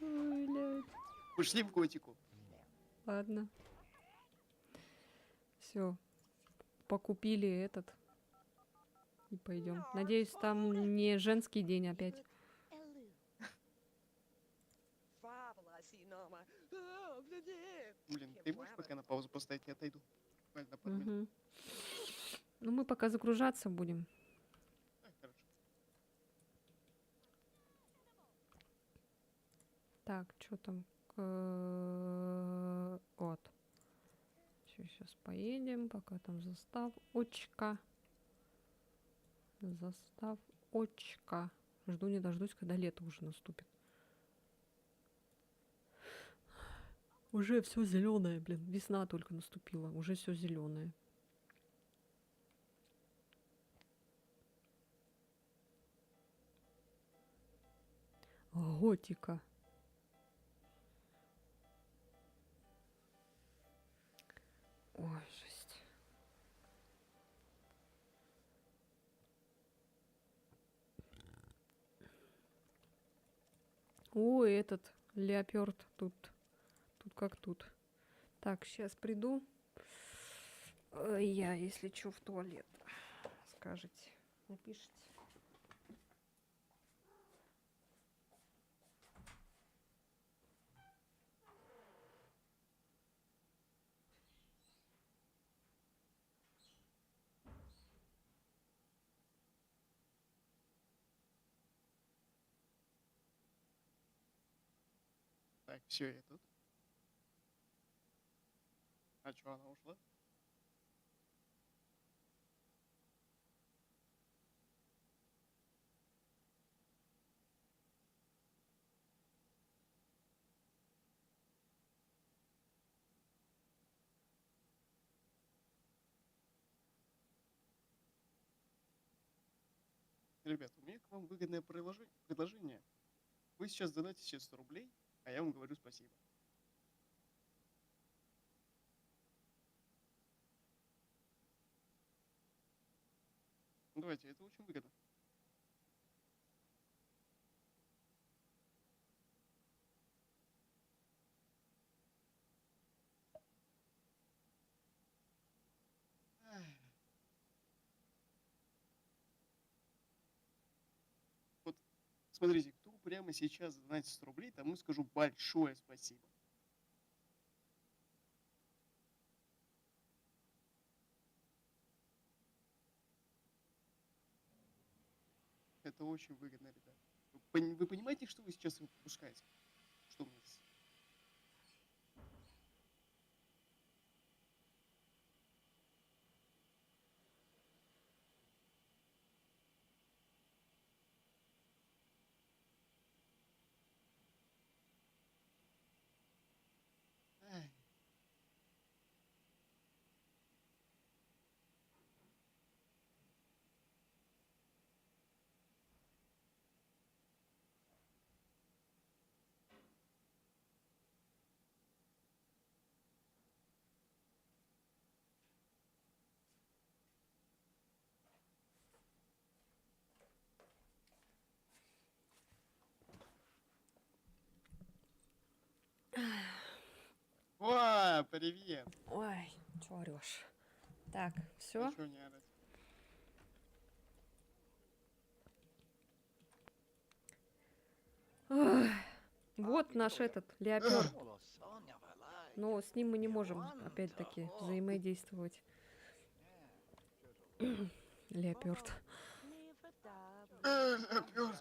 Ой, блядь. Пошли в готику. Ладно. Все. Покупили этот. И пойдем. Надеюсь, там не женский день опять. Блин, ты можешь пока на паузу поставить, я отойду. Буквально на пару минут. Мгм. Ну, мы пока загружаться будем. А, хорошо. Так, что там? Вот. Сейчас поедем, пока там заставочка. Заставочка. Жду не дождусь, когда лето уже наступит. Уже все зеленое, блин. Весна только наступила. Уже все зеленое. Готика. Ой, жесть. Ой, этот леопард тут. Тут как тут. Так, сейчас приду. Я, если что, в туалет. Скажете. Напишите. Так, все, я тут. А что, она ушла? Ребят, у меня к вам выгодное предложение. Вы сейчас донатите 100 рублей, а я вам говорю спасибо. Ну, давайте, это очень выгодно. Ах. Вот, смотрите, кто прямо сейчас донатит 100 рублей, тому скажу большое спасибо. Это очень выгодно, ребят. Вы понимаете, что вы сейчас выпускаете? Что у меня здесь? Ай. О, привет! Ой, чё орёшь? Так, все. А чё не орать? Вот наш этот леопер. Но с ним мы не можем, опять-таки, взаимодействовать. Леопёрд. Леопёрд.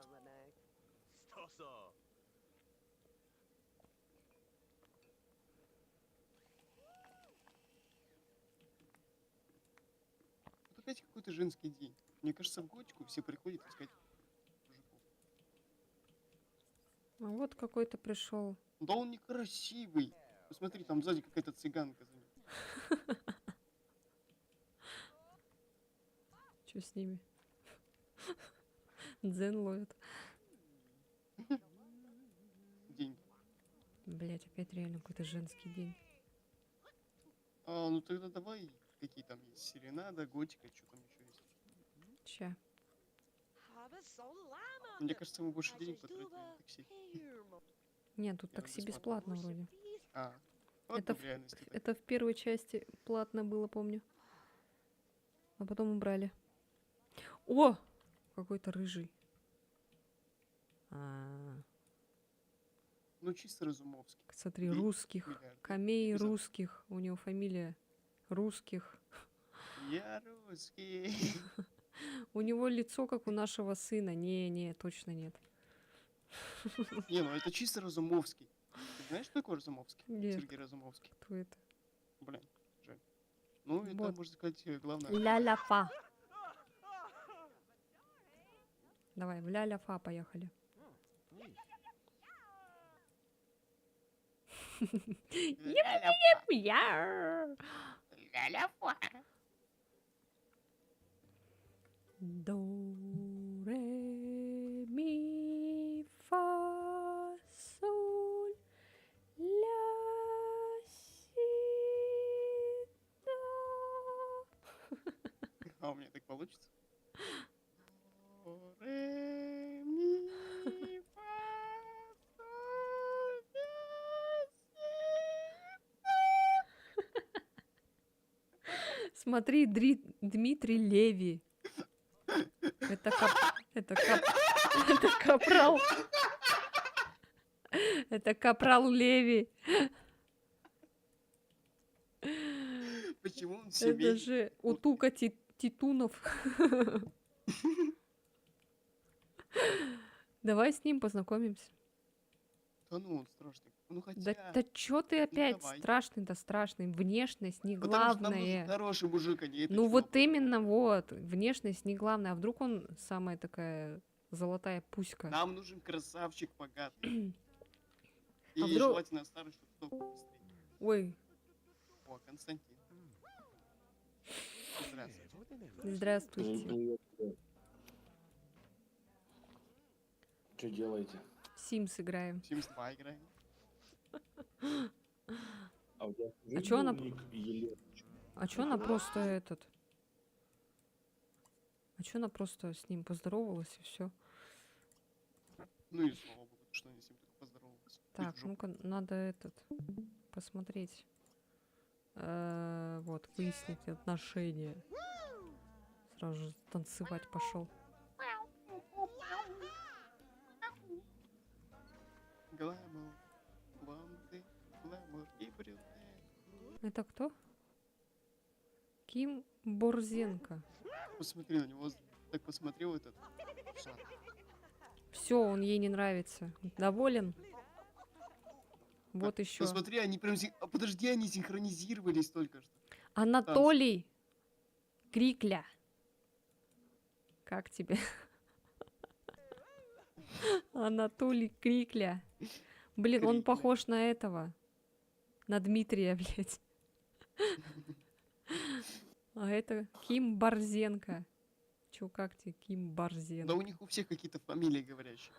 Вот опять какой-то женский день. Мне кажется, в готику все приходят искать мужиков. А вот какой-то пришел. Да он некрасивый. Посмотри, там сзади какая-то цыганка за ним. Что с ними? Дзен ловит. Деньги. Блять, опять реально какой-то женский день. А, ну тогда давай, какие там есть. Серенада, готика, что там еще есть. Ща. Мне кажется, мы больше денег потратили на такси. Нет, тут Я такси бесплатно. бесплатно вроде. А, ладно, Это в реальности так. Это в первой части платно было, помню. А потом убрали. О! Какой-то рыжий. А, Ну, чисто Разумовский. смотри, Бей русских. миллиарды. Камей Обязательно. русских. У него фамилия русских. Я русский. У него лицо, как у нашего сына. Не, точно нет. Не, ну это чисто Разумовский. Ты знаешь, что такое Разумовский? Нет. Сергей Разумовский. Кто это? Блин, жаль. Ну, это, Вот. можно сказать, главное. Ля-ля-фа. Давай, в ля-ля-фа поехали. Яр. До, ре, ми, фа, соль, ля, си, до. А у меня так получится? До, ре, ми, фа, соль, ля, Смотри, Дмитрий Леви. Это это капрал. Это капрал Леви. си. Почему он все Это же Утука Титунов. Давай с ним познакомимся. Да ну, он страшный. Ну Да, хотя... да чё ты опять давай. страшный-то страшный? Внешность не Потому что нам нужен главное. хороший мужик, а не это Ну чмо. вот именно вот, внешность не главное. А вдруг он самая такая золотая пуська? Нам нужен красавчик богатый. И А вдруг- желательно старый, чтобы сдох быстрее. Ой, О, Константин. Здравствуйте. здравствуйте. Что делаете? Sims играем. Sims 2 играем. А у тебя А чё она- ник Елена? А чё она просто этот? А чё она просто с ним поздоровалась и все? Ну и слава богу, что они с ним только поздоровались. Так, Хоть в жопу. ну-ка, надо этот посмотреть. Вот, выяснить отношения. Сразу же танцевать пошел. Гламур, блонды, гламур и брюнет. Это кто? Ким Борзенко. Посмотри на него, так посмотрел этот. Шар. Все, он ей не нравится. Доволен? Вот еще. Посмотри, они прям... подожди, они синхронизировались только что. Анатолий Крикля. Как тебе? Анатолий Крикля. Блин, он Крикля. похож на этого. На Дмитрия, блядь. А это Ким Борзенко. Чё, как тебе, Ким Да Борзенко? у них у всех какие-то фамилии говорящие.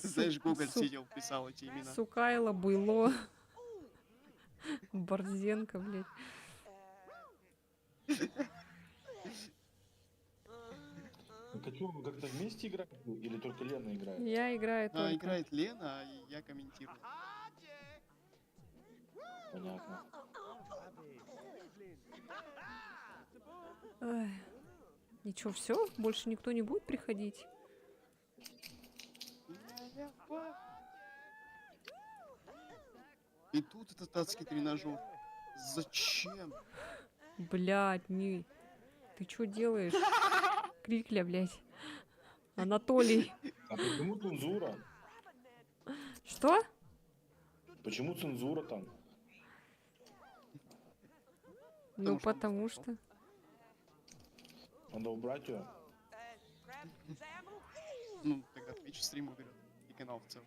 Знаешь, Гоголь Су- сидел, писал эти имена. Сукайло, Буйло. Борзенко, блядь. Так, а что, вы как-то вместе играете? Или только Лена играет? Я играю А, только. играет Лена, а я комментирую. Понятно. Ай. Ничего, все? Больше никто не будет приходить? И тут этот адский тренажер. Зачем? Блядь, не... Ты что делаешь? Крикля, блядь. Анатолий. А почему цензура? Что? Почему цензура там? Ну, Потому что он потому сказал. что... Надо убрать ее? Ну, тогда Twitch стрим уберет. И канал в целом.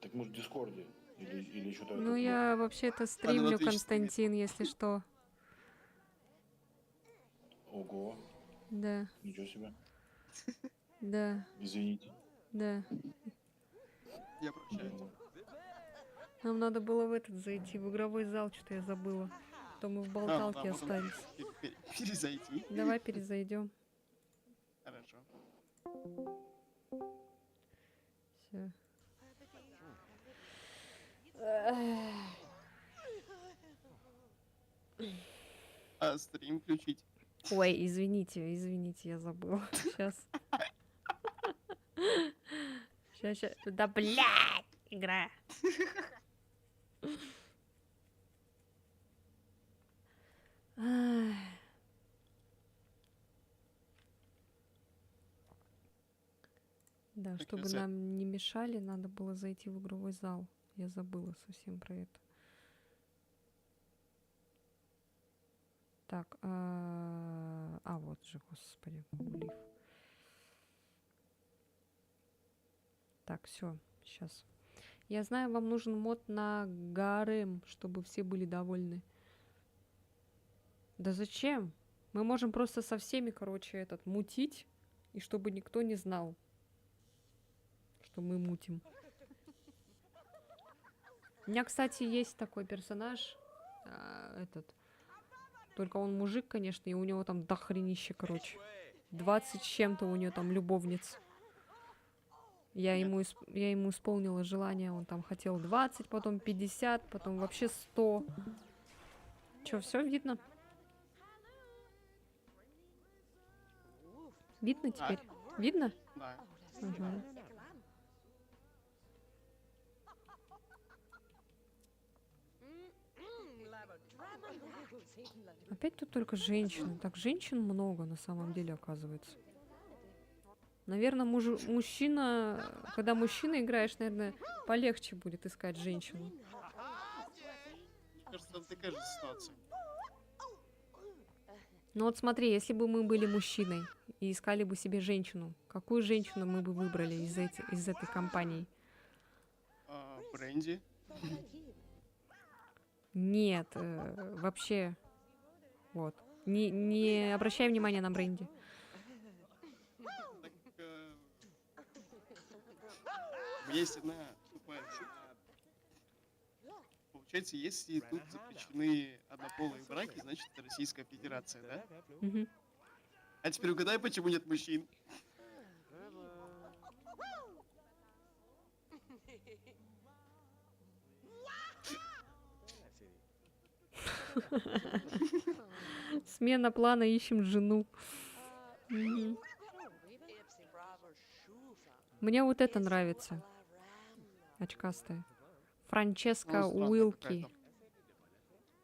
Так может в Дискорде? Или что-то Ну, я вообще-то стримлю, Twitch Константин, если что. Ого, Да, ничего себе. да, Извините. да. Я прощаю. Нам надо было в этот зайти, в игровой зал, что-то я забыла. То мы в А, болталке да, потом остались. перезайти. Давай перезайдем. Хорошо. Все. А стрим включить. Ой, извините, я забыла. Сейчас. Сейчас. Да, блядь, игра. Ай. Да, Так, чтобы щас я- нам не мешали, надо было зайти в игровой зал. Я забыла совсем про это. Так, вот же, господи, Кулив. Так, все, сейчас. Я знаю, вам нужен мод на гарем, чтобы все были довольны. Да зачем? Мы можем просто со всеми, короче, этот мутить, и чтобы никто не знал, что мы мутим. У меня, кстати, есть такой персонаж, только он мужик, конечно, и у него там дохренище, короче. 20 с чем-то у него там любовниц. Я ему исполнила желание, он там хотел 20, потом 50, потом вообще 100. Чё, все видно? Видно теперь? Видно? Да. Ага. Опять тут только женщины. Так, женщин много на самом деле, оказывается. Наверное, мужчина... Когда мужчина играешь, наверное, полегче будет искать женщину. Мне кажется, там такая же ситуация. Ну вот смотри, если бы мы были мужчиной и искали бы себе женщину, какую женщину мы бы выбрали из этой компании? Бренди. Нет, вообще, вот. Не обращай внимания на бренди. Так, у меня есть одна тупая шутка. Получается, если тут запрещены однополые браки, значит это Российская Федерация, да? Мгм. А теперь угадай, почему нет мужчин. Смена плана, ищем жену. Мгм. Мне вот это нравится. Очкастая. Франческа Ну, странная Уилки. какая-то.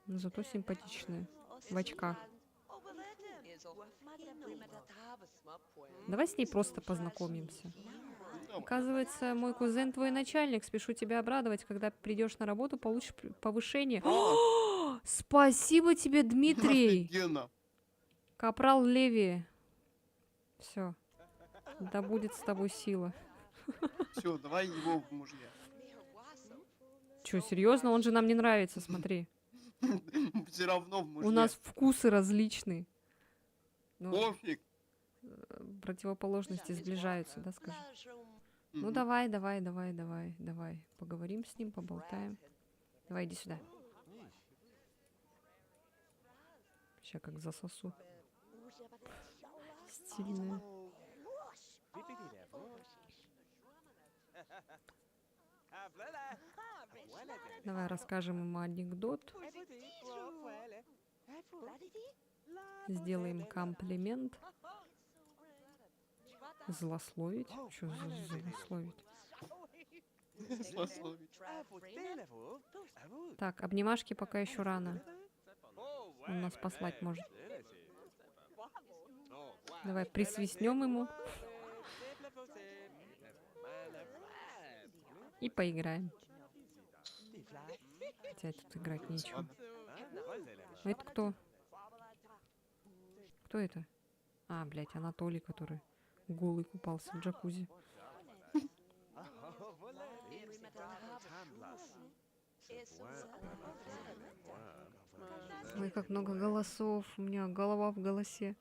Но зато симпатичная. В очках. Давай с ней просто познакомимся. Ну, давай. Оказывается, мой кузен твой начальник. Спешу тебя обрадовать, когда придешь на работу, получишь повышение. О, Спасибо тебе, Дмитрий! офигенно. Капрал Леви. Все. Да будет с тобой сила. Все, давай его в мужья. Че, серьезно? Он же нам не нравится, смотри. Все равно в мужья. У нас вкусы различные. Ну, Пофиг. противоположности сближаются, да, скажи? Ну Мгм. давай. Поговорим с ним, поболтаем. Давай, иди сюда. Сейчас как засосу. Стильная. Давай расскажем ему анекдот. Сделаем комплимент. Злословить? Что за злословить? Злословить. Так, обнимашки пока еще рано. Он нас послать может. Давай присвистнем ему и поиграем. Хотя тут играть нечего. Ладно. А это кто? Кто это? А, блядь, Анатолий, который голый купался в джакузи. Ой, как много голосов. У меня голова в голосе.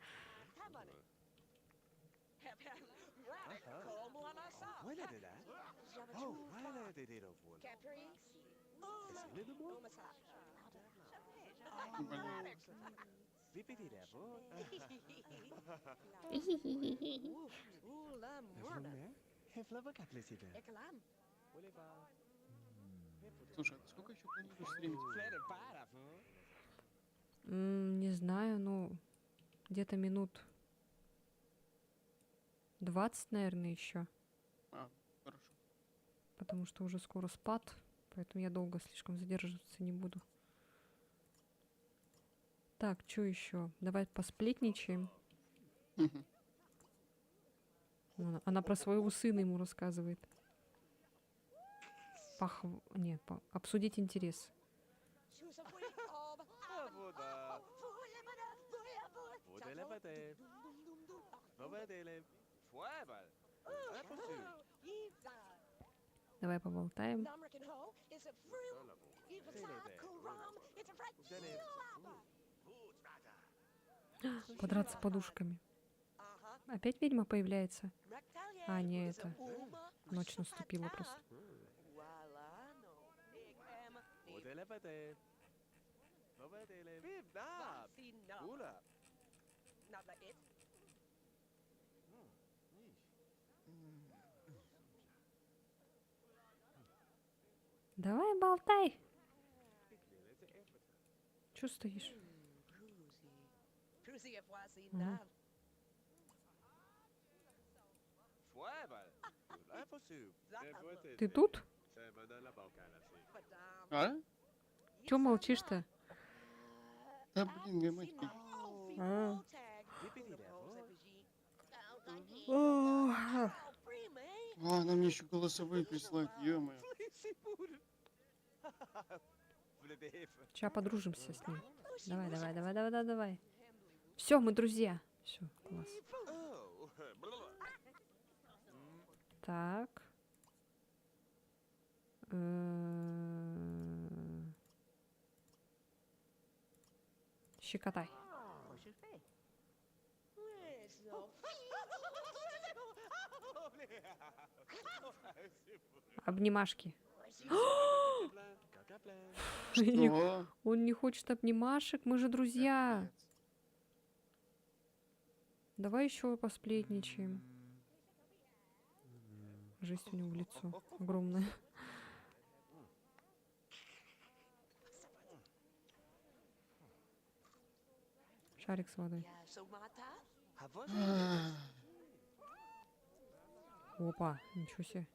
Слушай, а ты сколько еще планируешь стримить? Не знаю, ну, где-то минут 20, наверное, еще. А, хорошо. Потому что уже скоро спад. Поэтому я долго слишком задерживаться не буду. Так, что еще? Давай посплетничаем. Мгм. Она про своего сына ему рассказывает. Обсудить интерес. Давай поболтаем. Подраться подушками. Опять ведьма появляется? А, не это. Ночь наступила просто. Давай болтай. Чё стоишь? Мгм. Ты тут? А? Чё молчишь-то? Да блин, я мать как- А. А, она мне еще голосовые присылает, ё-моё. Сейчас подружимся с ним. Давай. Все, мы друзья. Все, класс. Так. Щекотай. Обнимашки. Что? Он не хочет обнимашек, мы же друзья. Капец. Давай еще посплетничаем. Жесть у него в лицо огромное. Шарик с водой. Ах, Опа, ничего себе.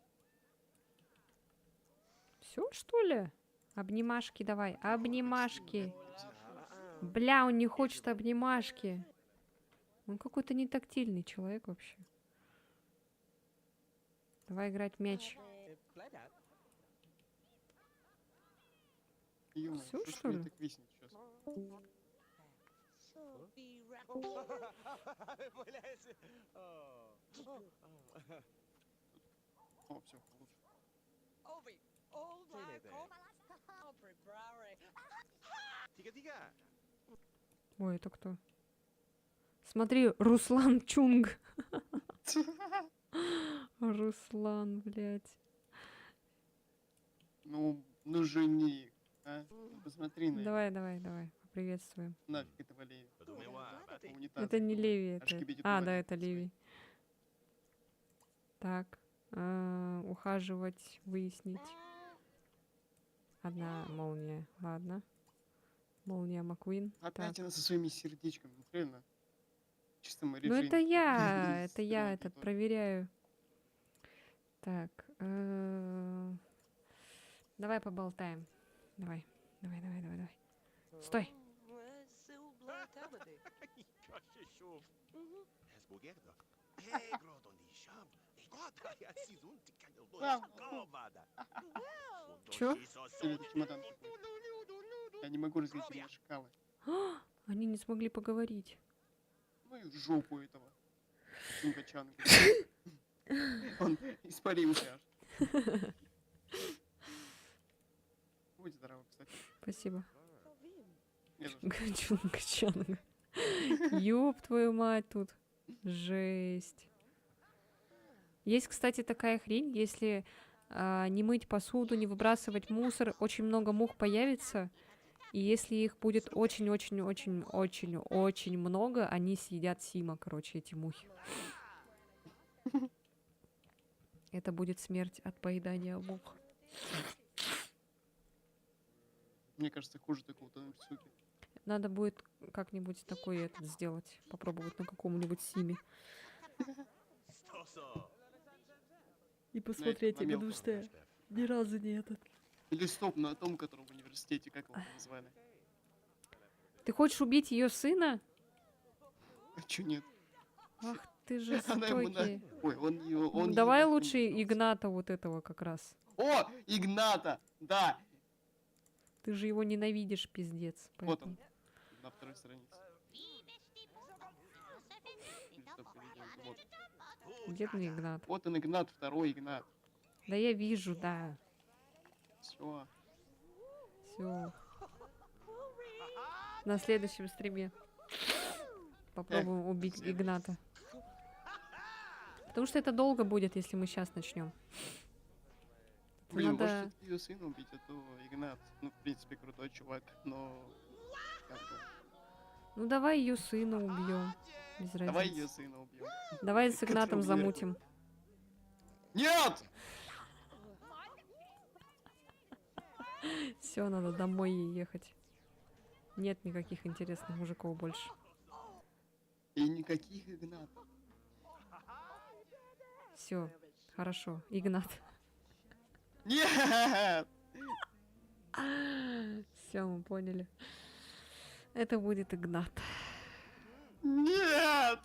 Все, что ли? Обнимашки давай, обнимашки. Бля, он не хочет обнимашки. Он какой-то не тактильный человек вообще. Давай играть в мяч. ё-моё, Всё, ж что мне ли? так виснет сейчас? О, все, лучше. Ой, это кто? Смотри, Руслан Чунг. Руслан, блядь. Ну жени, а? Ну, посмотри на Давай, давай, давай, поприветствуем. нафиг этого Леви. Унитаз. Это не Леви, это... Ашкебедит А, да, Умарин это называется. Леви. Так, ухаживать, выяснить. Одна молния, ладно. Молния Маккуин. Опять Так. она со своими сердечками, ну, реально. Чисто Мэри Ну Джейн. это я Стрелки этот тоже. проверяю. Так, давай поболтаем. Давай, давай, давай, давай, давай. Стой. Чё? Или это чемодан какой-то. Я не могу разглядеть его шакалы. Они не смогли поговорить. Ну и в жопу этого. Чунга-чанга. Он испарился аж. Будь здоров, кстати. Спасибо. Не за что. Чунга-чанга. Ёб твою мать тут. Жесть. Есть, кстати, такая хрень, если не мыть посуду, не выбрасывать мусор, очень много мух появится. И если их будет очень-очень-очень-очень-очень много, они съедят Сима, короче, эти мухи. Это будет смерть от поедания мух. Мне кажется, хуже такого утонуть в суке. Надо будет как-нибудь такой этот сделать. Попробовать на каком-нибудь Симе. И посмотреть, на потому мелкого. что ни разу не этот. Или стоп, на том, которого в университете, как его там назвали. Ты хочешь убить ее сына? А чё нет? Ах ты же Она ему стойкий. Ой, он его... Он ей Давай нахрен лучше не сдался. Игната вот этого как раз. О, Игната! Да! Ты же его ненавидишь, пиздец. Вот он. поэтому- На второй странице. Или стоп, перейдем. Вот. Где ты, Игнат? Вот он, Игнат, второй Игнат. Да я вижу, да. Все. Все. На следующем стриме попробуем убить следующий. Игната. Потому что это долго будет, если мы сейчас начнем. Блин, Надо- может ее сына убить, а то Игнат, ну, в принципе, крутой чувак, но... как бы, Ну давай ее сына убьем. Без давай разницы. ее сына убьем. Давай с Которого Игнатом вверх. замутим. Нет! Все, надо домой ей ехать. Нет никаких интересных мужиков больше. И никаких Игнатов. Все, хорошо, Игнат. Нет! Все, мы поняли. Это будет Игнат. Нет!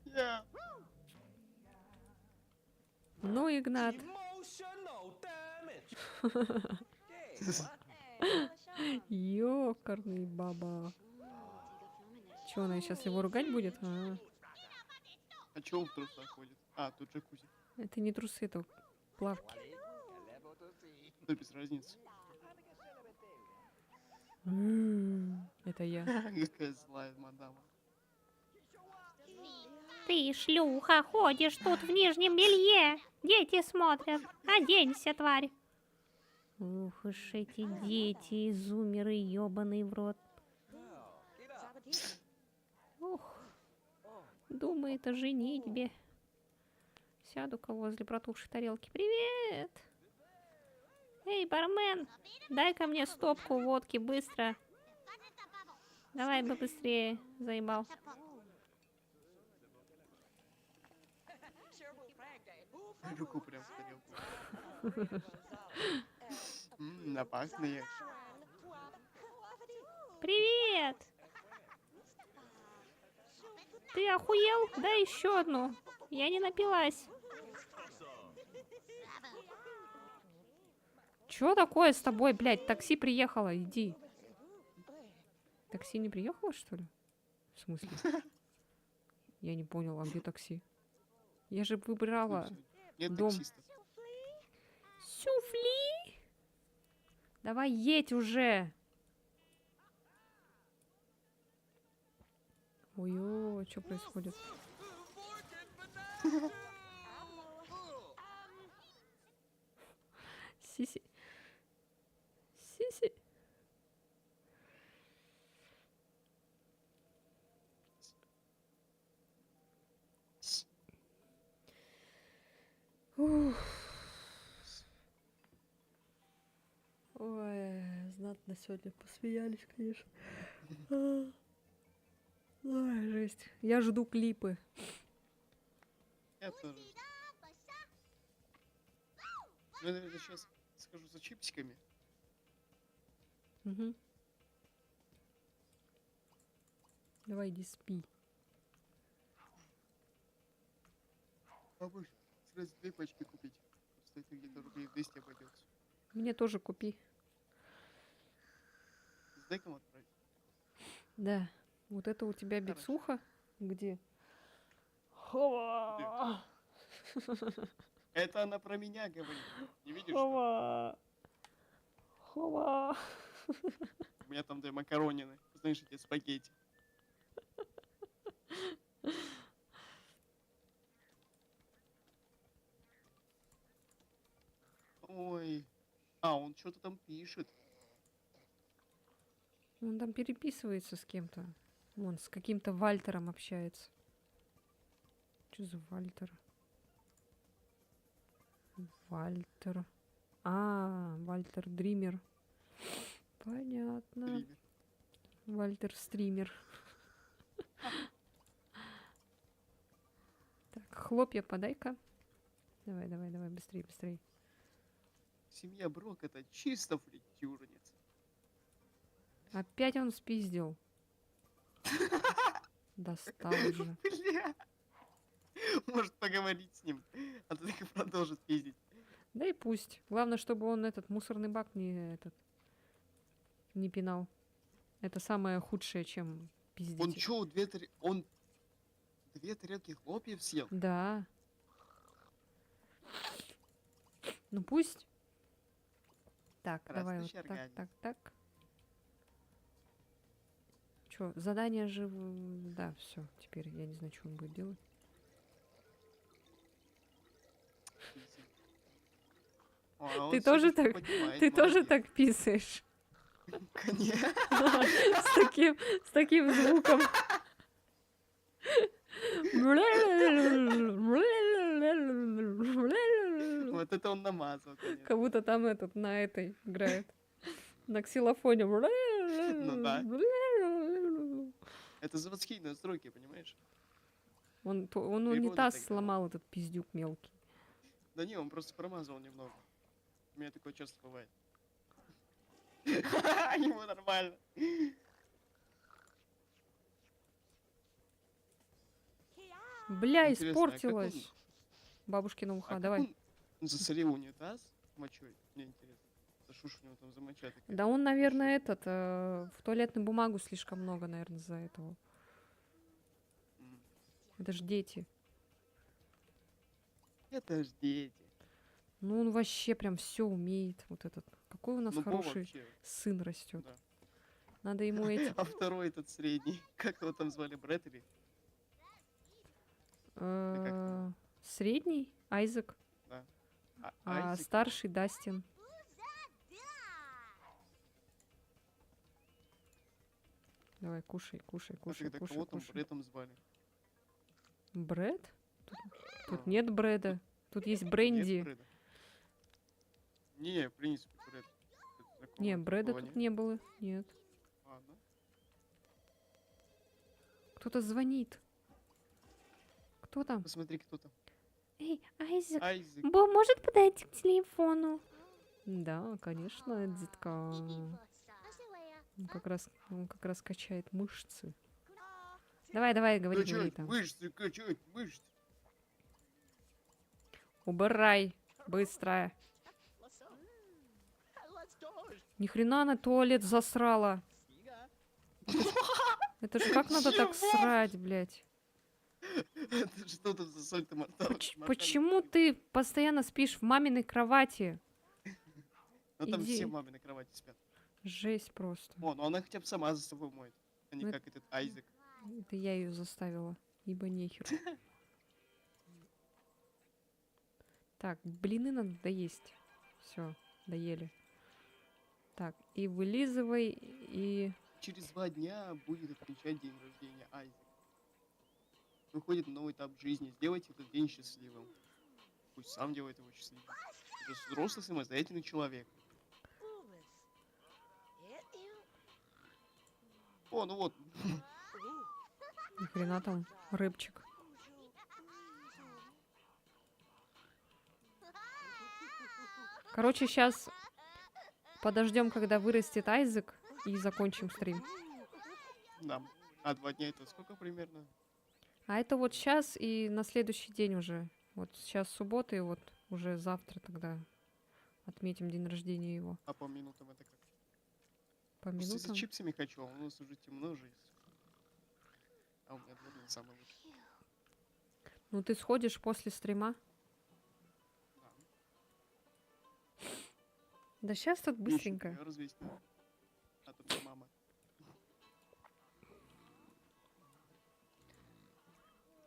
Нет! Ну, Игнат. Ёкарный баба. Че, она сейчас его ругать будет? А, А чё он в трусах ходит? А, тут джакузи. это не трусы, это плавки. Да без разницы. Это я. Какая злая мадама. Ты, шлюха, ходишь тут в нижнем белье. Дети смотрят. Оденься, тварь. Ух уж эти дети, изумеры, ёбаный в рот. Ух, думает о женитьбе. Сяду-ка возле протухшей тарелки. Привет! Эй, бармен, дай-ка мне стопку водки, быстро. Давай бы быстрее, заебал. Руку прям в тарелку. Напахные. Привет! Ты охуел? Дай еще одну. Я не напилась. Чё такое с тобой, блядь? Такси приехало, иди. Такси не приехало, что ли? В смысле? Я не понял, а где такси? Я же выбирала Нет дом. таксистов. Сюфли! Давай едь уже! Ой-ой, что происходит? Сиси. Сиси. Ух. Ой, знатно сегодня посмеялись, конечно. Ой, жесть. Я жду клипы. Я тоже. Ну, я, наверное, сейчас схожу за чипсиками. Мгм. Давай иди спи. Могу сразу 2 пачки купить. Стоит где-то рублей 200 обойдется. Мне тоже купи. С деком отправить. Да. Вот это у тебя Хорошо. бицуха? Где? Хова! Это она про меня говорит. Не видишь, что Хова! Хова! у меня там 2 макаронины. Знаешь, эти спагетти. Ой. А, он что-то там пишет. Он там переписывается с кем-то. Он с каким-то Вальтером общается. Что за Вальтер? Вальтер. А, Вальтер Дример. Понятно. Ливер. Вальтер Стример. Так, хлопья подай-ка. Давай, давай, давай, быстрее, быстрее. Семья Брок это чисто фритюрница. Опять он спиздил. Достал уже. Бля. Может поговорить с ним, а то так и продолжит пиздить. Да и пусть. Главное, чтобы он этот мусорный бак не пинал. Это самое худшее, чем пиздить. Он чё, он 2 тарелки хлопьев съел? Да. Ну пусть. Так, давай вот Растущий так, организм. так, так. Чё, задание же... Да, все. Теперь я не знаю, что он будет делать. О, а он Ты тоже сидушку так- поднимает, Ты тоже молодец. так писаешь? Конечно. С таким звуком. Вот это он намазал, конечно. Как будто там на этой играет. На ксилофоне. Ну да. Это заводские настройки, понимаешь? Он Природа унитаз так сломал, этот пиздюк мелкий. Да не, он просто промазал немного. У меня такое часто бывает. Ему нормально. Бля, Интересно, а как испортилась. Бабушкина уха, А как давай. он засорил унитаз мочой? Мне интересно. Да что ж у него там за моча такая? Да он, наверное, в туалетную бумагу слишком много, наверное, из-за этого. М. Это ж дети. Это ж дети. Ну, он вообще прям все умеет. Вот этот. Какой у нас Ну, Бо хороший вообще, сын растет. да. Надо ему эти. А второй этот средний. Как его там звали? Брэд или? Средний Айзек, Да. а Айзек, старший Дастин. Давай, кушай, кушай, а кушай, тогда кушай, кого там кушай. Брэдом звали? Бред? Тут А, нет Брэда. Тут есть нет Бренди. Брэда? Не, в принципе, Брэд. Не, Брэда такого тут не было. Нет. Ладно. Кто-то звонит. Кто там? Посмотри, кто там. Эй, Айзек, Айзек. Бо может подойти к телефону? Да, конечно, детка. Он как раз качает мышцы. Давай, давай, говори, говори Качать там. мышцы, качать мышцы. Убирай. Быстро. Ни хрена на туалет засрала. Это ж как надо так срать, блядь? Это что там за соль-то Почему ты постоянно спишь в маминой кровати? Ну там иди. все мамы на кровати спят. Жесть просто. О, ну она хотя бы сама за собой моет. А не Ну, как этот Айзек. Это я ее заставила. Ибо нехер. Так, блины надо доесть. Все, доели. Так, и вылизывай, и... Через 2 дня будет отмечать день рождения Айзек. Выходит на новый этап жизни. Сделайте этот день счастливым. Пусть сам делает его счастливым. Это взрослый самостоятельный человек. О, ну вот. Ни хрена там рыбчик. Короче, сейчас подождем, когда вырастет Айзек, и закончим стрим. Да. А 2 дня это сколько примерно? А это вот сейчас и на следующий день уже. Вот сейчас суббота, и вот уже завтра тогда отметим день рождения его. А по минутам это как? По Просто за минутам. чипсами хочу, а у нас уже темно же. А у меня двор не самый лучший. Ну ты сходишь после стрима. Да. Да сейчас тут Мне ещё быстренько. ковёр развесить надо. А то мне мама.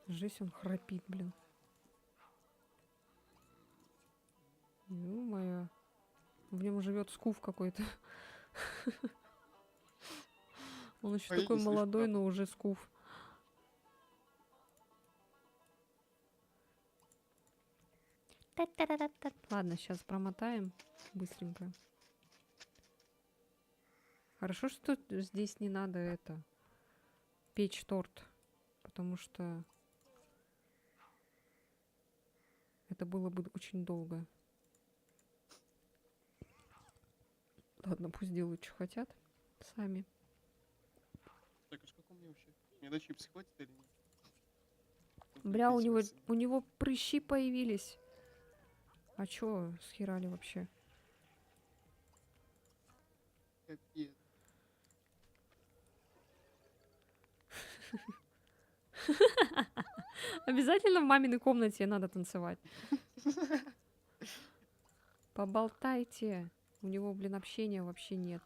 Жесть, он храпит, блин. Ё-моё. В нем живет скуф какой-то. Он еще А я такой не слышу, молодой, правда. но уже скуф. Та-та-та-та-та. Ладно, сейчас промотаем быстренько. Хорошо, что здесь не надо это печь торт, потому что это было бы очень долго. Ладно, пусть делают, что хотят сами. Так, а сколько у меня вообще? Мне на чипсы хватит или нет? Бля, у него прыщи появились. А чё схерали вообще? Капец. Обязательно в маминой комнате надо танцевать. Поболтайте. У него, блин, общения вообще нет.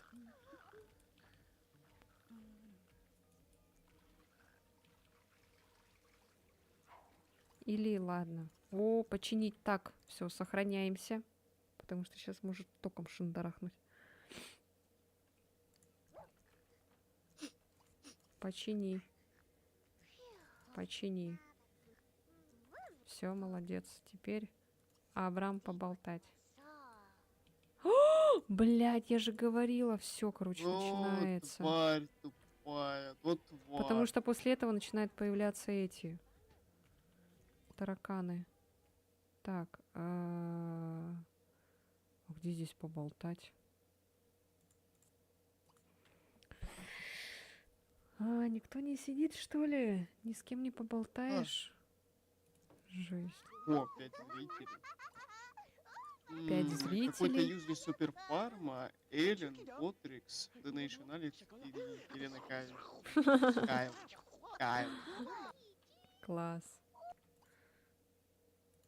Или ладно. О, починить так. Все, сохраняемся. Потому что сейчас может током шандарахнуть. Почини. Почини. Все, молодец. Теперь Авраам поболтать. Блять, я же говорила, все, короче, начинается. Тварь тупая, вот тварь. Потому что после этого начинают появляться эти тараканы. Так, где здесь поболтать? Никто не сидит, что ли? Ни с кем не поболтаешь? Жесть. О, 5 зрителей. 5 Какой-то зрителей. юзли Суперфарма, Эллен, Ботрикс, Донейшн Алекс и Елена Кайл. Кайл. Класс.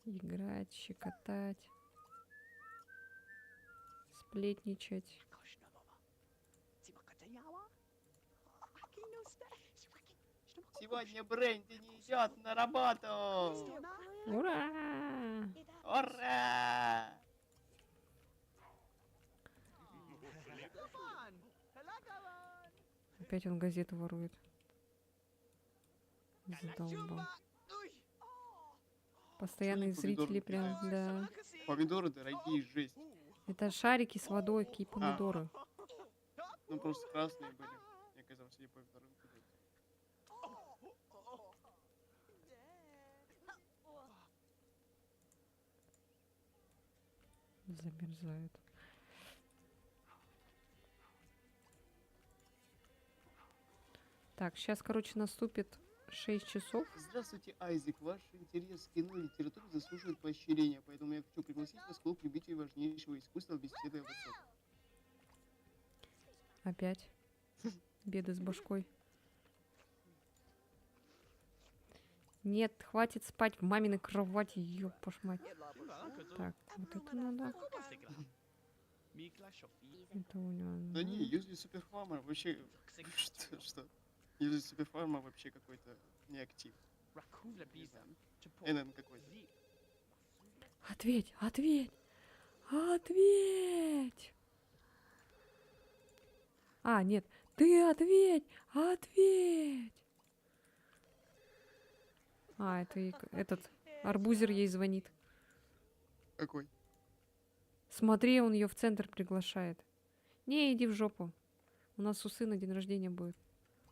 Играть, щекотать. Сплетничать. Сегодня Бренди не идет на работу. Ура! Ура! Опять он газету ворует. Задолбал. Постоянные Что они помидоры зрители прям, да. Помидоры дорогие, жесть. Это шарики с водой, какие помидоры. Ну просто красные были. Мне казалось, я помидоры купил. Замерзают. Так, сейчас, короче, наступит 6 часов. Здравствуйте, Айзек. Ваш интерес к кино и литературе заслуживает поощрения, поэтому я хочу пригласить вас в клуб любителей важнейшего искусства беседы об отцах. Опять. Беды с башкой. Нет, хватит спать в маминой кровати, ёпаш мать. Так, вот это надо. Это у него... Да не, Юзли Суперфармер вообще... Что? Юзли Суперфармер вообще какой-то неактив. Не знаю. НН какой-то. Ответь, ответь! Ответь! А, нет, ты ответь! Ответь! А, это этот арбузер ей звонит. Какой? Смотри, он ее в центр приглашает. Не, иди в жопу. У нас у сына день рождения будет.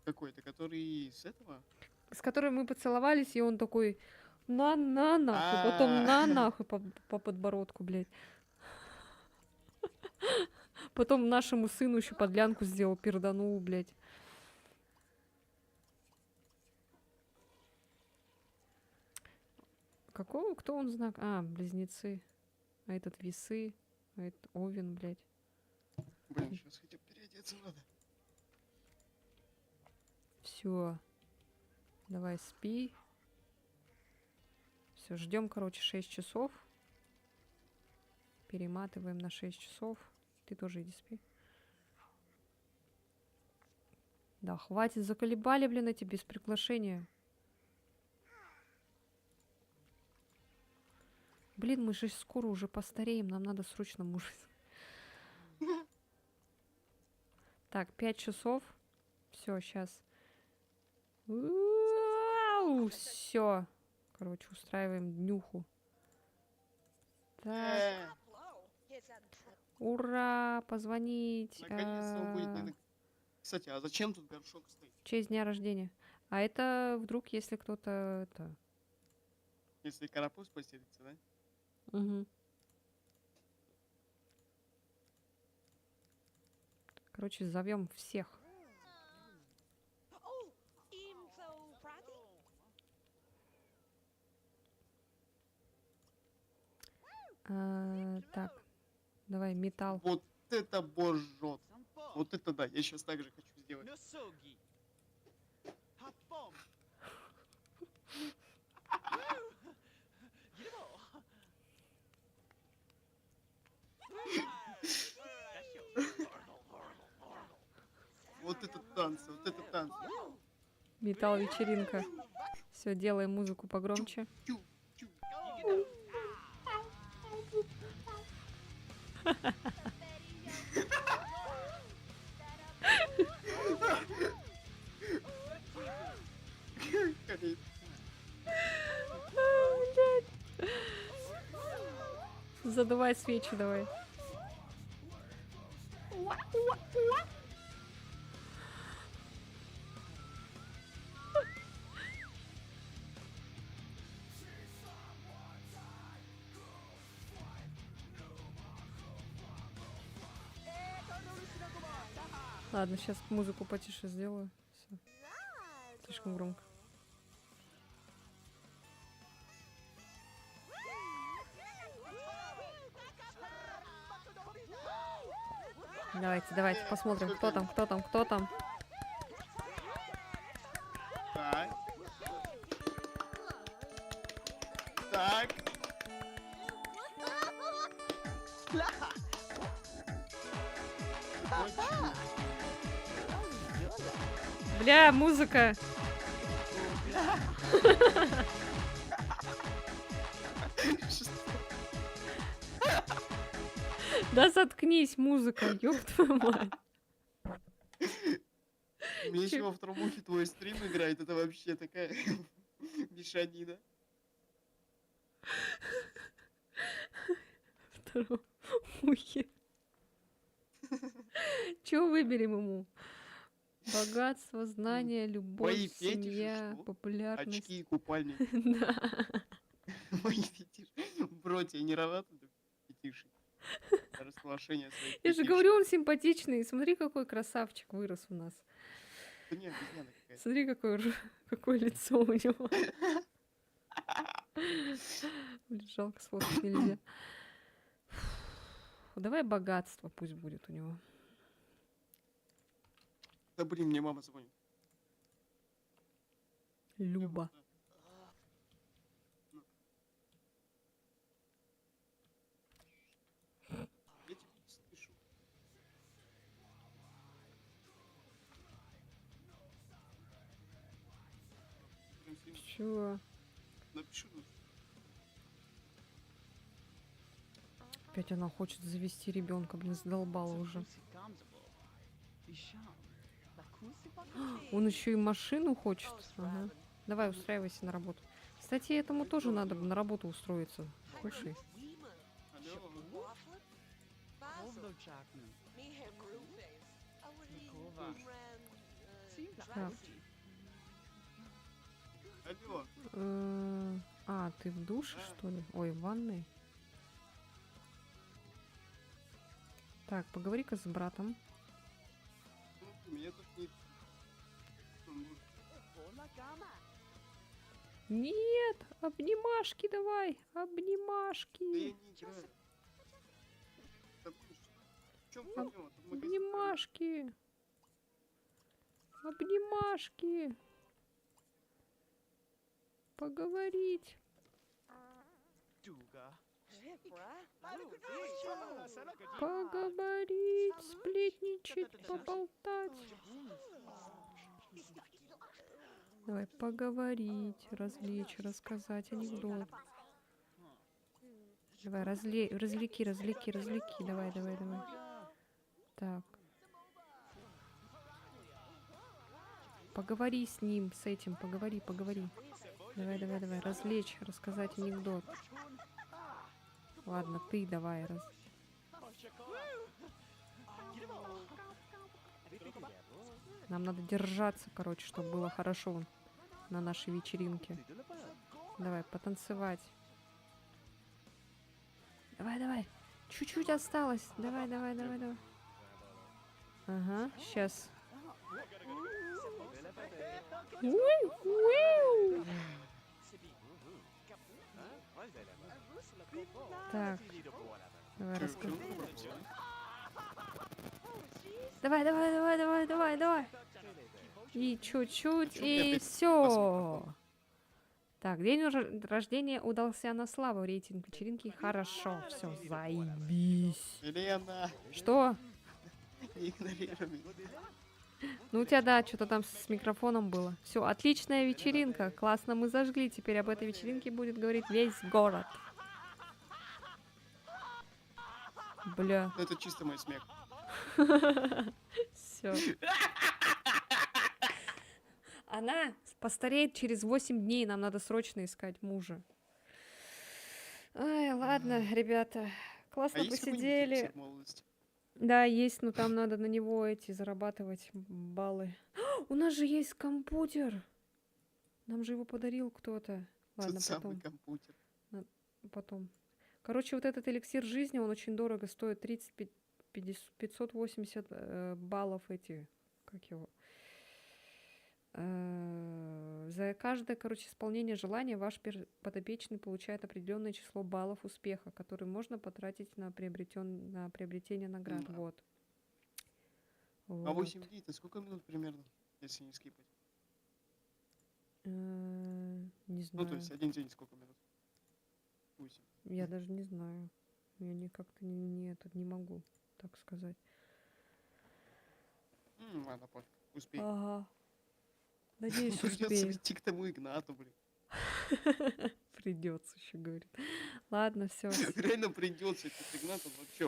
Какой-то, который с этого? С которой мы поцеловались, и он такой, на нахуй, потом на нахуй по подбородку, блядь. Потом нашему сыну еще подлянку сделал, перданул, блядь. Какого? Кто он знак? А, близнецы. А этот весы. А этот Овен, блядь. Блин, сейчас хотя бы переодеться надо. Все. Давай спи. Все, ждем, короче, 6 часов. Перематываем на 6 часов. Ты тоже иди спи. Да, хватит, заколебали, блин, эти без приглашения. Блин, мы же скоро уже постареем, нам надо срочно мужа. Так, 5 часов. Все, сейчас. Все. Короче, устраиваем днюху. Так. Ура! Позвонить. Наконец-то он будет не... Кстати, а зачем тут горшок стоит? В честь дня рождения. А это вдруг, если кто-то это... Если карапуз поселится, да? Угу. Короче, зовем всех. Так, давай металл. Вот это божжет. Вот это да, я сейчас так же хочу сделать. Вот это танцы, вот это танцы. Металл вечеринка. Все, делаем музыку погромче. Чу, чу. Задувай свечи давай. Ладно, сейчас музыку потише сделаю. Всё. Слишком громко. Давайте, посмотрим, кто там. Так. Так. Бля, музыка. Что? Да заткнись, музыка, ёб твою мать. У меня еще во втором ухе твой стрим играет, это вообще такая мешанина. Втором ухе. Чё выберем ему? Богатство, знания, любовь, Мои фетиши, семья, что? популярность. Очки и купальник. Да. Мои фетиши. Бро, тебе не рановато до фетишей? Расположение своих Я же фетишей. говорю, он симпатичный. Смотри, какой красавчик вырос у нас. Да не, обезьяна какая-то. Смотри, какое лицо у него. Блин, жалко, сфоткать нельзя. Фу, давай богатство пусть будет у него. Да блин, мне мама звонит. Люба. Я тебе не слышу. Прям сильно. Чё? Напишу. Опять она хочет завести ребенка, блин, задолбала уже. Он еще и машину хочет. Ага. Давай, устраивайся на работу. Кстати, этому тоже надо бы на работу устроиться. Слушай. Алло. Так. Алло. А, ты в душе, что ли? Ой, в ванной. Так, поговори-ка с братом. Ну, меня тут нет. Нет, обнимашки давай, Да я обнимашки. не играю. Да блин, в чем проблема? Тут магазин Обнимашки. Обнимашки. Поговорить. Поговорить, сплетничать, поболтать. Давай поговорить, развлечь, рассказать анекдот. Давай, развлеки. Давай. Так. Поговори с ним, с этим, поговори. Давай, развлечь, рассказать анекдот. Ладно, ты давай. Нам надо держаться, короче, чтобы было хорошо на нашей вечеринке. Давай, потанцевать. Давай. Чуть-чуть осталось. Давай. Ага, сейчас. Так. Давай, расскажи. Давай. И чуть-чуть, и все. Так, день рождения удался на славу. Рейтинг вечеринки хорошо. Все, заебись. Елена, Что? не игнорируй меня. Ну, у тебя, да, что-то там с микрофоном было. Все, отличная вечеринка. Классно мы зажгли. Теперь об этой вечеринке будет говорить весь город. Бля. Ну, это чисто мой смех. Все. Она постареет через 8 дней. Нам надо срочно искать мужа. Ай, ладно, ребята. Классно А есть какой-нибудь посидели. эликсир молодости? Да, есть, но там надо на него зарабатывать баллы. У нас же есть компьютер. Нам же его подарил кто-то. Ладно, Тот самый потом. компьютер. Потом. Короче, вот этот эликсир жизни, он очень дорого стоит. 580 баллов эти. Как его? За каждое, короче, исполнение желания ваш подопечный получает определенное число баллов успеха, которые можно потратить на приобретение наград. Да. Вот. А Вот. 8 дней это сколько минут примерно, если не скипать? Не Ну, знаю. то есть один день сколько минут? 8. Я даже не знаю. Я как-то не могу так сказать. Ладно, пофиг. Успеем. Ага. Надеюсь, Придется успею. идти к тому Игнату, блин. Придется еще, говорит. Ладно, все. Реально придется, этот Игнат, он вообще,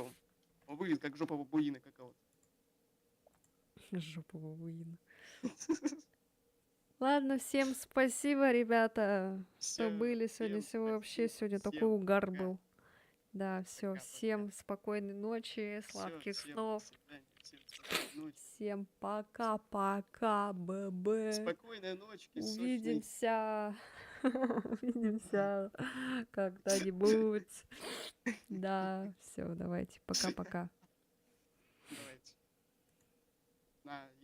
он выглядит как жопа бабуина какого-то. Жопа бабуина. Ладно, всем спасибо, ребята, что Всё, были сегодня. всем Сегодня вообще спасибо, сегодня всем такой угар пока. был. Да, все. Пока-пока. Всем спокойной ночи, Всё, сладких всем до снов. свидания, всем спокойной ночи. Всем пока-пока, ББ. Спокойной ночки, сочной. Увидимся. Увидимся когда-нибудь. Да, все, давайте. Пока-пока. Давайте. На,